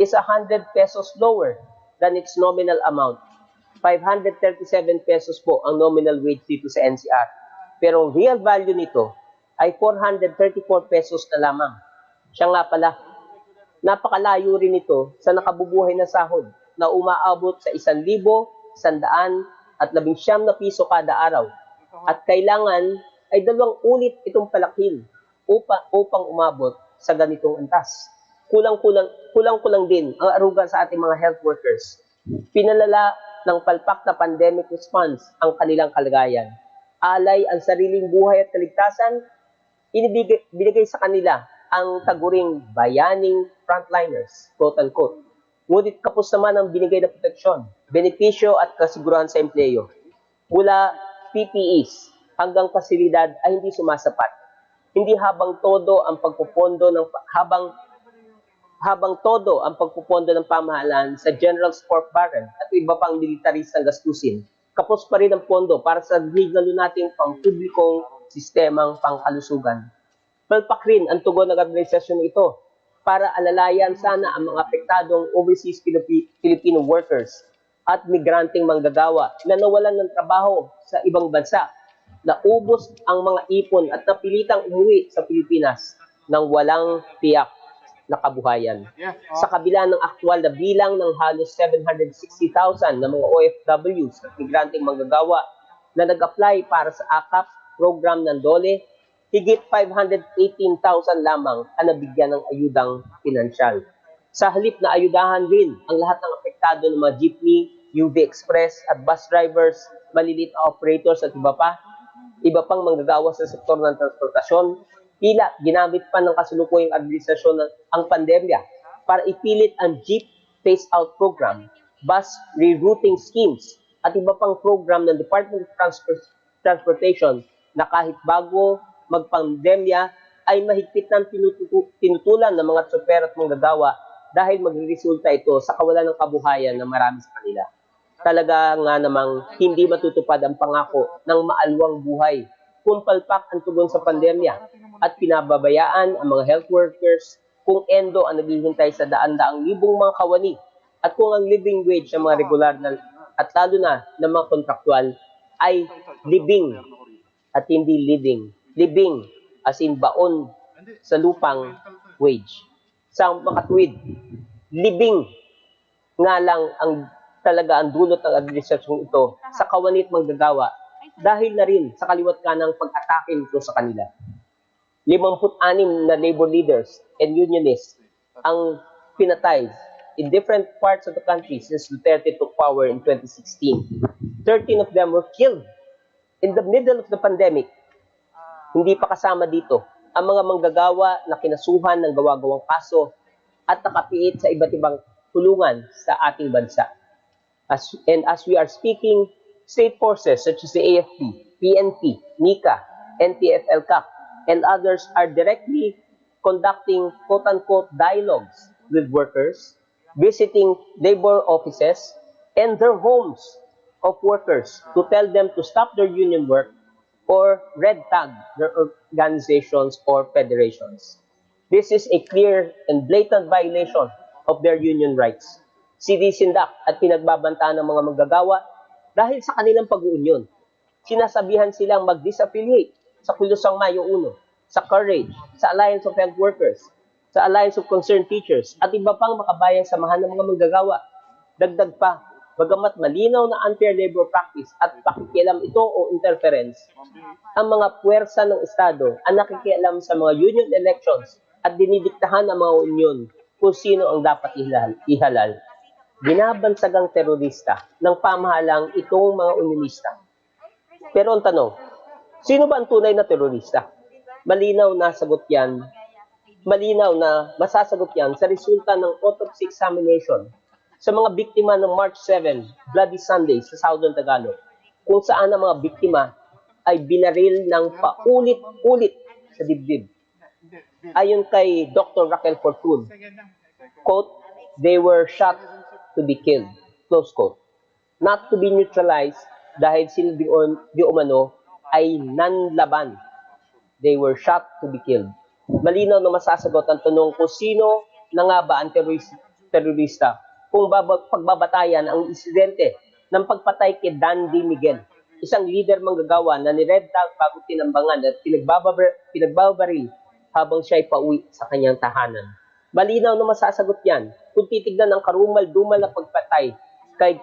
is 100 pesos lower than its nominal amount. 537 pesos po ang nominal wage dito sa NCR. Pero ang real value nito ay 434 pesos na lamang. Siya nga pala, napakalayo rin ito sa nakabubuhay na sahod na umaabot sa 1,119 na piso kada araw. At kailangan ay 2 ulit itong palakin upang umabot sa ganitong antas. Kulang-kulang din ang aruga sa ating mga health workers. Pinalala ng palpak na pandemic response ang kanilang kalagayan. Alay ang sariling buhay at kaligtasan, binigay sa kanila ang taguring bayaning frontliners, quote-unquote. Ngunit kapos naman ang binigay na proteksyon, benepisyo at kasiguruhan sa empleyo. Mula PPEs hanggang pasilidad ay hindi sumasapat. Hindi habang todo ang pagpupondo ng pamahalaan sa General Sport Barrel at iba pang militaristang gastusin, kapos pa rin ang pondo para sa higalo nating pangpublikong sistemang pangkalusugan. Palpak rin ang tugon ng administrasyon ito para alalayan sana ang mga apektadong overseas Filipino workers at migranteng manggagawa na nawalan ng trabaho sa ibang bansa, naubos ang mga ipon at napilitang umuwi sa Pilipinas nang walang tiyak na kabuhayan. Sa kabila ng aktual na bilang ng halos 760,000 na mga OFWs at migranteng manggagawa na nag-apply para sa AKAP program ng DOLE, higit 518,000 lamang ang nabigyan ng ayudang pinansyal. Sa halip na ayudahan rin ang lahat ng apektado ng mga jeepney, UV Express at bus drivers, maliliit na operators at iba pang manggagawa sa sektor ng transportasyon, tila ginamit pa ng kasulukuyang administrasyon ang pandemya para ipilit ang jeep phase-out program, bus rerouting schemes, at iba pang program ng Department of Transportation na kahit bago magpandemya ay mahigpit ng tinutulan ng mga tsoper at manggagawa dahil magresulta ito sa kawalan ng kabuhayan ng marami sa kanila. Talaga nga namang hindi matutupad ang pangako ng maalwang buhay kung palpak ang tugon sa pandemya at pinababayaan ang mga health workers kung endo ang naghihintay sa daan-daang libong mga kawani at kung ang living wage ng mga regular na at lalo na ng mga kontraktual ay libing at hindi living. Living as in baon sa lupang wage. Sa makatuwid, living nga lang talaga ang dulot ng administrasyong ito sa kawanit manggagawa dahil na rin sa kaliwat kanang pag-atake nito sa kanila. 56 na labor leaders and unionists ang pinatay in different parts of the country since Duterte took power in 2016. 13 of them were killed in the middle of the pandemic. Hindi pa kasama dito ang mga manggagawa na kinasuhan ng gawa-gawang kaso at nakapiit sa iba't ibang kulungan sa ating bansa. As we are speaking, state forces such as the AFP, PNP, NICA, NTF-ELCAC, and others are directly conducting quote-unquote dialogues with workers, visiting labor offices, and their homes of workers to tell them to stop their union work or red tag their organizations or federations. This is a clear and blatant violation of their union rights. Sinisindak at pinagbabantaan ng mga manggagawa dahil sa kanilang pag-uunyon. Sinasabihan silang mag-disaffiliate sa Kulusang Mayo 1, sa Courage, sa Alliance of Health Workers, sa Alliance of Concerned Teachers, at iba pang makabayang samahan ng mga manggagawa. Dagdag pa, bagamat malinaw na unfair labor practice at pakikialam ito o interference, ang mga puwersa ng Estado ang nakikialam sa mga union elections at dinidiktahan ng mga union kung sino ang dapat ihalal. Binabansagang terorista ng pamahalang itong mga unionista. Pero ang tanong, sino ba ang tunay na terorista? Malinaw na sagot yan, malinaw na masasagot yan sa resulta ng autopsy examination sa mga biktima ng March 7, Bloody Sunday sa Southern Tagalog, kung saan ang mga biktima ay binaril ng paulit-ulit sa dibdib. Ayon kay Dr. Raquel Fortun, quote, they were shot to be killed, close quote. Not to be neutralized dahil sila di umano ay nanlaban. They were shot to be killed. Malinaw na masasagot ang tanong kung sino na nga ba ang terorista kung pagbabatayan ang insidente ng pagpatay kay Dandy Miguel, isang leader manggagawa na ni-red tag bago tinambangan at pinagbabaril habang siya ay pauwi sa kanyang tahanan. Malinaw na masasagot yan kung titignan ang karumal-dumal na pagpatay kay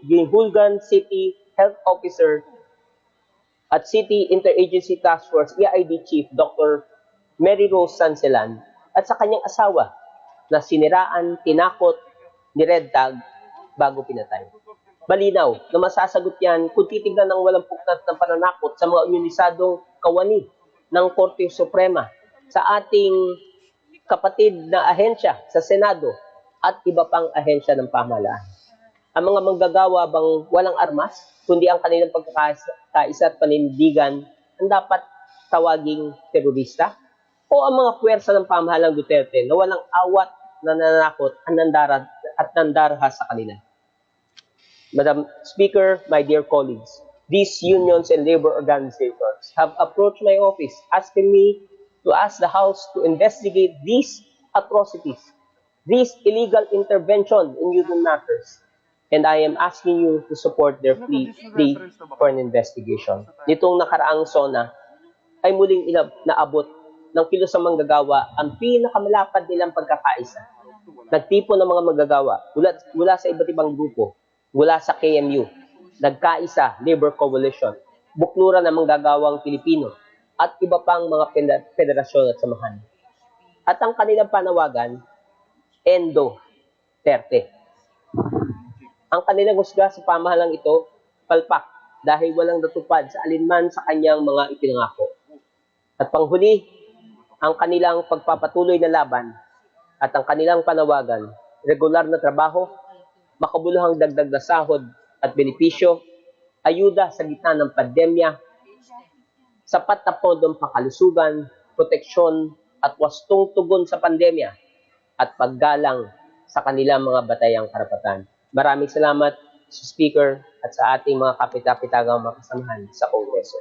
Gehulgan City Health Officer at City Interagency Task Force EID Chief Dr. Mary Rose Sanselan at sa kanyang asawa na siniraan, tinakot, ni-red tag bago pinatay. Malinaw na masasagot yan kung titignan ng walang puknat ng pananakot sa mga unionisadong kawani ng Korte Suprema, sa ating kapatid na ahensya sa Senado at iba pang ahensya ng pamahalaan. Ang mga manggagawa bang walang armas, kundi ang kanilang pagkakaisa at panindigan ang dapat tawaging terorista? O ang mga puwersa ng pamahalang Duterte na walang awat na nananakot at nandarha sa kanila? Madam Speaker, my dear colleagues, these unions and labor organizations have approached my office asking me to ask the House to investigate these atrocities, this illegal intervention in union matters, and I am asking you to support their plea for an investigation. Nitong nakaraang SONA ay muling naabot ng kilusang manggagawa ang pinakamalapad nilang pagkakaisa. Nagtipon ng mga manggagawa mula sa iba't ibang grupo, mula sa KMU, Nagkaisa Labor Coalition, Bukluran ng Manggagawang Pilipino, at iba pang mga federasyon at samahan. At ang kanilang panawagan, Endo 30. Ang kanilang husga sa pamahalang ito, palpak dahil walang natupad sa alinman sa kanyang mga ipinangako. At panghuli, ang kanilang pagpapatuloy na laban at ang kanilang panawagan, regular na trabaho, makabuluhang dagdag na sahod at benepisyo, ayuda sa gitna ng pandemya, sapat na pondong pakalusugan, proteksyon at wastong tugon sa pandemya at paggalang sa kanilang mga batayang karapatan. Maraming salamat sa Speaker at sa ating mga kapitapitagang makasamahan sa Kongreso.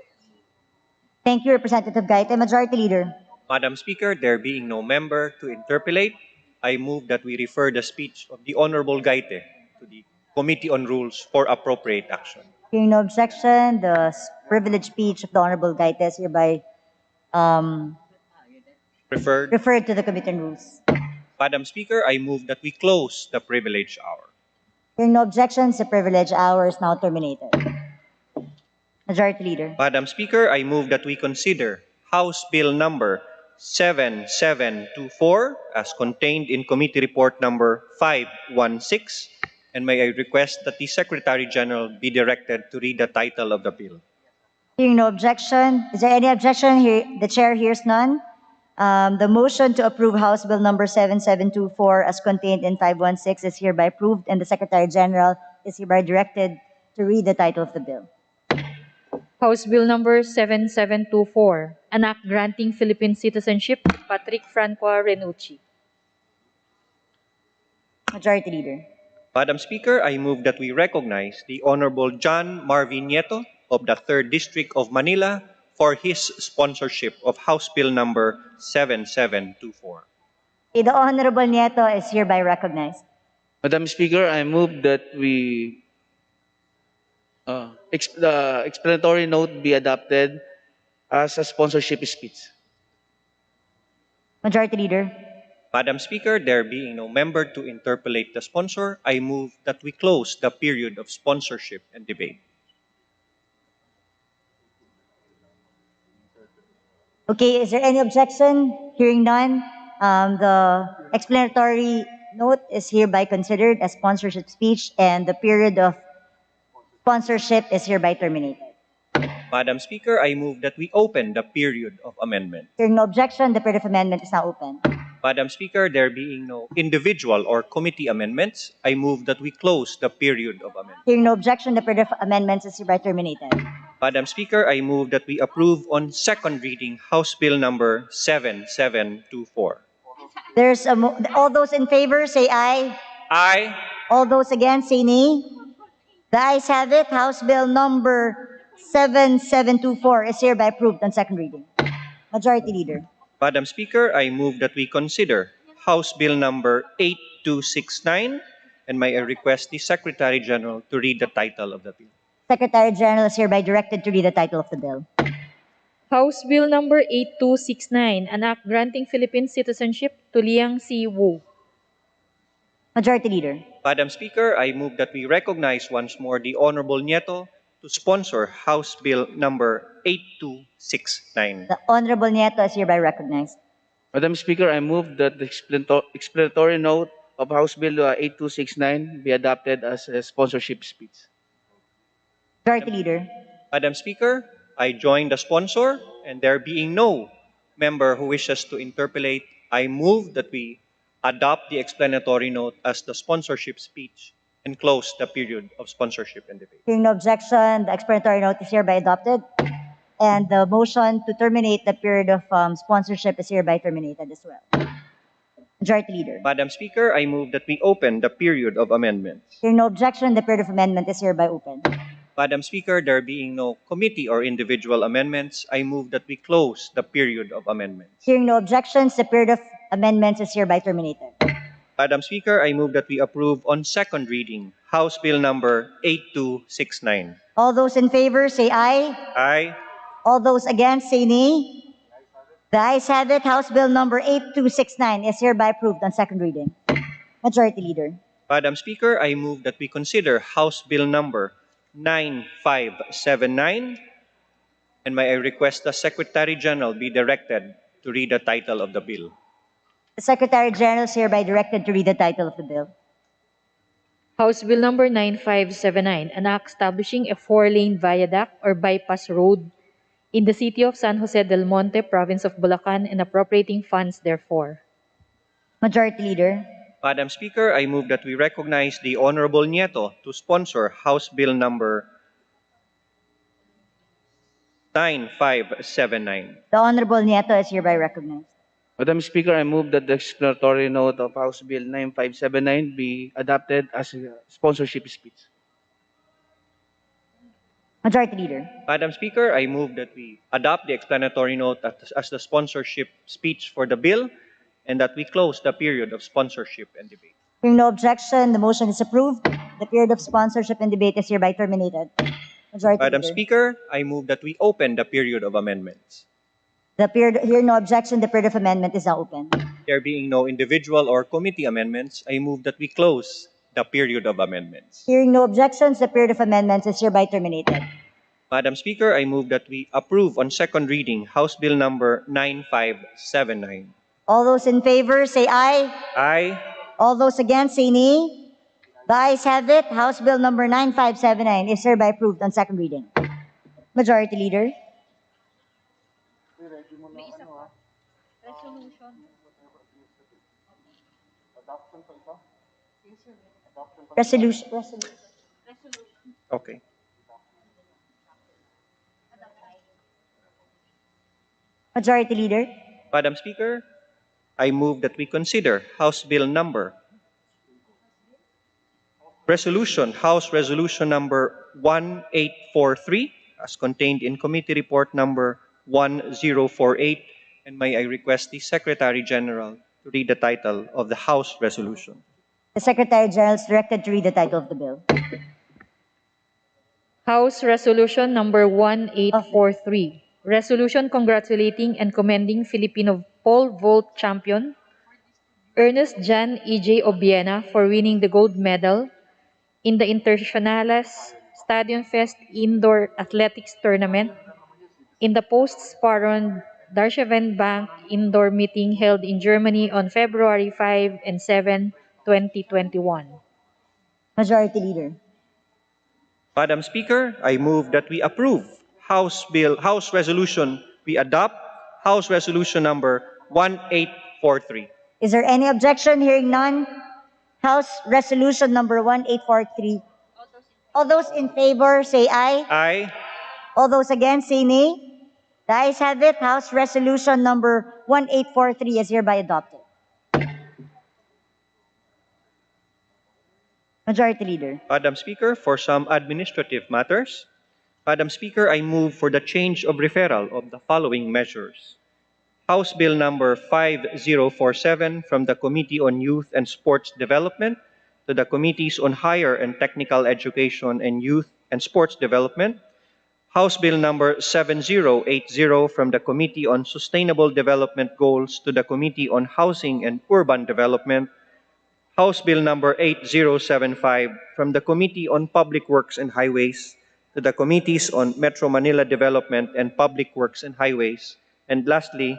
Thank you, Representative Gaite. Majority Leader. Madam Speaker, there being no member to interpellate, I move that we refer the speech of the Honorable Gaite to the Committee on Rules for appropriate action. Hearing no objection, the privileged speech of the Honorable Gaite is hereby referred to the Committee on Rules. Madam Speaker, I move that we close the privilege hour. Hearing no objections, the privilege hour is now terminated. Majority Leader. Madam Speaker, I move that we consider House Bill number 7724 as contained in Committee Report number 516, and may I request that the Secretary General be directed to read the title of the bill. Hearing no objection, is there any objection? The Chair hears none. The motion to approve House Bill number 7724 as contained in 516 is hereby approved, and the Secretary General is hereby directed to read the title of the bill. House Bill number 7724, an act granting Philippine citizenship to Patrick Francois Renucci. Majority Leader. Madam Speaker, I move that we recognize the Honorable John Marvin Nieto of the 3rd District of Manila for his sponsorship of House Bill number 7724. The Honorable Nieto is hereby recognized. Madam Speaker, I move that the explanatory note be adopted as a sponsorship speech. Majority Leader. Madam Speaker, there being no member to interpolate the sponsor, I move that we close the period of sponsorship and debate. Okay, is there any objection? Hearing none, the explanatory note is hereby considered as sponsorship speech and the period of sponsorship is hereby terminated. Madam Speaker, I move that we open the period of amendment. Hearing no objection, the period of amendment is now open. Madam Speaker, there being no individual or committee amendments, I move that we close the period of amendment. Hearing no objection, the period of amendments is hereby terminated. Madam Speaker, I move that we approve on second reading House Bill number 7724. All those in favor say aye. Aye. All those against say nay. The ayes have it. House Bill number 7724 is hereby approved on second reading. Majority Leader. Madam Speaker, I move that we consider House Bill number 8269, and may I request the Secretary General to read the title of the bill. Secretary General is hereby directed to read the title of the bill. House Bill number 8269, an act granting Philippine citizenship to Liang Si Wu. Majority Leader. Madam Speaker, I move that we recognize once more the Honorable Nieto to sponsor House Bill number 8269. The Honorable Nieto is hereby recognized. Madam Speaker, I move that the explanatory note of House Bill 8269 be adopted as a sponsorship speech. Majority Leader. Madam Speaker, I join the sponsor, and there being no member who wishes to interpolate, I move that we adopt the explanatory note as the sponsorship speech and close the period of sponsorship and debate. Hearing no objection, the explanatory note is hereby adopted. And the motion to terminate the period of sponsorship is hereby terminated as well. Majority Leader. Madam Speaker, I move that we open the period of amendments. Hearing no objection, the period of amendment is hereby open. Madam Speaker, there being no committee or individual amendments, I move that we close the period of amendments. Hearing no objections, the period of amendments is hereby terminated. Madam Speaker, I move that we approve on second reading House Bill number 8269. All those in favor say aye. Aye. All those against say nay. The ayes have it. House Bill number 8269 is hereby approved on second reading. Majority Leader. Madam Speaker, I move that we consider House Bill number 9579, and may I request the Secretary General be directed to read the title of the bill. The Secretary General is hereby directed to read the title of the bill. House Bill number 9579, an act establishing a four-lane viaduct or bypass road in the city of San Jose del Monte, province of Bulacan, and appropriating funds therefor. Majority Leader. Madam Speaker, I move that we recognize the Honorable Nieto to sponsor House Bill number 9579. The Honorable Nieto is hereby recognized. Madam Speaker, I move that the explanatory note of House Bill 9579 be adopted as a sponsorship speech. Majority Leader. Madam Speaker, I move that we adopt the explanatory note as the sponsorship speech for the bill, and that we close the period of sponsorship and debate. Hearing no objection, the motion is approved. The period of sponsorship and debate is hereby terminated. Majority Madam Leader. Speaker, I move that we open the period of amendments. Hearing no objection, the period of amendment is now open. There being no individual or committee amendments, I move that we close the period of amendments. Hearing no objections, the period of amendments is hereby terminated. Madam Speaker, I move that we approve on second reading House Bill number 9579. All those in favor say aye. Aye. All those against say nay. The ayes have it. House Bill number 9579 is hereby approved on second reading. Majority Leader. Resolution. Okay. Majority Leader. Madam Speaker, I move that we consider House Bill number House Resolution number 1843 as contained in Committee Report number 1048, and may I request the Secretary General to read the title of the House resolution. The Secretary General is directed to read the title of the bill. House Resolution number 1843. Resolution congratulating and commending Filipino pole vault champion Ernest Jan E.J. Obiena for winning the gold medal in the Internationales Stadium Fest Indoor Athletics Tournament in the post-Sparon Darscheven Bank indoor meeting held in Germany on February 5 and 7, 2021. Majority Leader. Madam Speaker, I move that we approve House Resolution, we adopt House Resolution number 1843. Is there any objection? Hearing none. House Resolution number 1843. All those in favor say aye. Aye. All those against say nay. The ayes have it. House Resolution number 1843 is hereby adopted. Majority Leader. Madam Speaker, for some administrative matters, Madam Speaker, I move for the change of referral of the following measures. House Bill number 5047 from the Committee on Youth and Sports Development to the Committees on Higher and Technical Education and Youth and Sports Development. House Bill number 7080 from the Committee on Sustainable Development Goals to the Committee on Housing and Urban Development. House Bill number 8075 from the Committee on Public Works and Highways to the Committees on Metro Manila Development and Public Works and Highways. And lastly,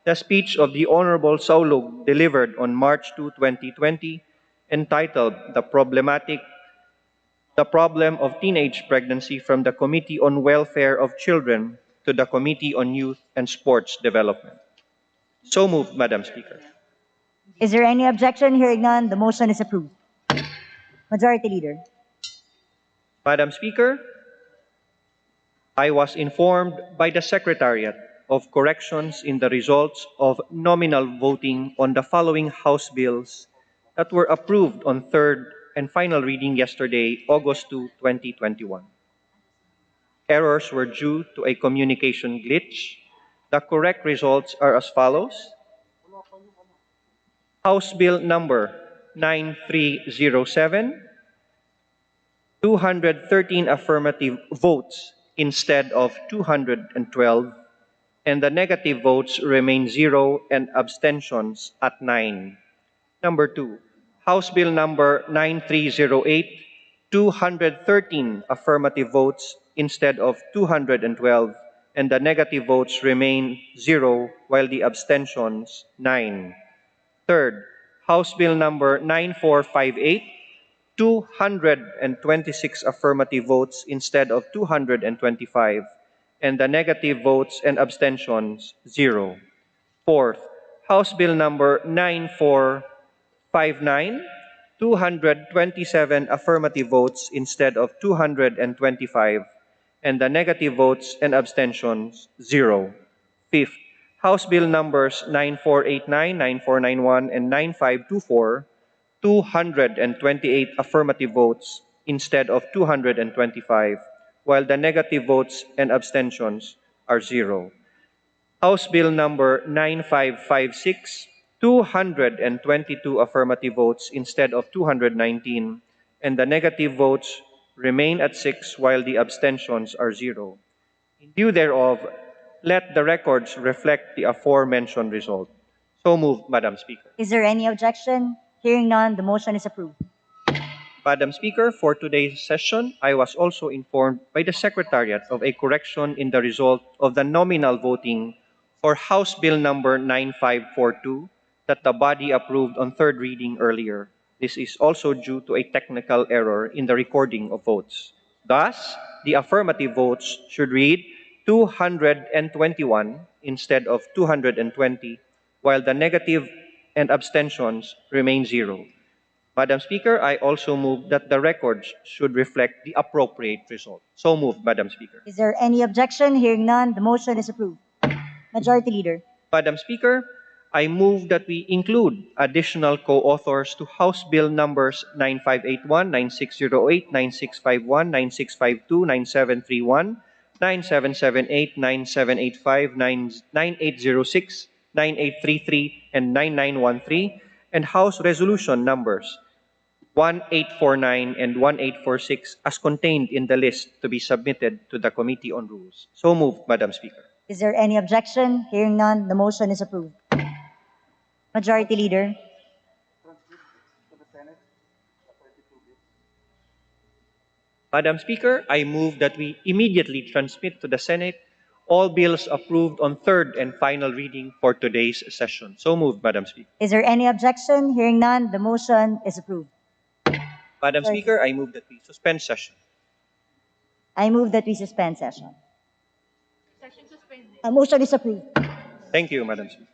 the speech of the Honorable Saulog delivered on March 2, 2020, entitled The Problem of Teenage Pregnancy from the Committee on Welfare of Children to the Committee on Youth and Sports Development. So moved, Madam Speaker. Is there any objection? Hearing none, the motion is approved. Majority Leader. Madam Speaker, I was informed by the Secretariat of corrections in the results of nominal voting on the following House bills that were approved on third and final reading yesterday, August 2, 2021. Errors were due to a communication glitch. The correct results are as follows. House Bill number 9307, 213 affirmative votes instead of 212, and the negative votes remain 0 and abstentions at 9. Number 2, House Bill number 9308, 213 affirmative votes instead of 212, and the negative votes remain 0 while the abstentions 9. Third, House Bill number 9458, 226 affirmative votes instead of 225, and the negative votes and abstentions 0. Fourth, House Bill number 9459, 227 affirmative votes instead of 225, and the negative votes and abstentions 0. Fifth, House Bill numbers 9489, 9491, and 9524, 228 affirmative votes instead of 225, while the negative votes and abstentions are 0. House Bill number 9556, 222 affirmative votes instead of 219, and the negative votes remain at 6 while the abstentions are 0. In view thereof, let the records reflect the aforementioned result. So moved, Madam Speaker. Is there any objection? Hearing none, the motion is approved. Madam Speaker, for today's session, I was also informed by the Secretariat of a correction in the result of the nominal voting for House Bill number 9542 that the body approved on third reading earlier. This is also due to a technical error in the recording of votes. Thus, the affirmative votes should read 221 instead of 220, while the negative and abstentions remain 0. Madam Speaker, I also move that the records should reflect the appropriate result. So moved, Madam Speaker. Is there any objection? Hearing none, the motion is approved. Majority Leader. Madam Speaker, I move that we include additional co-authors to House Bill numbers 9581, 9608, 9651, 9652, 9731, 9778, 9785, 9806, 9833, and 9913, and House Resolution numbers 1849 and 1846 as contained in the list to be submitted to the Committee on Rules. So moved, Madam Speaker. Is there any objection? Hearing none, the motion is approved. Majority Leader. Madam Speaker, I move that we immediately transmit to the Senate all bills approved on third and final reading for today's session. So moved, Madam Speaker. Is there any objection? Hearing none, the motion is approved. Madam Sorry. Speaker, I move that we suspend session. I move that we suspend session. Motion is approved. Thank you, Madam Speaker.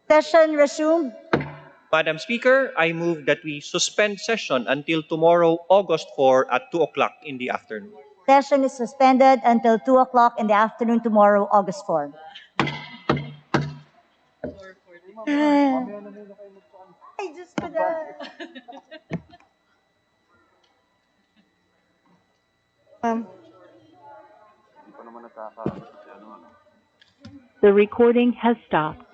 Session resumed. Madam Speaker, I move that we suspend session until tomorrow, August 4 at 2 o'clock in the afternoon. Session is suspended until 2 o'clock in the afternoon tomorrow, August 4. Ay, Diyos ko na. The recording has stopped.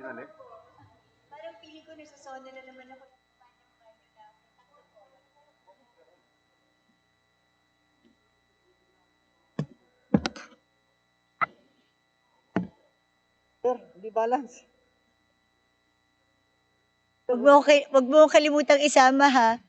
Parang feeling ko nasa sauna na naman ako. Sir, di balance. Wag mo kalimutang isama ha.